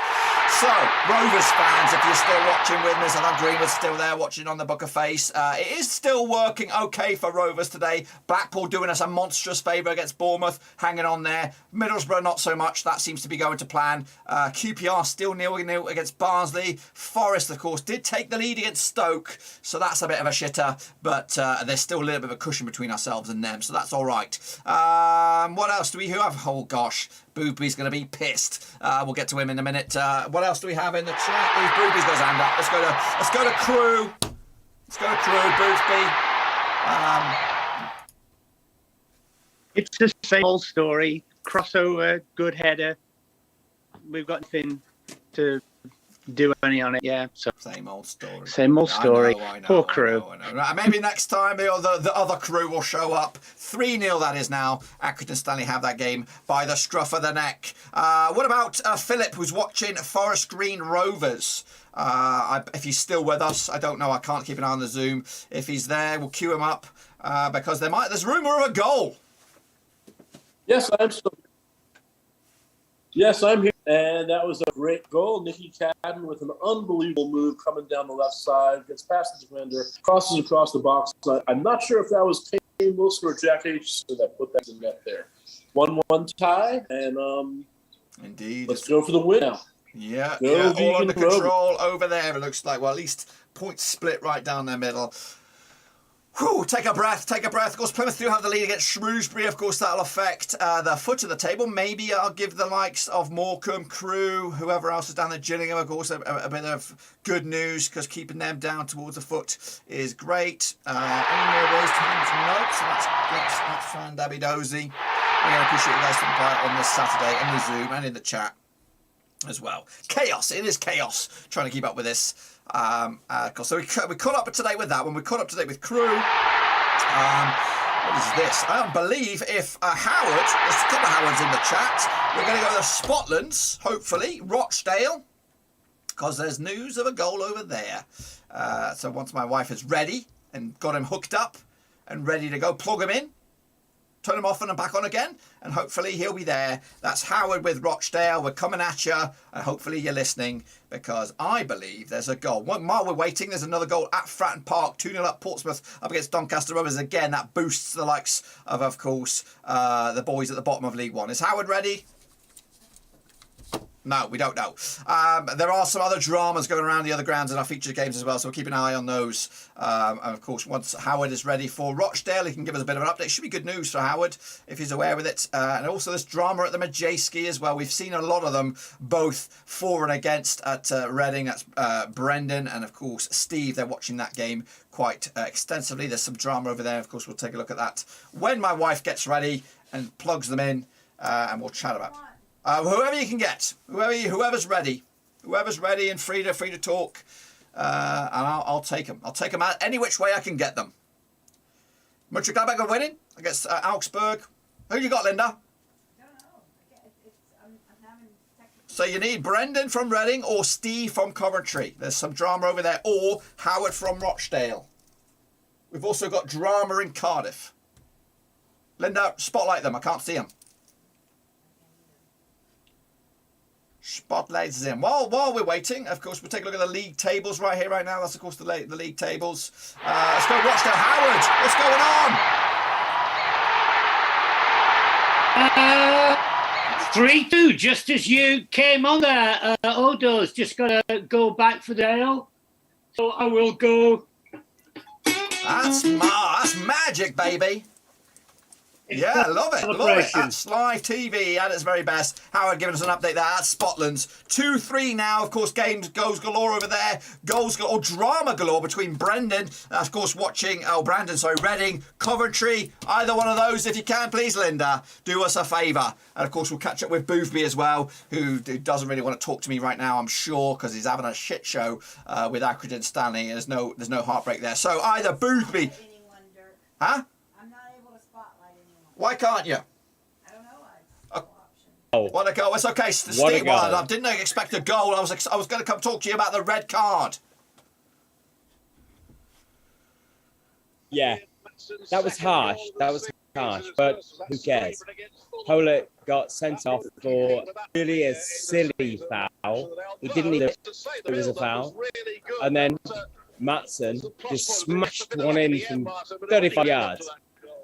So, Rovers fans, if you're still watching with me, so that Greenwood's still there watching on the Book of Face. It is still working okay for Rovers today. Blackpool doing us a monstrous favour against Bournemouth, hanging on there. Middlesbrough not so much. That seems to be going to plan. QPR still 0-0 against Barnsley. Forest, of course, did take the lead against Stoke, so that's a bit of a shitter. But there's still a little bit of a cushion between ourselves and them, so that's all right. What else do we have? Oh, gosh. Booby's going to be pissed. We'll get to him in a minute. What else do we have in the chat? Booby's got his hand up. Let's go to Crew. Let's go to Crew, Booby. It's the same old story. Crossover, good header. We've got nothing to do any on it. Yeah. So same old story. Same old story. I know, Poor Crew. I know. Maybe next time the other Crew will show up. 3-0 that is now. Accrington Stanley have that game by the scruff of the neck. What about Philip, who's watching Forest Green Rovers? If he's still with us, I don't know. I can't keep an eye on the Zoom. If he's there, we'll queue him up because there's rumour of a goal. Yes, I'm still. Yes, I'm here. And that was a great goal. Nicky Cadden with an unbelievable move coming down the left side, gets past the defender, crosses across the box. I'm not sure if that was Kane Wilson or Jack Aitchison that put that in net there. 1-1 tie, and indeed, let's go for the win now. Yeah, Go all under Vegan control over there. It looks like, well, at least points split right down the middle. Whew, take a breath. Of course, Plymouth do have the lead against Shrewsbury. Of course, that'll affect the foot of the table. Maybe I'll give the likes of Morecambe, Crewe, whoever else is down there, Gillingham, of course, a bit of good news because keeping them down towards the foot is great. Any more raised hands? No, so that's fine, Dabby Dozy. Again, I appreciate you guys taking part on this Saturday in the Zoom and in the chat as well. Chaos. It is chaos trying to keep up with this. So we caught up to date with that one. We caught up to date with Crewe. What is this? I don't believe if Howard, there's a couple of Howards in the chat, we're going to go to Spotlands, hopefully, Rochdale, because there's news of a goal over there. So once my wife is ready and got him hooked up and ready to go, plug him in, turn him off and back on again, and hopefully he'll be there. That's Howard with Rochdale. We're coming at you, and hopefully you're listening, because I believe there's a goal. While we're waiting, there's another goal at Fratton Park, 2-0 up Portsmouth up against Doncaster Rovers. Again, that boosts the likes of course, the boys at the bottom of League One. Is Howard ready? No, we don't know. There are some other dramas going around the other grounds in our featured games as well, so we'll keep an eye on those. And of course, once Howard is ready for Rochdale, he can give us a bit of an update. Should be good news for Howard if he's aware with it. And also this drama at the Majewski as well. We've seen a lot of them, both for and against at Reading. That's Brendan and of course Steve. They're watching that game quite extensively. There's some drama over there. Of course, we'll take a look at that when my wife gets ready and plugs them in, and we'll chat about it. Whoever you can get, whoever's ready and free to talk, and I'll take them. I'll take them out any which way I can get them. Mönchengladbach are winning against Augsburg. Who you got, Linda? So you need Brendan from Reading or Steve from Coventry. There's some drama over there, or Howard from Rochdale. We've also got drama in Cardiff. Linda, spotlight them. I can't see them. Spotlights in. While we're waiting, of course, we'll take a look at the league tables right here, right now. That's, of course, the league tables. Let's go Rochdale. Howard, what's going on? 3-2, just as you came on there. Odo's just got to go back for Dale. So I will go. That's magic, baby. Yeah, love it. Love it. That's live TV at its very best. Howard giving us an update there at Spotlands. 2-3 now. Of course, goes galore over there. Goals galore, drama galore between Brendan, of course, Reading, Coventry. Either one of those, if you can, please, Linda, do us a favour. And of course, we'll catch up with Boothby as well, who doesn't really want to talk to me right now, I'm sure, because he's having a shit show with Accrington Stanley. There's no heartbreak there. So either Boothby. Huh? Why can't you? I don't know. What a goal! It's okay, Steve. Well, I didn't expect a goal. I was going to come talk to you about the red card. Yeah, that was harsh. But who cares? Pollock got sent off for really a silly foul. He didn't even know it was a foul. And then Matson just smashed one in from 35 yards.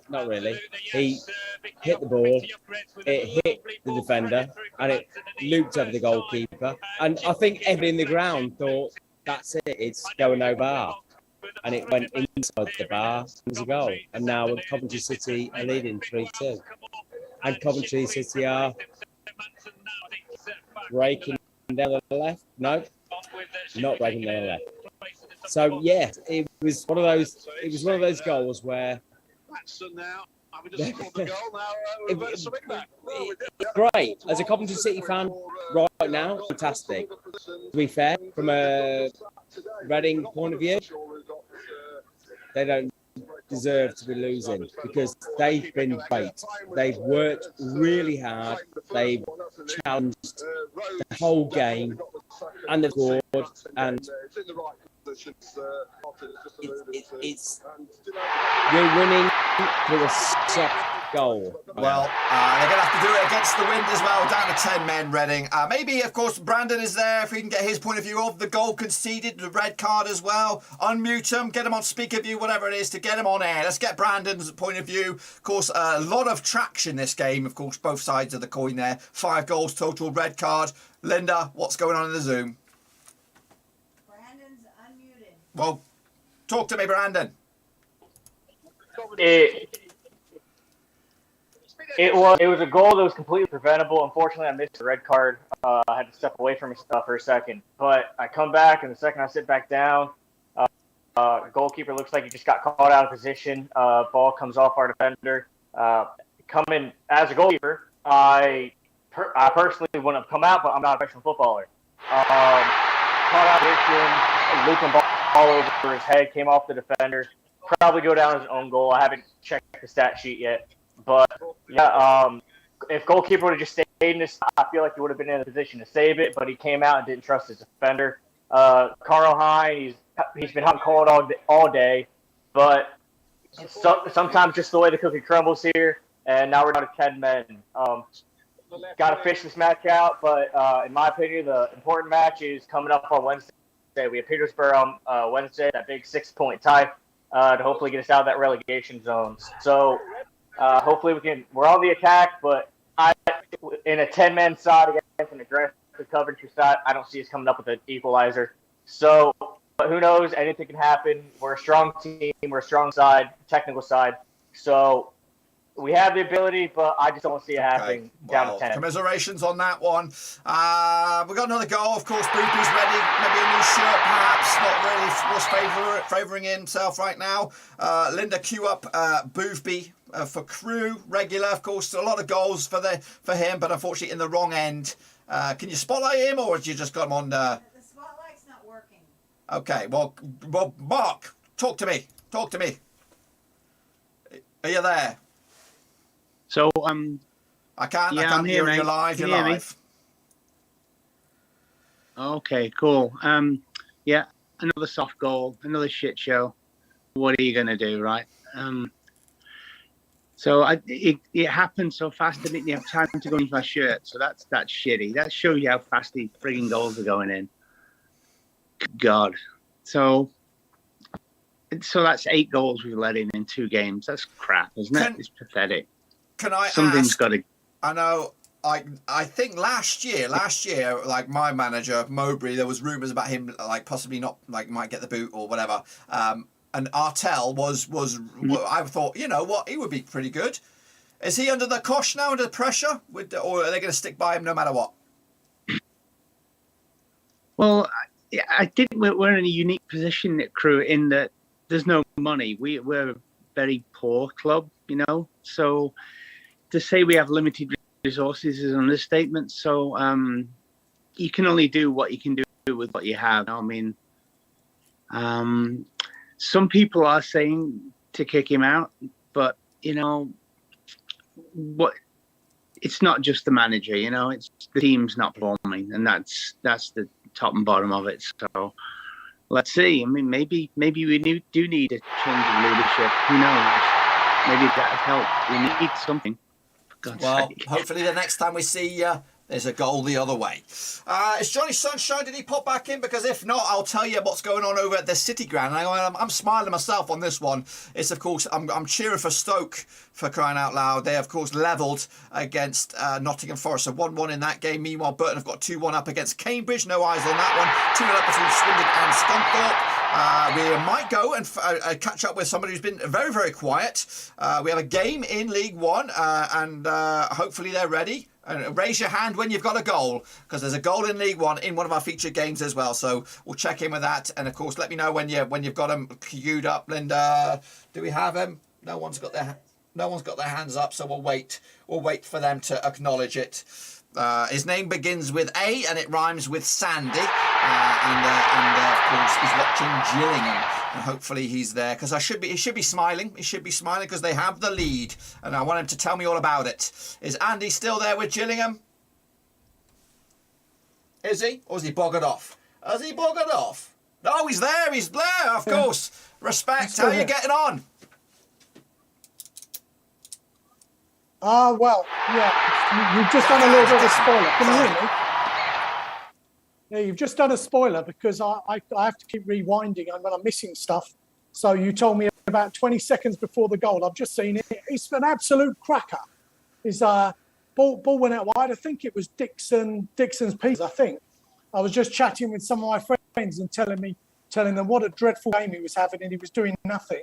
Not really. He hit the ball, it hit the defender, and it looped over the goalkeeper. And I think everybody in the ground thought, that's it, it's going no bar. And it went inside the bar. It was a goal. And now Coventry City are leading 3-2. And Coventry City are breaking down the left. No, not breaking down the left. So yeah, it was one of those goals where great. As a Coventry City fan right now, fantastic. To be fair, from a Reading point of view, they don't deserve to be losing because they've been great. They've worked really hard. They've challenged the whole game and the scored, and we're winning through a soft goal. Well, they're going to have to do it against the wind as well, down to 10 men, Reading. Maybe, of course, Brandon is there, if we can get his point of view of the goal conceded, the red card as well. Unmute him, get him on speaker view, whatever it is, to get him on air. Let's get Brandon's point of view. Of course, a lot of traction this game, of course, both sides of the coin there. 5 goals total, red card. Linda, what's going on in the Zoom? Brandon's unmuted. Well, talk to me, Brandon. It was a goal that was completely preventable. Unfortunately, I missed the red card. I had to step away from it for a second. But I come back, and the second I sit back down, goalkeeper looks like he just got caught out of position. Ball comes off our defender. Coming as a goalkeeper, I personally wouldn't have come out, but I'm not a professional footballer. Caught out of position, looping ball over his head, came off the defender. probably go down as an own goal. I haven't checked the stat sheet yet, but yeah, if goalkeeper would have just stayed in this, I feel like he would have been in a position to save it, but he came out and didn't trust his defender. Carl Hine, he's been hot and cold all day, but sometimes just the way the cookie crumbles here, and now we're down to 10 men. Got to fish this match out, but in my opinion, the important match is coming up on Wednesday. We have Petersburg on Wednesday, that big 6-point tie to hopefully get us out of that relegation zone. So hopefully we're on the attack, but in a 10-man side against an aggressive Coventry side, I don't see us coming up with an equalizer. So but who knows? Anything can happen. We're a strong team. We're a strong side, technical side. So we have the ability, but I just don't see it happening down to 10. Commiserations on that one. We've got another goal, of course. Boopy's ready. Maybe a new shirt, perhaps. Not really favouring himself right now. Linda queue up Boofby for Crew. Regular, of course. A lot of goals for him, but unfortunately in the wrong end. Can you spotlight him, or have you just got him on... The spotlight's not working. Okay, well, Mark, talk to me. Talk to me. Are you there? So I can't I'm here, hear you mate. live. Can You're you hear me? live. Okay, cool. Yeah, another soft goal, another shit show. What are you gonna do, right? So it happened so fast I didn't have time to go into my shirt. So that's shitty. That shows you how fast these frigging goals are going in. God. So that's 8 goals we've let in 2 games. That's crap, isn't it? It's pathetic. Can I Something's ask? got to. I know. I think last year, like my manager Mowbray, there was rumours about him like possibly not like might get the boot or whatever. And Artel was I thought, you know what, he would be pretty good. Is he under the cosh now, under pressure, or are they going to stick by him no matter what? Well, I think we're in a unique position at Crew in that there's no money. We're a very poor club, you know. So to say we have limited resources is an understatement. So you can only do what you can do with what you have. I mean, some people are saying to kick him out, but you know what? It's not just the manager. You know, it's the team's not performing, and that's the top and bottom of it. So let's see. I mean, maybe we do need a change of leadership. Who knows? Maybe that'll help. We need something. Well, hopefully the next time we see you, there's a goal the other way. Is Johnny Sunshine, did he pop back in? Because if not, I'll tell you what's going on over at the City Ground. I'm smiling myself on this one. It's, of course, I'm cheering for Stoke, for crying out loud. They, of course, levelled against Nottingham Forest. So 1-1 in that game. Meanwhile, Burton have got 2-1 up against Cambridge. No eyes on that one. 2-0 up between Swindon and Scunthorpe. We might go and catch up with somebody who's been very, very quiet. We have a game in League One, and hopefully they're ready. And raise your hand when you've got a goal, because there's a goal in League One in one of our featured games as well. So we'll check in with that, and of course, let me know when you've got them queued up. Linda, do we have them? No one's got their hands up, so we'll wait. We'll wait for them to acknowledge it. His name begins with A and it rhymes with Sandy, and of course he's watching Gillingham, and hopefully he's there because he should be smiling. He should be smiling because they have the lead, and I want him to tell me all about it. Is Andy still there with Gillingham? Is he, or is he buggered off? Has he buggered off? No, he's there. He's there. Of course. Respect. How are you getting on? Well, yeah, you've just done a little bit of a spoiler. Can you hear me? Yeah, you've just done a spoiler because I have to keep rewinding when I'm missing stuff. So you told me about 20 seconds before the goal. I've just seen it. It's an absolute cracker. His ball went out wide. I think it was Dixon's piece, I think. I was just chatting with some of my friends and telling them what a dreadful game he was having, and he was doing nothing.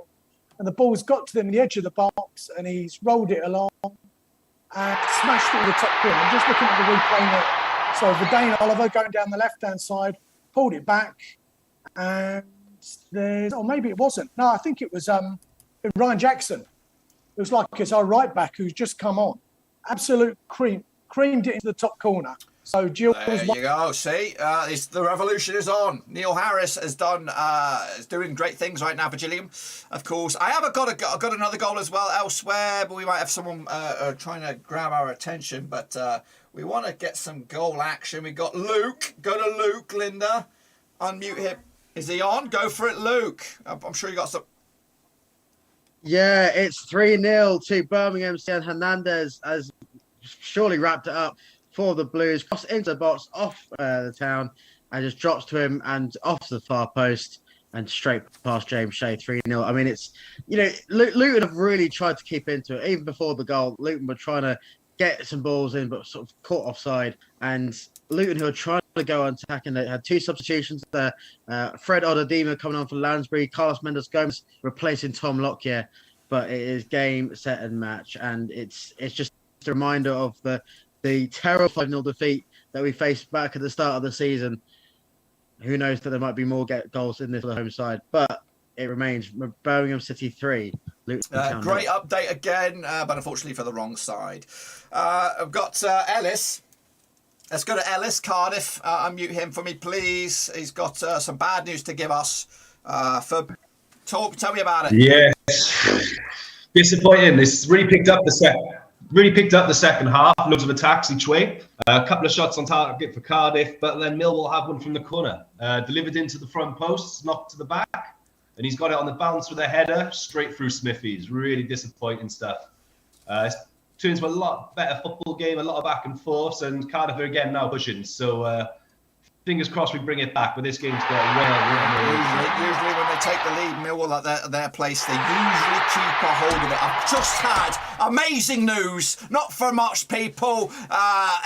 And the ball's got to them in the edge of the box, and he's rolled it along and smashed it in the top corner. I'm just looking at the replay now. So Verdane Oliver going down the left-hand side, pulled it back, and or maybe it wasn't. No, I think it was Ryan Jackson. It was like it's our right back who's just come on. Absolute creamed it into the top corner. So Jill There you go. See, the revolution is on. Neil Harris is doing great things right now for Gillingham. Of course, I have got another goal as well elsewhere, but we might have someone trying to grab our attention. But we want to get some goal action. We got Luke. Go to Luke, Linda. Unmute him. Is he on? Go for it, Luke. I'm sure you got some. Yeah, it's 3-0 to Birmingham. And Hernandez has surely wrapped it up for the Blues. Cross into the box, off the town, and just drops to him and off the far post and straight past James Shea. 3-0. I mean, it's, Luton have really tried to keep into it. Even before the goal, Luton were trying to get some balls in, but sort of caught offside. And Luton, who are trying to go on attacking, they had two substitutions there. Fred Odadima coming on for Lansbury, Carlos Mendes Gomez replacing Tom Lockyer. But it is game, set, and match, and it's just a reminder of the terrible 5-0 defeat that we faced back at the start of the season. Who knows that there might be more goals in this for the home side, but it remains Birmingham City 3. Luton Town Great 0. update again, but unfortunately for the wrong side. I've got Ellis. Let's go to Ellis, Cardiff. Unmute him for me, please. He's got some bad news to give us. Tell me about it. Yes, disappointing. This really picked up the second half. Loads of attacks each way. A couple of shots on target for Cardiff, but then Millwall have one from the corner, delivered into the front post, knocked to the back, and he's got it on the bounce with a header straight through Smithies. Really disappointing stuff. It's turned into a lot better football game, a lot of back and forth, and Cardiff are again now pushing. So fingers crossed we bring it back, but this game's got Usually when they take the lead, Millwall at their place, they usually keep a hold of it. I've just had amazing news, not for much people.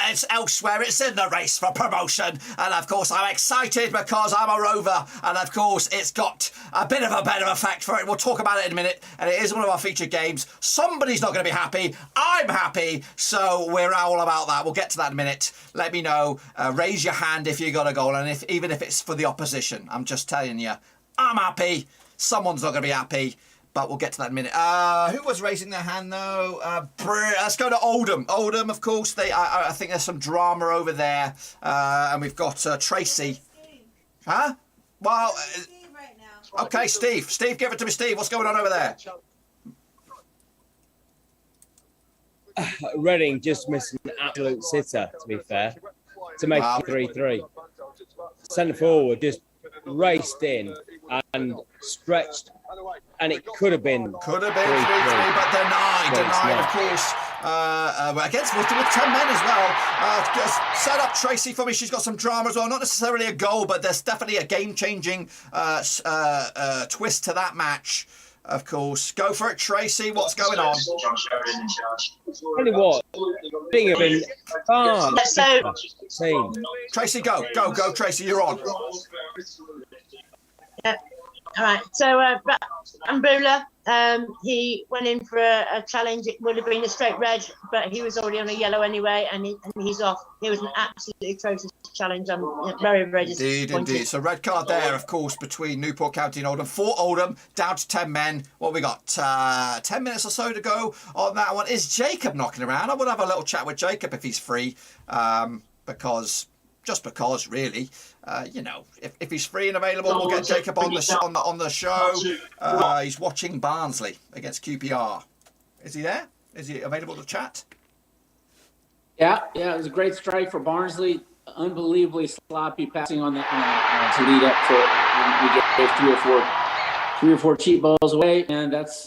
It's elsewhere. It's in the race for promotion. And of course, I'm excited because I'm a Rover. And of course, it's got a bit of a better effect for it. We'll talk about it in a minute. And it is one of our featured games. Somebody's not going to be happy. I'm happy. So we're all about that. We'll get to that in a minute. Let me know. Raise your hand if you got a goal. And even if it's for the opposition. I'm just telling you. I'm happy. Someone's not going to be happy, but we'll get to that in a minute. Who was raising their hand, though? Let's go to Oldham. Oldham, of course. I think there's some drama over there. And we've got Tracy. Huh? Well, okay, Steve. Steve, give it to me, Steve. What's going on over there? Reading just missed an absolute sitter, to be fair, to make it 3-3. Centre forward just raced in and stretched, and it could have been 3-3, but denied, of course. Against with 10 men as well. Just set up Tracy for me. She's got some drama as well. Not necessarily a goal, but there's definitely a game-changing twist to that match. Of course, go for it, Tracy. What's going on? Tell you what, being have been far. Tracy, go, Tracy. You're on. Yeah. All right. So Ambula, he went in for a challenge. It would have been a straight red, but he was already on a yellow anyway, and he's off. It was an absolutely atrocious challenge. I'm very, very disappointed. Indeed. So red card there, of course, between Newport County and Oldham. For Oldham, down to 10 men. What we got? 10 minutes or so to go on that one. Is Jacob knocking around? I would have a little chat with Jacob if he's free, because really, if he's free and available, we'll get Jacob on the show. He's watching Barnsley against QPR. Is he there? Is he available to chat? Yeah, it was a great strike for Barnsley. Unbelievably sloppy passing on the to lead up for it. We get three or four cheap balls away, and that's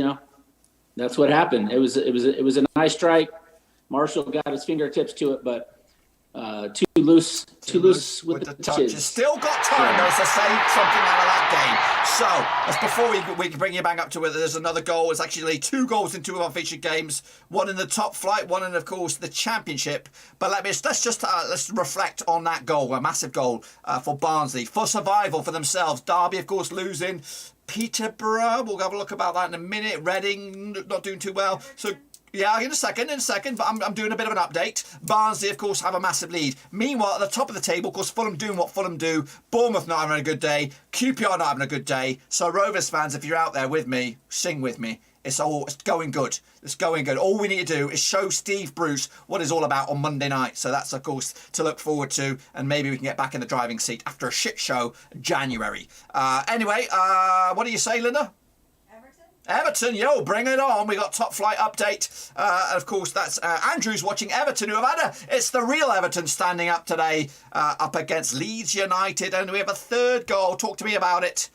what happened. It was a nice strike. Marshall got his fingertips to it, but too loose with the touches. Still got time though to save something out of that game. So, that's before we can bring you back up to whether there's another goal. It's actually 2 goals in 2 of our featured games. One in the top flight, one in, of course, the championship. But let's reflect on that goal, a massive goal for Barnsley, for survival for themselves. Derby, of course, losing. Peterborough, we'll have a look about that in a minute. Reading, not doing too well. So, yeah, in a second, but I'm doing a bit of an update. Barnsley, of course, have a massive lead. Meanwhile, at the top of the table, of course, Fulham doing what Fulham do. Bournemouth not having a good day. QPR not having a good day. So, Rovers fans, if you're out there with me, sing with me. It's going good. It's going good. All we need to do is show Steve Bruce what it's all about on Monday night. So that's, of course, to look forward to. And maybe we can get back in the driving seat after a shit show January. Anyway, what do you say, Linda? Everton, yo, bring it on. We got top flight update. And of course, that's Andrew's watching Everton, who have had it's the real Everton standing up today up against Leeds United. And we have a third goal. Talk to me about it.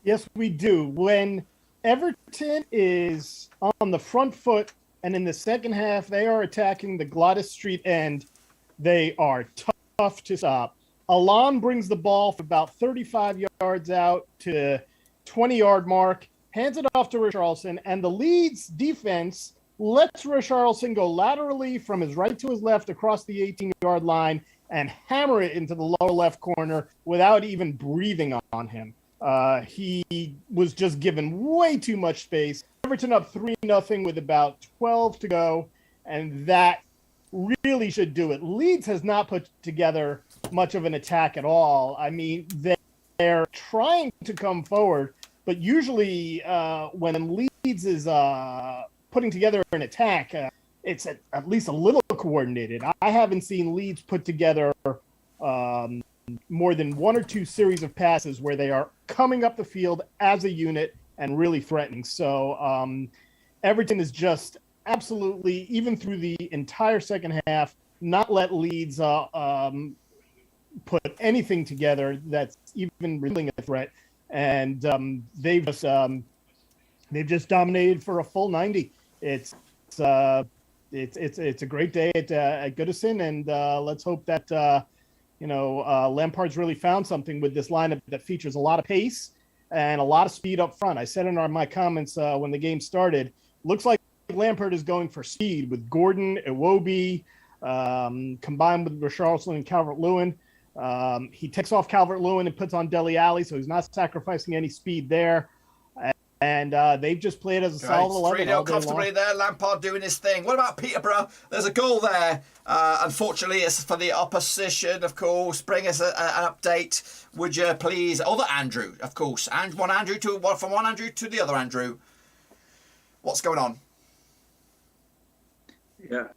Yes, we do. When Everton is on the front foot and in the second half, they are attacking the Gladys Street end, they are tough to stop. Alon brings the ball from about 35 yards out to 20-yard mark, hands it off to Richarlison, and the Leeds defense lets Richarlison go laterally from his right to his left across the 18-yard line and hammer it into the lower left corner without even breathing on him. He was just given way too much space. Everton up 3-0 with about 12 to go, and that really should do it. Leeds has not put together much of an attack at all. I mean, they're trying to come forward, but usually when Leeds is putting together an attack, it's at least a little coordinated. I haven't seen Leeds put together more than one or two series of passes where they are coming up the field as a unit and really threatening. So Everton is just absolutely, even through the entire second half, not let Leeds put anything together that's even really a threat. And they've just dominated for a full 90. It's a great day at Goodison, and let's hope that Lampard's really found something with this lineup that features a lot of pace and a lot of speed up front. I said in my comments when the game started, looks like Lampard is going for speed with Gordon, Iwobi, combined with Richarlison and Calvert-Lewin. He takes off Calvert-Lewin and puts on Dele Alli, so he's not sacrificing any speed there. And they've just played as a solid 11 all day comfortably long. there, Lampard doing his thing. What about Peterborough? There's a goal there. Unfortunately, it's for the opposition, of course. Bring us an update, would you please? Other Andrew, of course. And from one Andrew to the other Andrew. What's going on? Yeah,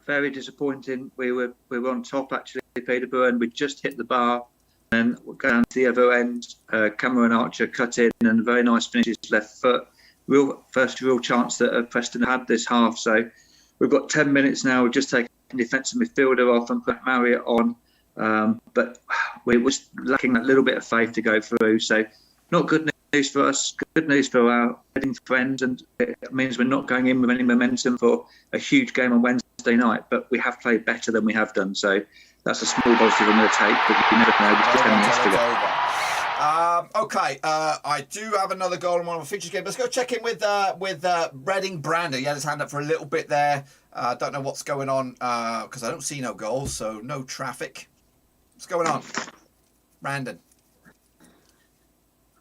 very disappointing. We were on top actually, Peterborough, and we just hit the bar. And down to the other end, Cameron Archer cut in and a very nice finish his left foot. First real chance that Preston had this half. So we've got 10 minutes now. We've just taken defensive midfielder off and put Marriott on. But we were lacking that little bit of faith to go through. So not good news for us, good news for our Reading friends. And it means we're not going in with any momentum for a huge game on Wednesday night. But we have played better than we have done. So that's a small positive I'm going to take, but you never know with 10 minutes to go. Okay, I do have another goal in one of our features games. Let's go check in with Reading Brandon. He had his hand up for a little bit there. Don't know what's going on because I don't see no goals, so no traffic. What's going on, Brandon?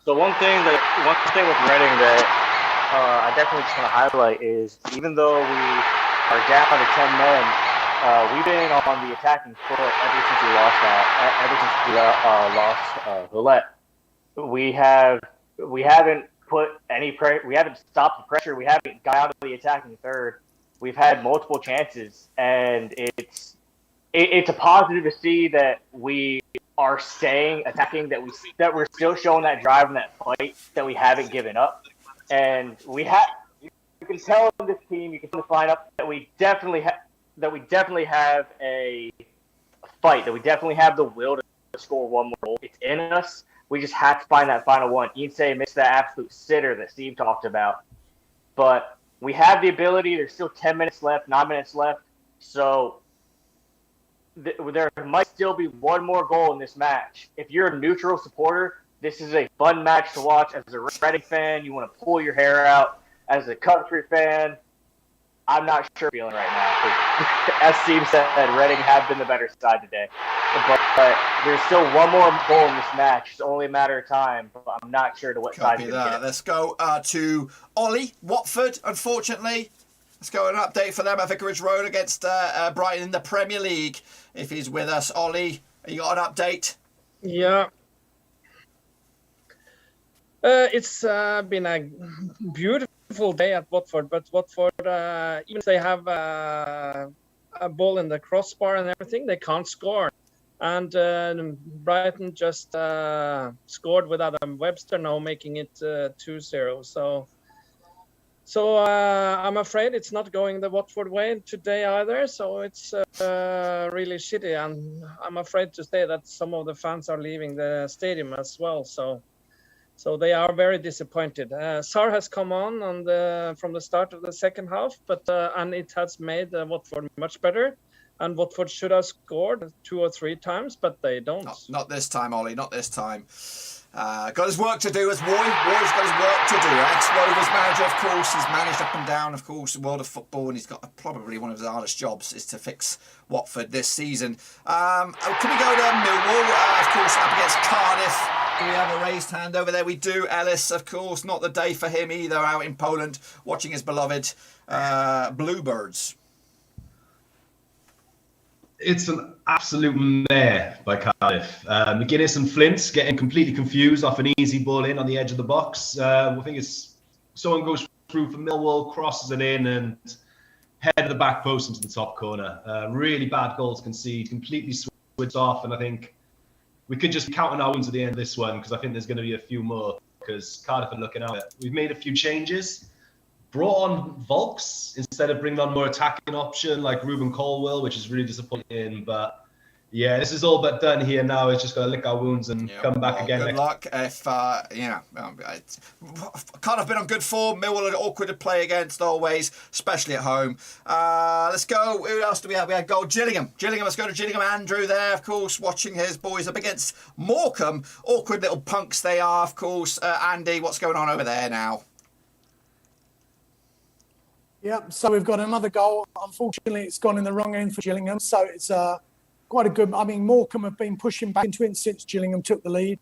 So one thing with Reading that I definitely just want to highlight is even though we are down to 10 men, we've been on the attacking foot ever since we lost Hullet. We haven't put any pressure. We haven't stopped the pressure. We haven't got out of the attacking third. We've had multiple chances, and it's a positive to see that we are staying attacking. That we're still showing that drive and that fight that we haven't given up, and you can tell in this team. You can line up that we definitely have a fight, that we definitely have the will to score one more goal. It's in us. We just have to find that final one. Insay missed that absolute sitter that Steve talked about. But we have the ability. There's still 10 minutes left, 9 minutes left. So there might still be one more goal in this match. If you're a neutral supporter, this is a fun match to watch. As a Reading fan, you want to pull your hair out. As a country fan, I'm not sure feeling right now. As Steve said, Reading have been the better side today. But there's still one more goal in this match. It's only a matter of time. But I'm not sure to what side Copy to that. get. Let's go to Ollie, Watford, unfortunately. Let's go an update for them at Vicarage Road against Brighton in the Premier League. If he's with us, Ollie, you got an update? Yeah. It's been a beautiful day at Watford, but Watford, even if they have a ball in the crossbar and everything, they can't score. And Brighton just scored with Adam Webster now, making it 2-0. So I'm afraid it's not going the Watford way today either. So it's really shitty. And I'm afraid to say that some of the fans are leaving the stadium as well. So they are very disappointed. Sarr has come on from the start of the second half, but and it has made Watford much better. And Watford should have scored 2 or 3 times, but they don't. Not this time, Ollie. Not this time. Got his work to do as Roy. Roy's got his work to do. Ex-Rovers manager, of course. He's managed up and down, of course, the world of football, and he's got probably one of his hardest jobs is to fix Watford this season. Can we go to Millwall? Of course, up against Cardiff. Do we have a raised hand over there? We do. Ellis, of course, not the day for him either, out in Poland, watching his beloved Bluebirds. It's an absolute mare by Cardiff. McGuinness and Flint getting completely confused off an easy ball in on the edge of the box. I think it's someone goes through for Millwall, crosses it in, and head of the back post into the top corner. Really bad goal to concede, completely switched off, and I think we could just count on our wounds at the end of this one because I think there's going to be a few more because Cardiff are looking out. We've made a few changes. Brought on Volks instead of bringing on more attacking option like Ruben Colwell, which is really disappointing. But yeah, this is all but done here now. It's just got to lick our wounds and come back again. Good luck. If Cardiff been on good form. Millwall are awkward to play against always, especially at home. Let's go. Who else do we have? We had goal Gillingham. Let's go to Gillingham. Andrew there, of course, watching his boys up against Morecambe. Awkward little punks they are, of course. Andy, what's going on over there now? Yep, so we've got another goal. Unfortunately, it's gone in the wrong end for Gillingham. So it's quite a good... I mean, Morecambe have been pushing back into it since Gillingham took the lead.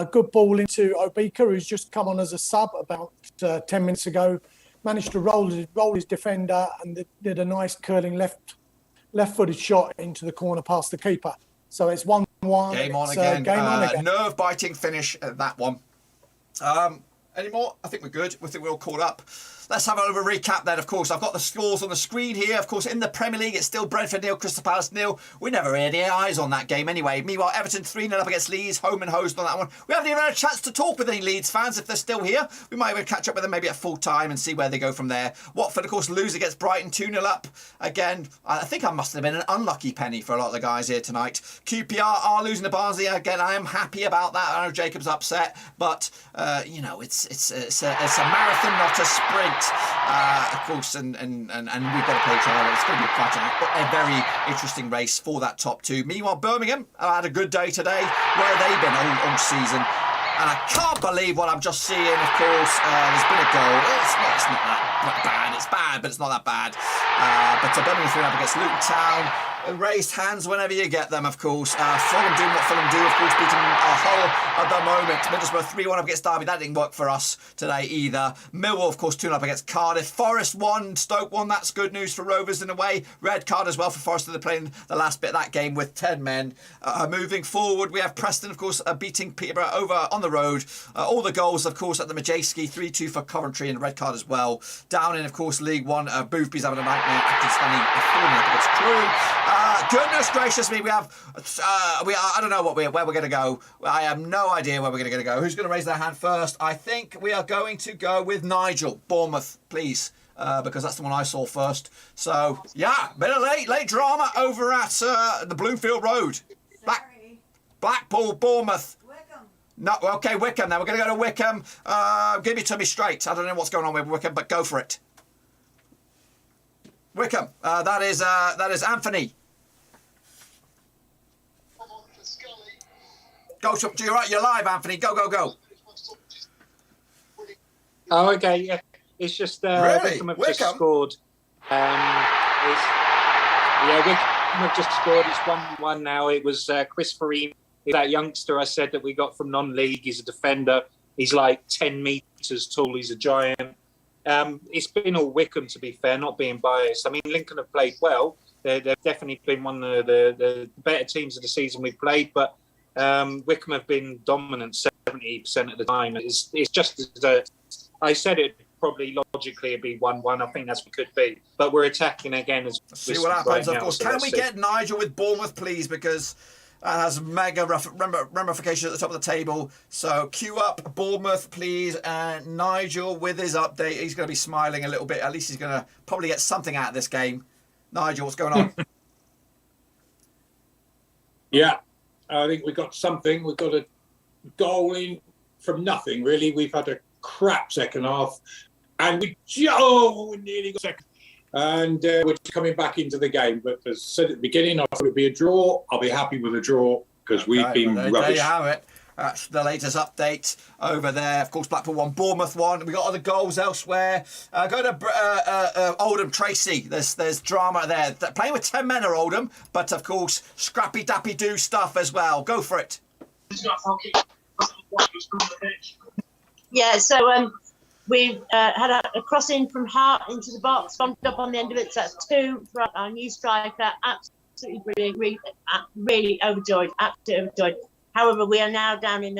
Good ball into Obika, who's just come on as a sub about 10 minutes ago. Managed to roll his defender and did a nice curling left-footed shot into the corner past the keeper. So it's 1-1. Game on again. Nerve-biting finish at that one. Any more? I think we're good. I think we're all caught up. Let's have a little recap then, of course. I've got the scores on the screen here. Of course, in the Premier League, it's still Brentford 0, Crystal Palace 0. We never had any eyes on that game anyway. Meanwhile, Everton 3-0 up against Leeds, home and host on that one. We haven't even had a chance to talk with any Leeds fans if they're still here. We might even catch up with them maybe at full time and see where they go from there. Watford, of course, lose against Brighton 2-0 up. Again, I think I must have been an unlucky penny for a lot of the guys here tonight. QPR are losing to Barnsley. Again, I am happy about that. I know Jacob's upset, but, it's a marathon, not a sprint. Of course, and we've got to play each other. It's going to be quite a very interesting race for that top 2. Meanwhile, Birmingham had a good day today. Where have they been all season? And I can't believe what I'm just seeing, of course. There's been a goal. It's not that bad. It's bad, but it's not that bad. But Birmingham 3 up against Luton Town. Raised hands whenever you get them, of course. Fulham doing what Fulham do, of course, beating Hull at the moment. Middlesbrough 3-1 up against Derby. That didn't work for us today either. Millwall, of course, 2-0 up against Cardiff. Forest 1, Stoke 1. That's good news for Rovers in a way. Red card as well for Forest. They're playing the last bit of that game with 10 men. Moving forward, we have Preston, of course, beating Peterborough over on the road. All the goals, of course, at the Majeski. 3-2 for Coventry and red card as well. Down in, of course, League 1. Boothby's having a nightmare. Acton Stanley falling up against Crewe. Goodness gracious me, we have, I don't know where we're going to go. I have no idea where we're going to go. Who's going to raise their hand first? I think we are going to go with Nigel. Bournemouth, please, because that's the one I saw first. So, yeah, bit of late drama over at the Bloomfield Road. Blackpool, Bournemouth. Wickham. No, okay, Wickham. Now we're going to go to Wickham. Give it to me straight. I don't know what's going on with Wickham, but go for it. Wickham. That is Anthony. Go, you're live, Anthony. Go. Oh, okay. Yeah, it's just Wickham have just scored. Wickham have just scored. It's 1-1 now. It was Chris Farine, that youngster I said that we got from non-league. He's a defender. He's like 10 metres tall. He's a giant. It's been all Wickham, to be fair, not being biased. I mean, Lincoln have played well. They've definitely been one of the better teams of the season we've played, but Wickham have been dominant 70% of the time. It's just as I said, it probably logically it'd be 1-1. I think that's what it could be. But we're attacking again as See what happens, right of now, course. so Can let's we see. get Nigel with Bournemouth, please? Because that has mega ramifications at the top of the table. So queue up Bournemouth, please. And Nigel with his update. He's going to be smiling a little bit. At least he's going to probably get something out of this game. Nigel, what's going on? Yeah, I think we got something. We got a goal in from nothing, really. We've had a crap second half. And we nearly got second. And we're coming back into the game. But as I said at the beginning, I thought it would be a draw. I'll be happy with a draw because we've been There rubbish. you have it. That's the latest update over there. Of course, Blackpool 1, Bournemouth 1. We got other goals elsewhere. Go to Oldham, Tracy. There's drama there. They're playing with 10 men are Oldham, but of course, scrappy dappy do stuff as well. Go for it. Yeah, so we've had a crossing from Hart into the box, bumped up on the end of it. So that's 2 for our new striker. Absolutely brilliant. Really overjoyed. Absolutely overjoyed. However, we are now down in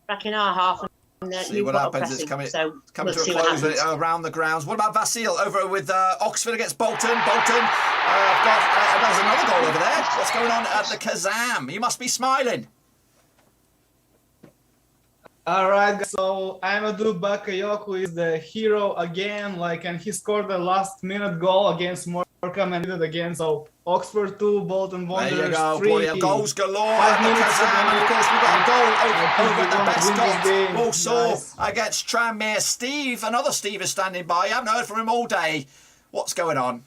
back in our half. And, see what happens. Pressing, it's coming we'll to a close around the grounds. What about Vasil over with Oxford against Bolton? Bolton there's another goal over there. What's going on at the Kazam? You must be smiling. All right, so Amadou Bakayoko is the hero again, and he scored the last-minute goal against Morecambe and did it again. So Oxford 2, Bolton Wanderers 3. There you go, brilliant. Goals galore at the Kazam, and of course we've got a goal over at the Bescott. Walsall against Tranmere. Steve, another Steve is standing by. You haven't heard from him all day. What's going on?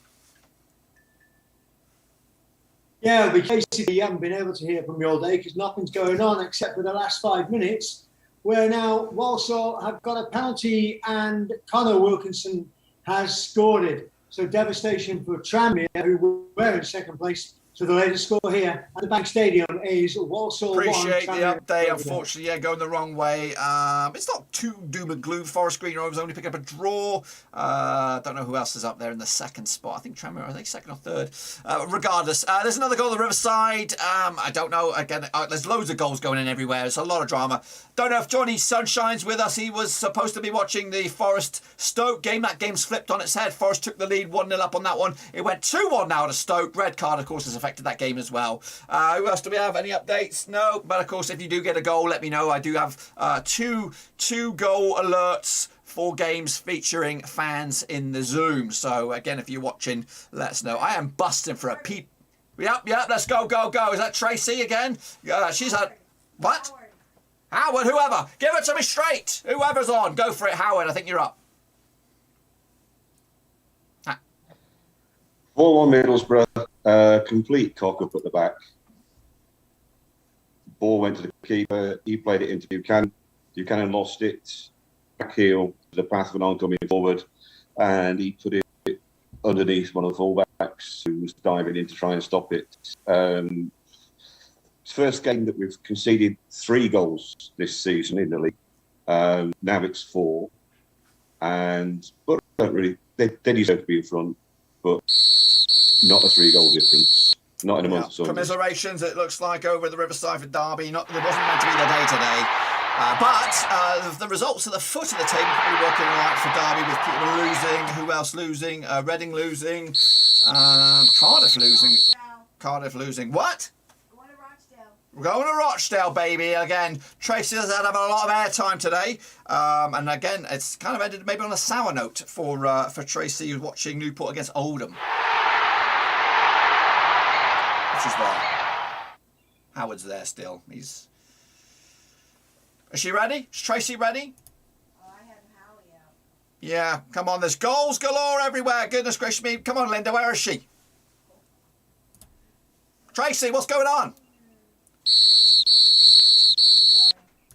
Yeah, we basically haven't been able to hear from you all day because nothing's going on except for the last 5 minutes, where now Walsall have got a penalty and Conor Wilkinson has scored it. So devastation for Tranmere, who were in second place. So the latest score here at the Bank Stadium is Walsall 1. Appreciate the Tranmere update. 0. Unfortunately, yeah, going the wrong way. It's not too doom and gloom. Forest Green Rovers only pick up a draw. Don't know who else is up there in the second spot. I think Tranmere, I think second or third. Regardless, there's another goal at the Riverside. I don't know. Again, there's loads of goals going in everywhere. There's a lot of drama. Don't know if Johnny Sunshine's with us. He was supposed to be watching the Forest Stoke game. That game's flipped on its head. Forest took the lead 1-0 up on that one. It went 2-1 now to Stoke. Red card, of course, has affected that game as well. Who else do we have? Any updates? No. But of course, if you do get a goal, let me know. I do have two goal alerts for games featuring fans in the Zoom. So again, if you're watching, let us know. I am busting for a peep. Yep. Let's go. Is that Tracy again? She's had what? Howard, whoever. Give it to me straight. Whoever's on, go for it. Howard, I think you're up. 4-1 Middlesbrough, complete cock-up at the back. Ball went to the keeper. He played it into Buchanan. Buchanan lost it. Back heel to the path of an oncoming forward. And he put it underneath one of the fullbacks who was diving in to try and stop it. It's the first game that we've conceded 3 goals this season in the league. Now it's 4. But don't really, they deserve to be in front, but not a 3-goal difference. Not in a month of Sundays. Commiserations, it looks like, over the Riverside for Derby. There wasn't meant to be the day today. But the results at the foot of the table probably working all right for Derby, with people losing. Who else losing? Reading losing. Cardiff losing. What? We're going to Rochdale, baby. Again, Tracy has had a lot of airtime today. And again, it's kind of ended maybe on a sour note for Tracy, who's watching Newport against Oldham. Which is there. Howard's there still. Is she ready? Is Tracy ready? Yeah, come on. There's goals galore everywhere. Goodness gracious me. Come on, Linda. Where is she? Tracy, what's going on?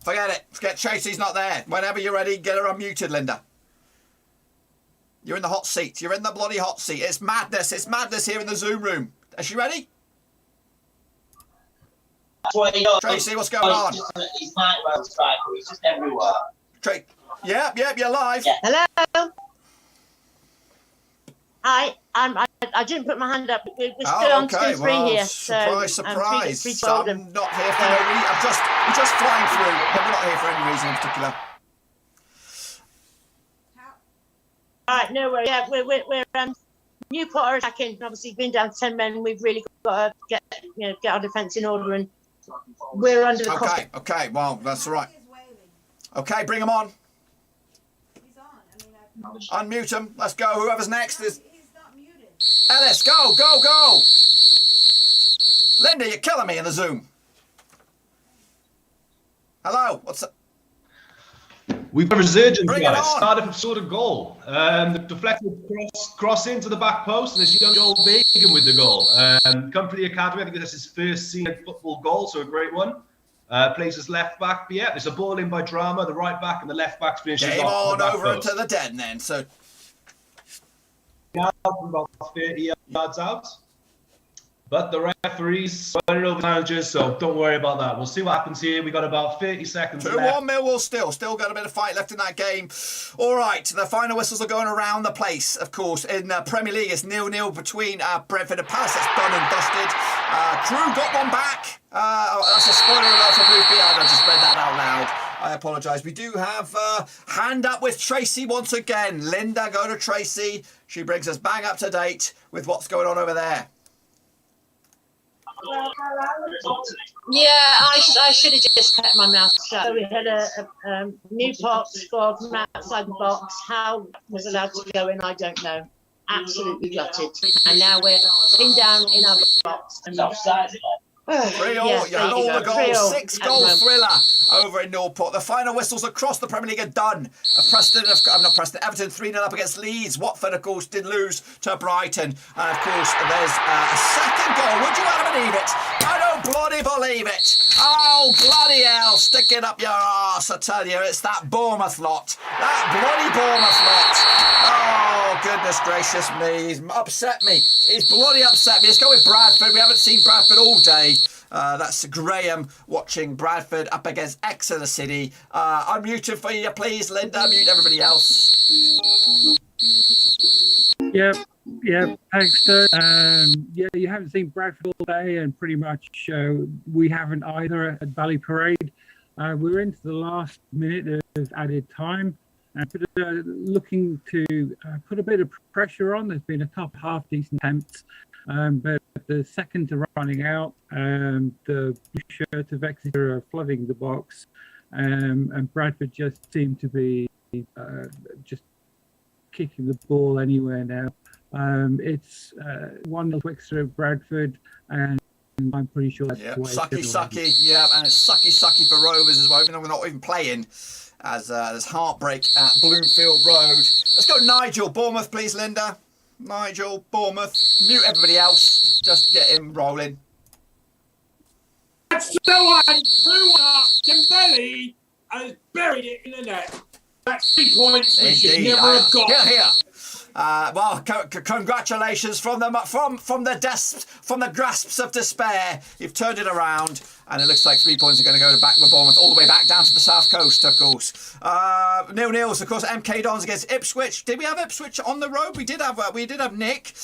Forget it. Forget Tracy's not there. Whenever you're ready, get her unmuted, Linda. You're in the hot seat. You're in the bloody hot seat. It's madness. It's madness here in the Zoom room. Is she ready? Tracy, what's going on? He's night well striker. He's just everywhere. Yep, you're live. Yeah. Hello. I didn't put my hand up. We're still on 2-3 well, here. Surprise, so, surprise. three to Oldham. I'm not here for no reason. We're just flying through, but we're not here for any reason in particular. All right, no worries. Yeah, we're Newport are attacking. Obviously, been down to 10 men. We've really got to get our defence in order, and we're under the cost. Okay. Well, that's all right. Okay, bring him on. Unmute him. Let's go. Whoever's next is. Ellis, go. Linda, you're killing me in the Zoom. Hello. What's up? We've got a resurgence, Bring guys. it on. Started from sort of goal. The deflected cross into the back post, and it's young Joel Bacon with the goal. Come from the academy. I think that's his first senior football goal, so a great one. Plays as left back. But yeah, there's a ball in by Drama, the right back, and the left back finishes Game off on the back over post. to the Den then. So Now from about 30 yards out. But the referee's running over managers, so don't worry about that. We'll see what happens here. We got about 30 seconds left. 2-1 Millwall still got a bit of fight left in that game. All right, the final whistles are going around the place, of course. In the Premier League, it's 0-0 between Brentford and Palace. That's done and dusted. Crew got one back. That's a spoiler alert for Bruce B. I just read that out loud. I apologise. We do have hand up with Tracy once again. Linda, go to Tracy. She brings us bang up to date with what's going on over there. Yeah, I should have just kept my mouth shut. So we had a Newport scored from outside the box. How was allowed to go in, I don't know. Absolutely gutted. And now we're in down in our box. And offside. 3-all, you had all the goals, 6-goal thriller over in Newport. The final whistles across the Premier League are done. Everton 3-0 up against Leeds. Watford, of course, did lose to Brighton. And, of course, there's a second goal. Would you ever believe it? I don't bloody believe it. Oh, bloody hell. Stick it up your arse, I tell you. It's that Bournemouth lot. That bloody Bournemouth lot. Oh, goodness gracious me. He's upset me. He's bloody upset me. Let's go with Bradford. We haven't seen Bradford all day. That's Graham watching Bradford up against Exeter City. Unmute him for you, please, Linda. Mute everybody else. Yeah, thanks, Dirk. Yeah, you haven't seen Bradford all day, and pretty much we haven't either at Valley Parade. We're into the last minute of added time, and looking to put a bit of pressure on. There's been a top half decent attempts, but the seconds are running out. The blue shirts of Exeter are flooding the box, and Bradford just seem to be just kicking the ball anywhere now. It's 1-0 to Exeter of Bradford, and I'm pretty sure that's the way Sucky, yeah, and it's sucky for Rovers as well, even though we're not even playing, as there's heartbreak at Bloomfield Road. Let's go Nigel, Bournemouth, please, Linda. Nigel, Bournemouth. Mute everybody else. Just get him rolling. That's the one. 2-1. Dembele has buried it in the net. That's 3 points we should never have got. Here. Well, congratulations from the grasps of despair. You've turned it around, and it looks like 3 points are going to go back to Bournemouth, all the way back down to the south coast, of course. 0-0, of course. MK Dons against Ipswich. Did we have Ipswich on the road? We did have Nick.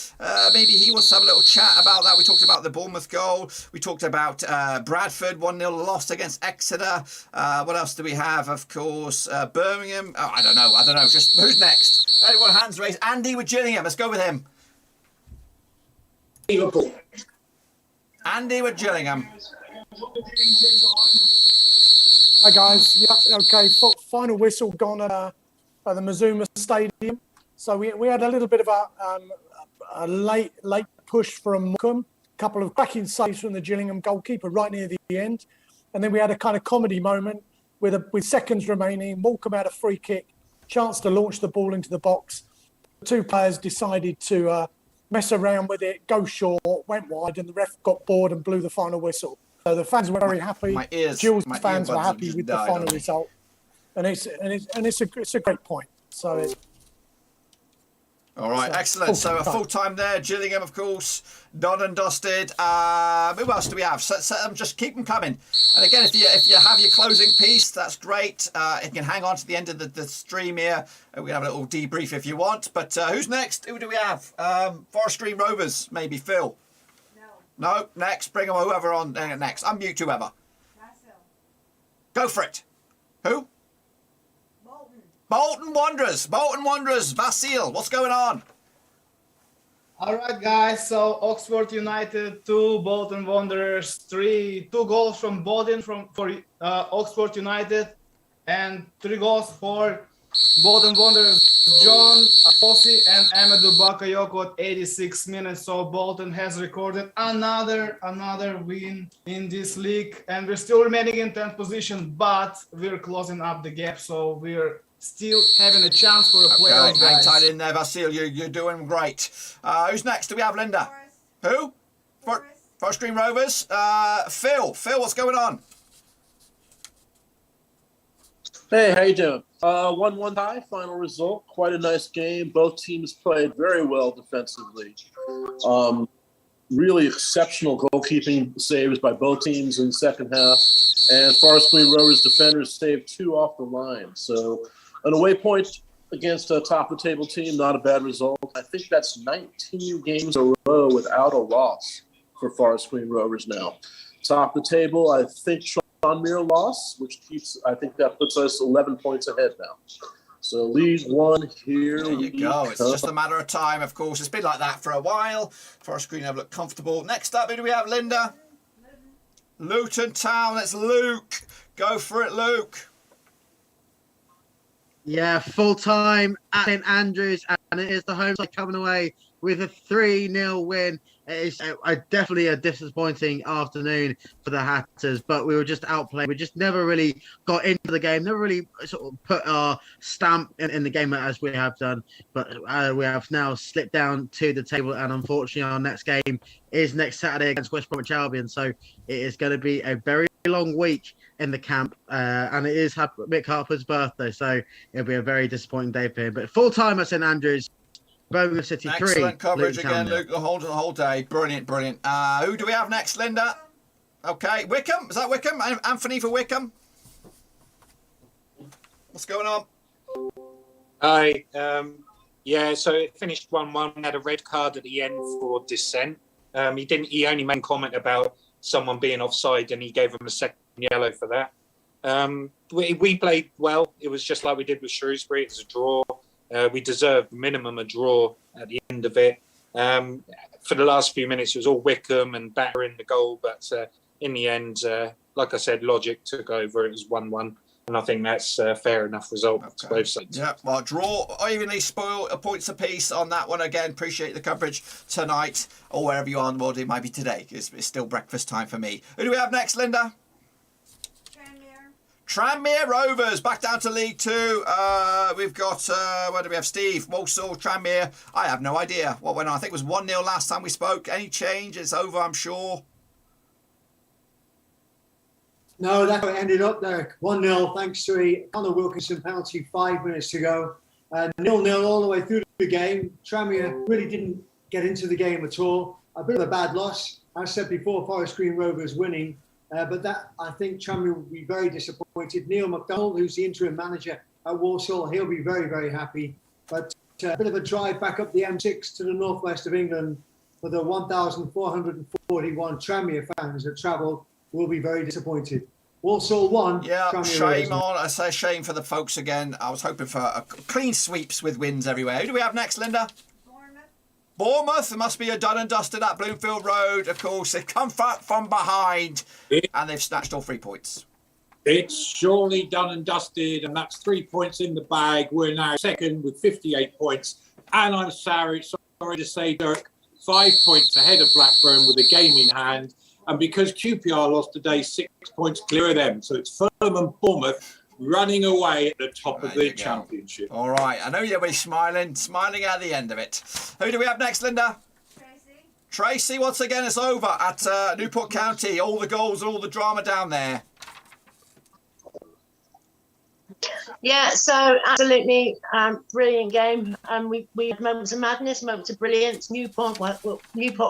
Maybe he wants to have a little chat about that. We talked about the Bournemouth goal. We talked about Bradford 1-0 loss against Exeter. What else do we have? Of course, Birmingham. Oh, I don't know. Just who's next? Anyone hands raised? Andy with Gillingham. Let's go with him. Liverpool. Andy with Gillingham. Hi guys. Yeah. Okay. Final whistle gone at the Mazuma Stadium. So we had a little bit of a late push from Morecambe. A couple of cracking saves from the Gillingham goalkeeper right near the end, and then we had a kind of comedy moment with seconds remaining. Morecambe had a free kick, chance to launch the ball into the box. The two players decided to mess around with it, go short, went wide, and the ref got bored and blew the final whistle. So the fans were very happy. Jules' fans were happy with the final result, and it's a great point. So All right, excellent. So a full time there. Gillingham, of course, done and dusted. Who else do we have? Just keep them coming. And again, if you have your closing piece, that's great. You can hang on to the end of the stream here. We can have a little debrief if you want. But who's next? Who do we have? Forest Green Rovers, maybe Phil. No, next. Bring them whoever on next. Unmute whoever. Go for it. Who? Bolton Wanderers. Bolton Wanderers. Vasil, what's going on? All right, guys. So Oxford United 2, Bolton Wanderers 3. 2 goals from Bolton for Oxford United, and 3 goals for Bolton Wanderers. John Fossey and Amadou Bakayoko at 86 minutes. So Bolton has recorded another win in this league, and we're still remaining in 10th position, but we're closing up the gap. So we're still having a chance for a playoff. Hang tight in there, Vasil. You're doing great. Who's next? Do we have Linda? Who? Forest Green Rovers. Phil, what's going on? Hey, how you doing? 1-1 tie, final result. Quite a nice game. Both teams played very well defensively. Really exceptional goalkeeping saves by both teams in the second half. And Forest Green Rovers defenders saved 2 off the line. So an away point against a top-of-the-table team, not a bad result. I think that's 19 games in a row without a loss for Forest Green Rovers now. Top of the table, I think Tranmere lost, which I think that puts us 11 points ahead now. So League One, here There you go. It's just a matter of time, of course. It's been like that for a while. Forest Green have looked comfortable. Next up, who do we have, Linda? Luton Town. That's Luke. Go for it, Luke. Yeah, full time at St Andrews, and it is the home side coming away with a 3-0 win. It is definitely a disappointing afternoon for the Hatters, but we were just outplayed. We just never really got into the game, never really sort of put our stamp in the game as we have done. But we have now slipped down to the table, and unfortunately our next game is next Saturday against West Bromwich Albion. So it is going to be a very long week in the camp, and it is Mick Harper's birthday, so it'll be a very disappointing day for him. But full time at St Andrews, Birmingham City 3. Excellent coverage again, 0. Luke, the whole day. Brilliant. Who do we have next, Linda? Okay, Wickham. Is that Wickham? Anthony for Wickham. What's going on? Hi. Yeah, so it finished 1-1. We had a red card at the end for dissent. He only made a comment about someone being offside, and he gave him a second yellow for that. We played well. It was just like we did with Shrewsbury. It was a draw. We deserved minimum a draw at the end of it. For the last few minutes, it was all Wickham and batter in the goal. But in the end, like I said, logic took over. It was 1-1. And I think that's a fair enough result to both sides. Yeah, well, draw evenly spoil points apiece on that one. Again, appreciate the coverage tonight or wherever you are in the world. It might be today. It's still breakfast time for me. Who do we have next, Linda? Tranmere Rovers back down to League Two. We've got, where do we have Steve? Walsall, Tranmere. I have no idea what went on. I think it was 1-0 last time we spoke. Any change? It's over, I'm sure. No, that's how it ended up there. 1-0 thanks to a Connor Wilkinson penalty 5 minutes to go. 0-0 all the way through the game. Tranmere really didn't get into the game at all. A bit of a bad loss. As I said before, Forest Green Rovers winning. But that, I think Tranmere will be very disappointed. Neil MacDonald, who's the interim manager at Walsall, he'll be very, very happy. But a bit of a drive back up the M6 to the northwest of England for the 1,441 Tranmere fans that travelled will be very disappointed. Walsall won. Yeah, Tranmere shame Rovers. on. I say shame for the folks again. I was hoping for clean sweeps with wins everywhere. Who do we have next, Linda? Bournemouth. It must be a done and dusted at Bloomfield Road. Of course, they've come from behind and they've snatched all 3 points. It's surely done and dusted, and that's 3 points in the bag. We're now second with 58 points. And I'm sorry to say, Dirk, 5 points ahead of Blackburn with a game in hand. And because QPR lost today, 6 points clear of them. So it's Fulham and Bournemouth running away at the top of the championship. All right. I know you'll be smiling at the end of it. Who do we have next, Linda? Tracy, once again, it's over at Newport County. All the goals and all the drama down there. Yeah, so absolutely brilliant game. We had moments of madness, moments of brilliance. Newport were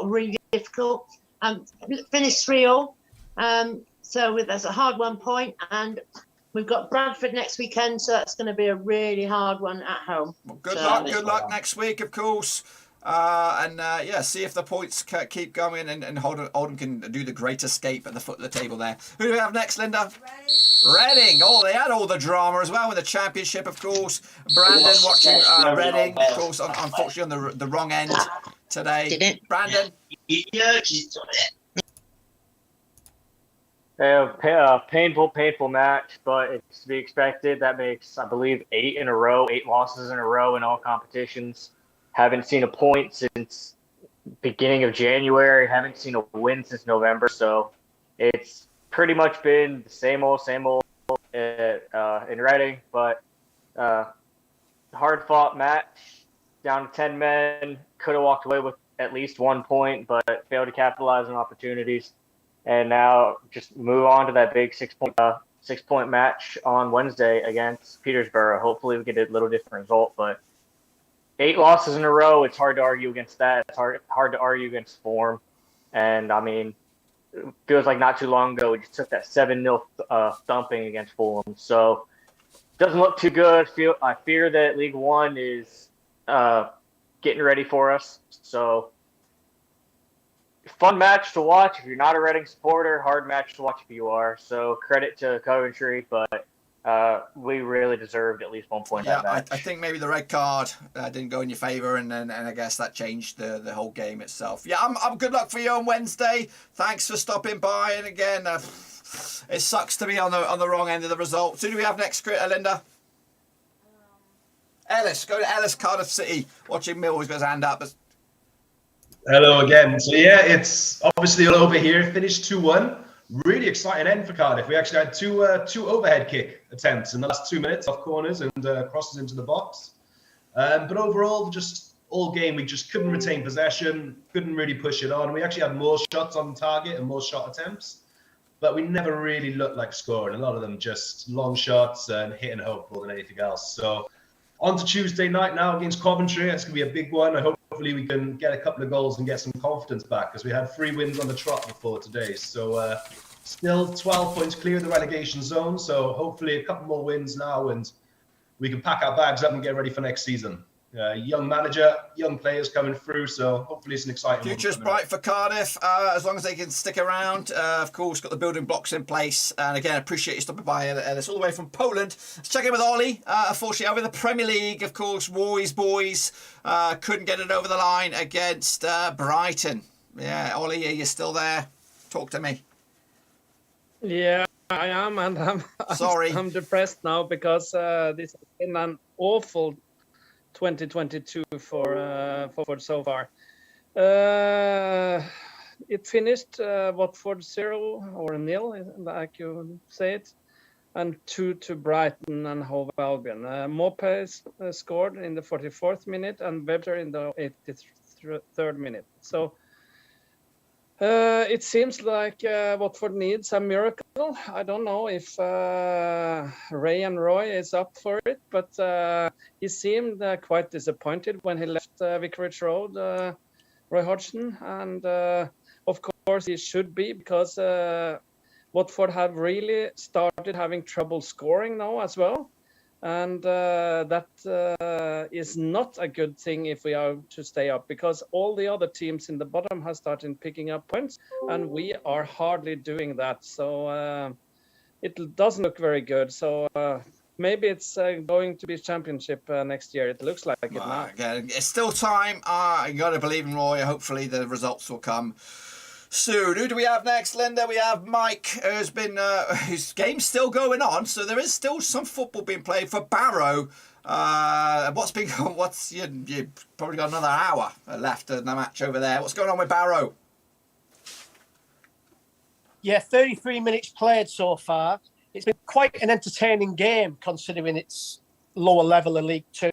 really difficult. Finished 3-3. So that's a hard 1 point, and we've got Bradford next weekend, so that's going to be a really hard one at home. Well, good luck next week, of course. See if the points keep going, and Oldham can do the great escape at the foot of the table there. Who do we have next, Linda? Reading. Oh, they had all the drama as well in the Championship, of course. Brandon watching Reading, of course, unfortunately on the wrong end today. Brandon? Painful match, but it's to be expected. That makes, I believe, 8 losses in a row in all competitions. Haven't seen a point since beginning of January. Haven't seen a win since November. So it's pretty much been the same old in Reading. But hard-fought match, down to 10 men. Could have walked away with at least 1 point, but failed to capitalize on opportunities. And now just move on to that big 6-point match on Wednesday against Peterborough. Hopefully we get a little different result, but 8 losses in a row, it's hard to argue against that. It's hard to argue against form. And, I mean, it feels like not too long ago we just took that 7-0 thumping against Fulham. So doesn't look too good. I fear that League One is getting ready for us. So fun match to watch if you're not a Reading supporter. Hard match to watch if you are. So credit to Coventry, but we really deserved at least 1 point. Yeah, I think maybe the red card didn't go in your favour, and I guess that changed the whole game itself. Yeah, I'm good luck for you on Wednesday. Thanks for stopping by. And again, it sucks to be on the wrong end of the results. Who do we have next, Linda? Ellis. Go to Ellis, Cardiff City. Watching Millwall's got his hand up. Hello again. So yeah, it's obviously all over here. Finished 2-1. Really exciting end for Cardiff. We actually had two overhead kick attempts in the last 2 minutes off corners and crosses into the box. But overall, just all game, we just couldn't retain possession, couldn't really push it on. We actually had more shots on target and more shot attempts, but we never really looked like scoring. A lot of them just long shots and hit and hope more than anything else. So on to Tuesday night now against Coventry. It's going to be a big one. Hopefully we can get a couple of goals and get some confidence back, because we had 3 wins on the trot before today. So still 12 points clear of the relegation zone. So hopefully a couple more wins now and we can pack our bags up and get ready for next season. Young manager, young players coming through, so hopefully it's an exciting future's bright for Cardiff, as long as they can stick around. Of course, got the building blocks in place. And again, appreciate you stopping by, Ellis, all the way from Poland. Let's check in with Ollie. Unfortunately, over the Premier League, of course, Roy's boys couldn't get it over the line against Brighton. Yeah, Ollie, are you still there? Talk to me. Yeah, I am, and I'm depressed now because this has been an awful 2022 for so far. It finished Watford 0 or 0, like you say it, and 2 to Brighton and Hove Albion. Maupay scored in the 44th minute and Webster in the 83rd minute. So it seems like Watford needs a miracle. I don't know if Ray and Roy is up for it, but he seemed quite disappointed when he left Vicarage Road, Roy Hodgson. And of course he should be, because Watford have really started having trouble scoring now as well. And that is not a good thing if we are to stay up, because all the other teams in the bottom have started picking up points, and we are hardly doing that. So it doesn't look very good. So maybe it's going to be championship next year. It looks like it now. Again, it's still time. You got to believe in Roy. Hopefully the results will come soon. Who do we have next, Linda? We have Mike, who's been whose game's still going on, so there is still some football being played for Barrow. You probably got another hour left in the match over there. What's going on with Barrow? Yeah, 33 minutes played so far. It's been quite an entertaining game considering it's lower level of League Two.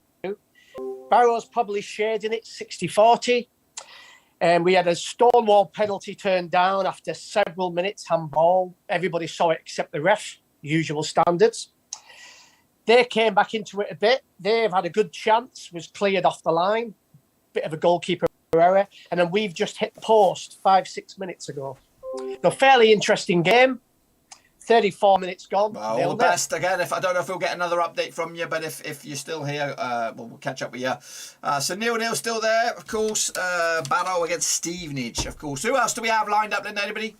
Barrow's probably shading it 60-40. And we had a stonewall penalty turned down after several minutes, handball. Everybody saw it except the ref, usual standards. They came back into it a bit. They've had a good chance, was cleared off the line. Bit of a goalkeeper error. And then we've just hit post 5-6 minutes ago. So fairly interesting game. 34 minutes gone. Well, all the best again. If I don't know if we'll get another update from you, but if you're still here, we'll catch up with you. So 0-0 still there, of course. Barrow against Stevenage, of course. Who else do we have lined up? Then anybody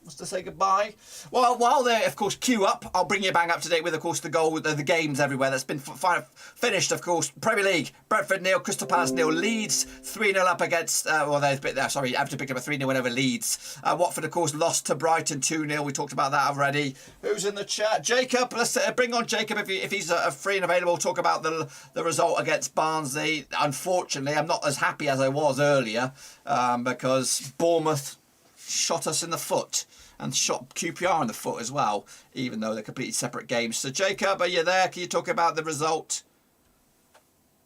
wants to say goodbye? Well, while they, of course, queue up, I'll bring you bang up to date with, of course, the games everywhere. That's been finished, of course. Premier League, Brentford 0, Crystal Palace 0, Leeds 3-0 up against, there's a bit there, sorry, Everton picked up a 3-0 win over Leeds. Watford, of course, lost to Brighton 2-0. We talked about that already. Who's in the chat? Jacob. Let's bring on Jacob if he's free and available. Talk about the result against Barnsley. Unfortunately, I'm not as happy as I was earlier because Bournemouth shot us in the foot and shot QPR in the foot as well, even though they're completely separate games. So, Jacob, are you there? Can you talk about the result?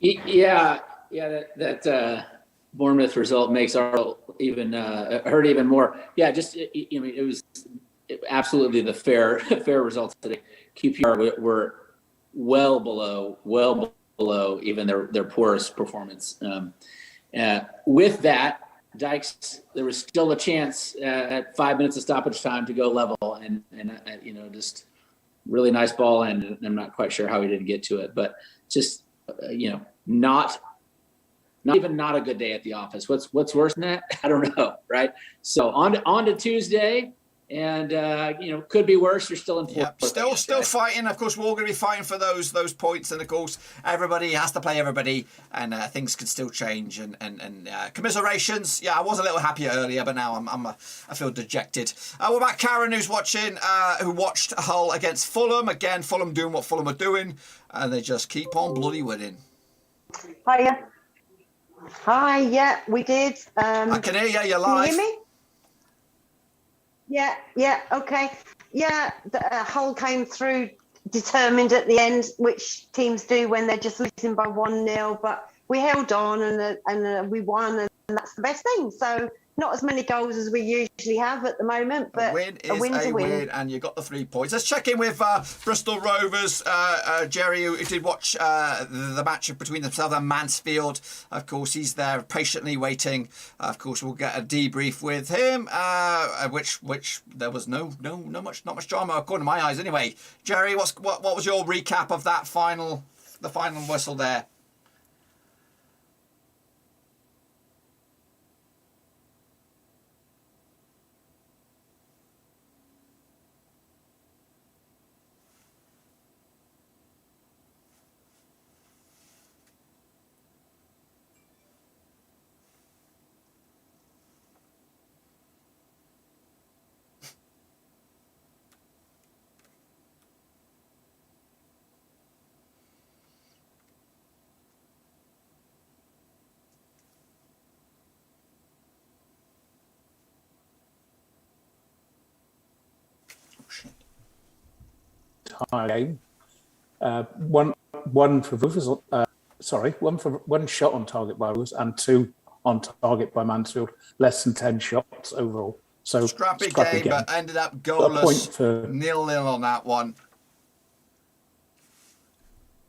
Yeah, that Bournemouth result makes our even hurt even more. Yeah, just it was absolutely the fair results today. QPR were well below even their poorest performance. With that, Dykes, there was still a chance at 5 minutes of stoppage time to go level, and just really nice ball, and I'm not quite sure how he didn't get to it, but just not a good day at the office. What's worse than that? I don't know, right? So on to Tuesday, and could be worse. You're still in fourth. Yeah, still fighting. Of course, we're all going to be fighting for those points, and of course, everybody has to play everybody, and things can still change. And commiserations. Yeah, I was a little happier earlier, but now I feel dejected. What about Karen, who's watching? Who watched Hull against Fulham? Again, Fulham doing what Fulham are doing, and they just keep on bloody winning. Hiya. Hi. Yeah, we did. I can hear you. You're live. Can you hear me? Yeah, okay. Yeah, Hull came through determined at the end, which teams do when they're just losing by 1-0, but we held on and we won, and that's the best thing. So not as many goals as we usually have at the moment, but a win's a win, and you got the 3 points. Let's check in with Bristol Rovers. Jerry, who did watch the match between themselves and Mansfield. Of course, he's there patiently waiting. Of course, we'll get a debrief with him, which there was not much drama according to my eyes. Anyway, Jerry, what was your recap of that the final whistle there? Game. One for Rovers. One shot on target by Rovers and 2 on target by Mansfield. Less than 10 shots overall. So scrappy game, but ended up goalless. 0-0 on that one.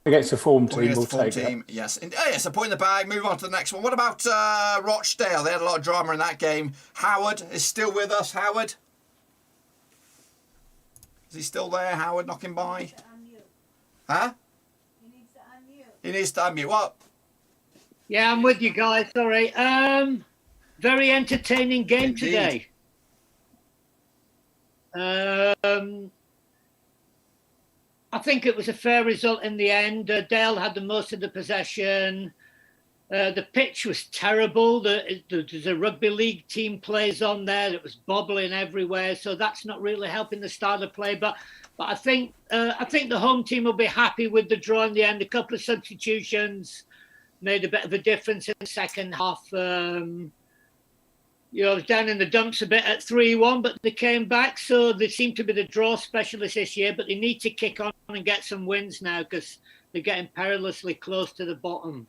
Against a form team, we'll take it. Yes, yes, a point in the bag. Move on to the next one. What about Rochdale? They had a lot of drama in that game. Howard is still with us. Howard. Is he still there, Howard, knocking by? Huh? He needs to unmute. What? Yeah, I'm with you guys. Sorry. Very entertaining game Indeed. today. I think it was a fair result in the end. Dale had the most of the possession. The pitch was terrible. There's a rugby league team plays on there that was bobbling everywhere, so that's not really helping the style of play. But I think the home team will be happy with the draw in the end. A couple of substitutions made a bit of a difference in the second half. I was down in the dumps a bit at 3-1, but they came back. So they seem to be the draw specialists this year, but they need to kick on and get some wins now because they're getting perilously close to the bottom.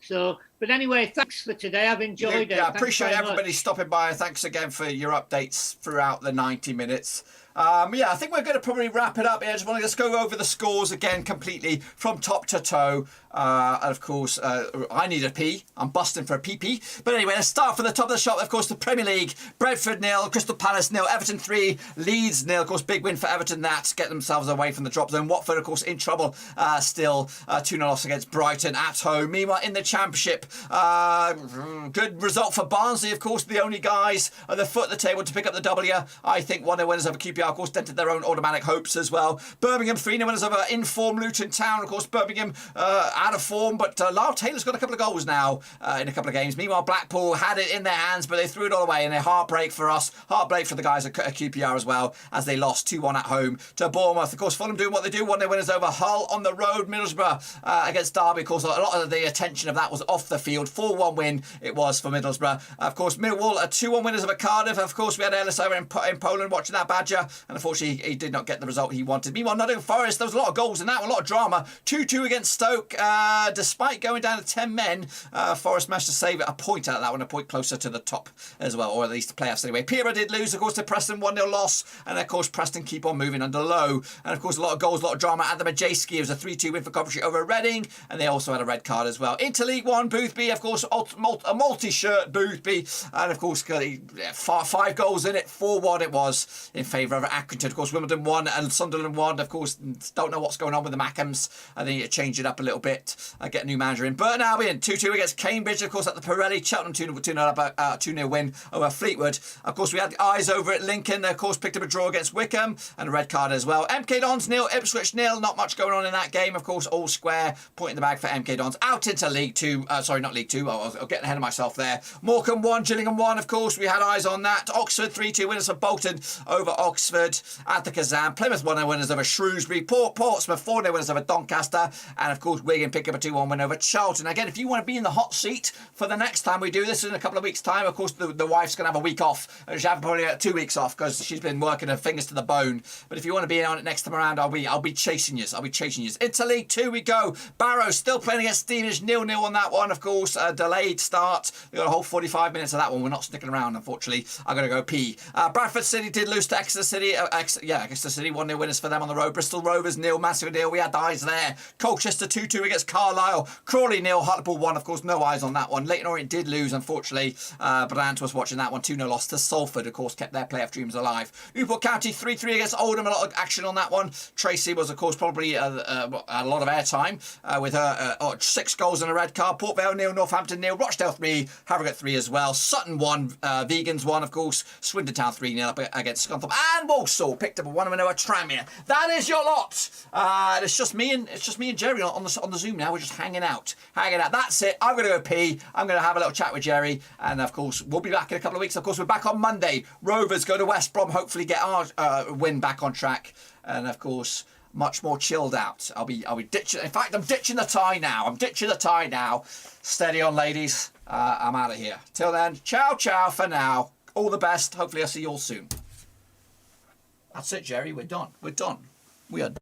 So, but anyway, thanks for today. I've enjoyed it. Yeah, I appreciate everybody stopping by. Thanks again for your updates throughout the 90 minutes. Yeah, I think we're going to probably wrap it up here. I just want to just go over the scores again completely from top to toe. And of course, I need a pee. I'm busting for a pee. But anyway, let's start from the top of the shop. Of course, the Premier League. Brentford 0, Crystal Palace 0, Everton 3, Leeds 0. Of course, big win for Everton. That get themselves away from the drop zone. Watford, of course, in trouble still. 2-0 loss against Brighton at home. Meanwhile, in the Championship, good result for Barnsley. Of course, the only guys at the foot of the table to pick up the W. I think 1-0 winners over QPR. Of course, dented their own automatic hopes as well. Birmingham 3-0 winners over in-form Luton Town. Of course, Birmingham out of form, but Lyle Taylor's got a couple of goals now in a couple of games. Meanwhile, Blackpool had it in their hands, but they threw it all away, and a heartbreak for us. Heartbreak for the guys at QPR as well, as they lost 2-1 at home to Bournemouth. Of course, Fulham doing what they do. 1-0 winners over Hull on the road. Middlesbrough against Derby. Of course, a lot of the attention of that was off the field. 4-1 win it was for Middlesbrough. Of course, Millwall 2-1 winners over Cardiff. Of course, we had Ellis over in Poland watching that Badger, and unfortunately he did not get the result he wanted. Meanwhile, Nottingham Forest, there was a lot of goals in that one, a lot of drama. 2-2 against Stoke. Despite going down to 10 men, Forest managed to save a point out of that one, a point closer to the top as well, or at least the playoffs anyway. Peterborough did lose, of course, to Preston, 1-0 loss, and of course Preston keep on moving under low. And of course, a lot of goals, a lot of drama at the Majewski. It was a 3-2 win for Coventry over Reading, and they also had a red card as well. Interleague 1, Boothby, of course, a multi-shirt Boothby, and of course, 5 goals in it, 4-1 it was in favour of Accrington. Of course, Wimbledon 1 and Sunderland 1. Of course, don't know what's going on with the Mackhams. I think it changed it up a little bit. Get a new manager in. Burton Albion 2-2 against Cambridge. Of course, at the Pirelli. Cheltenham 2-0 win over Fleetwood. Of course, we had eyes over at Lincoln. They, of course, picked up a draw against Wickham and a red card as well. MK Dons 0, Ipswich 0. Not much going on in that game. Of course, all square. Point in the bag for MK Dons. Out into League 2. Sorry, not League 2. I was getting ahead of myself there. Morecambe 1, Gillingham 1. Of course, we had eyes on that. Oxford 3-2 winners for Bolton over Oxford at the Kazan. Plymouth 1-0 winners over Shrewsbury. Portsmouth 4-0 winners over Doncaster. And of course, Wigan pick up a 2-1 win over Charlton. Again, if you want to be in the hot seat for the next time we do this in a couple of weeks' time, of course, the wife's going to have a week off. She'll have probably 2 weeks off because she's been working her fingers to the bone. But if you want to be in on it next time around, I'll be chasing you. I'll be chasing you. Into League 2 we go. Barrow still playing against Stevenage, 0-0 on that one. Of course, a delayed start. We got a whole 45 minutes of that one. We're not sticking around, unfortunately. I'm going to go pee. Bradford City did lose to Exeter City. Exeter City 1-0 winners for them on the road. Bristol Rovers 0, massive deal. We had the eyes there. Colchester 2-2 against Carlisle. Crawley 0, Hartlepool 1. Of course, no eyes on that one. Leyton Orient did lose, unfortunately. Brant was watching that one. 2-0 loss to Salford. Of course, kept their playoff dreams alive. Newport County 3-3 against Oldham. A lot of action on that one. Tracy was, of course, probably a lot of airtime with her 6 goals and a red card. Port Vale 0, Northampton 0, Rochdale 3, Harrogate 3 as well. Sutton 1, Vegans 1, of course. Swindon Town 3-0 up against Scunthorpe. And Walsall picked up a 1-0 over Tranmere. That is your lot. It's just me and Jerry on the Zoom now. We're just hanging out. That's it. I'm going to go pee. I'm going to have a little chat with Jerry. And of course, we'll be back in a couple of weeks. Of course, we're back on Monday. Rovers go to West Brom, hopefully get our win back on track. And of course, much more chilled out. I'll be ditching. In fact, I'm ditching the tie now. Steady on, ladies. I'm out of here. Till then, ciao for now. All the best. Hopefully, I'll see you all soon. That's it, Jerry. We're done. We are done.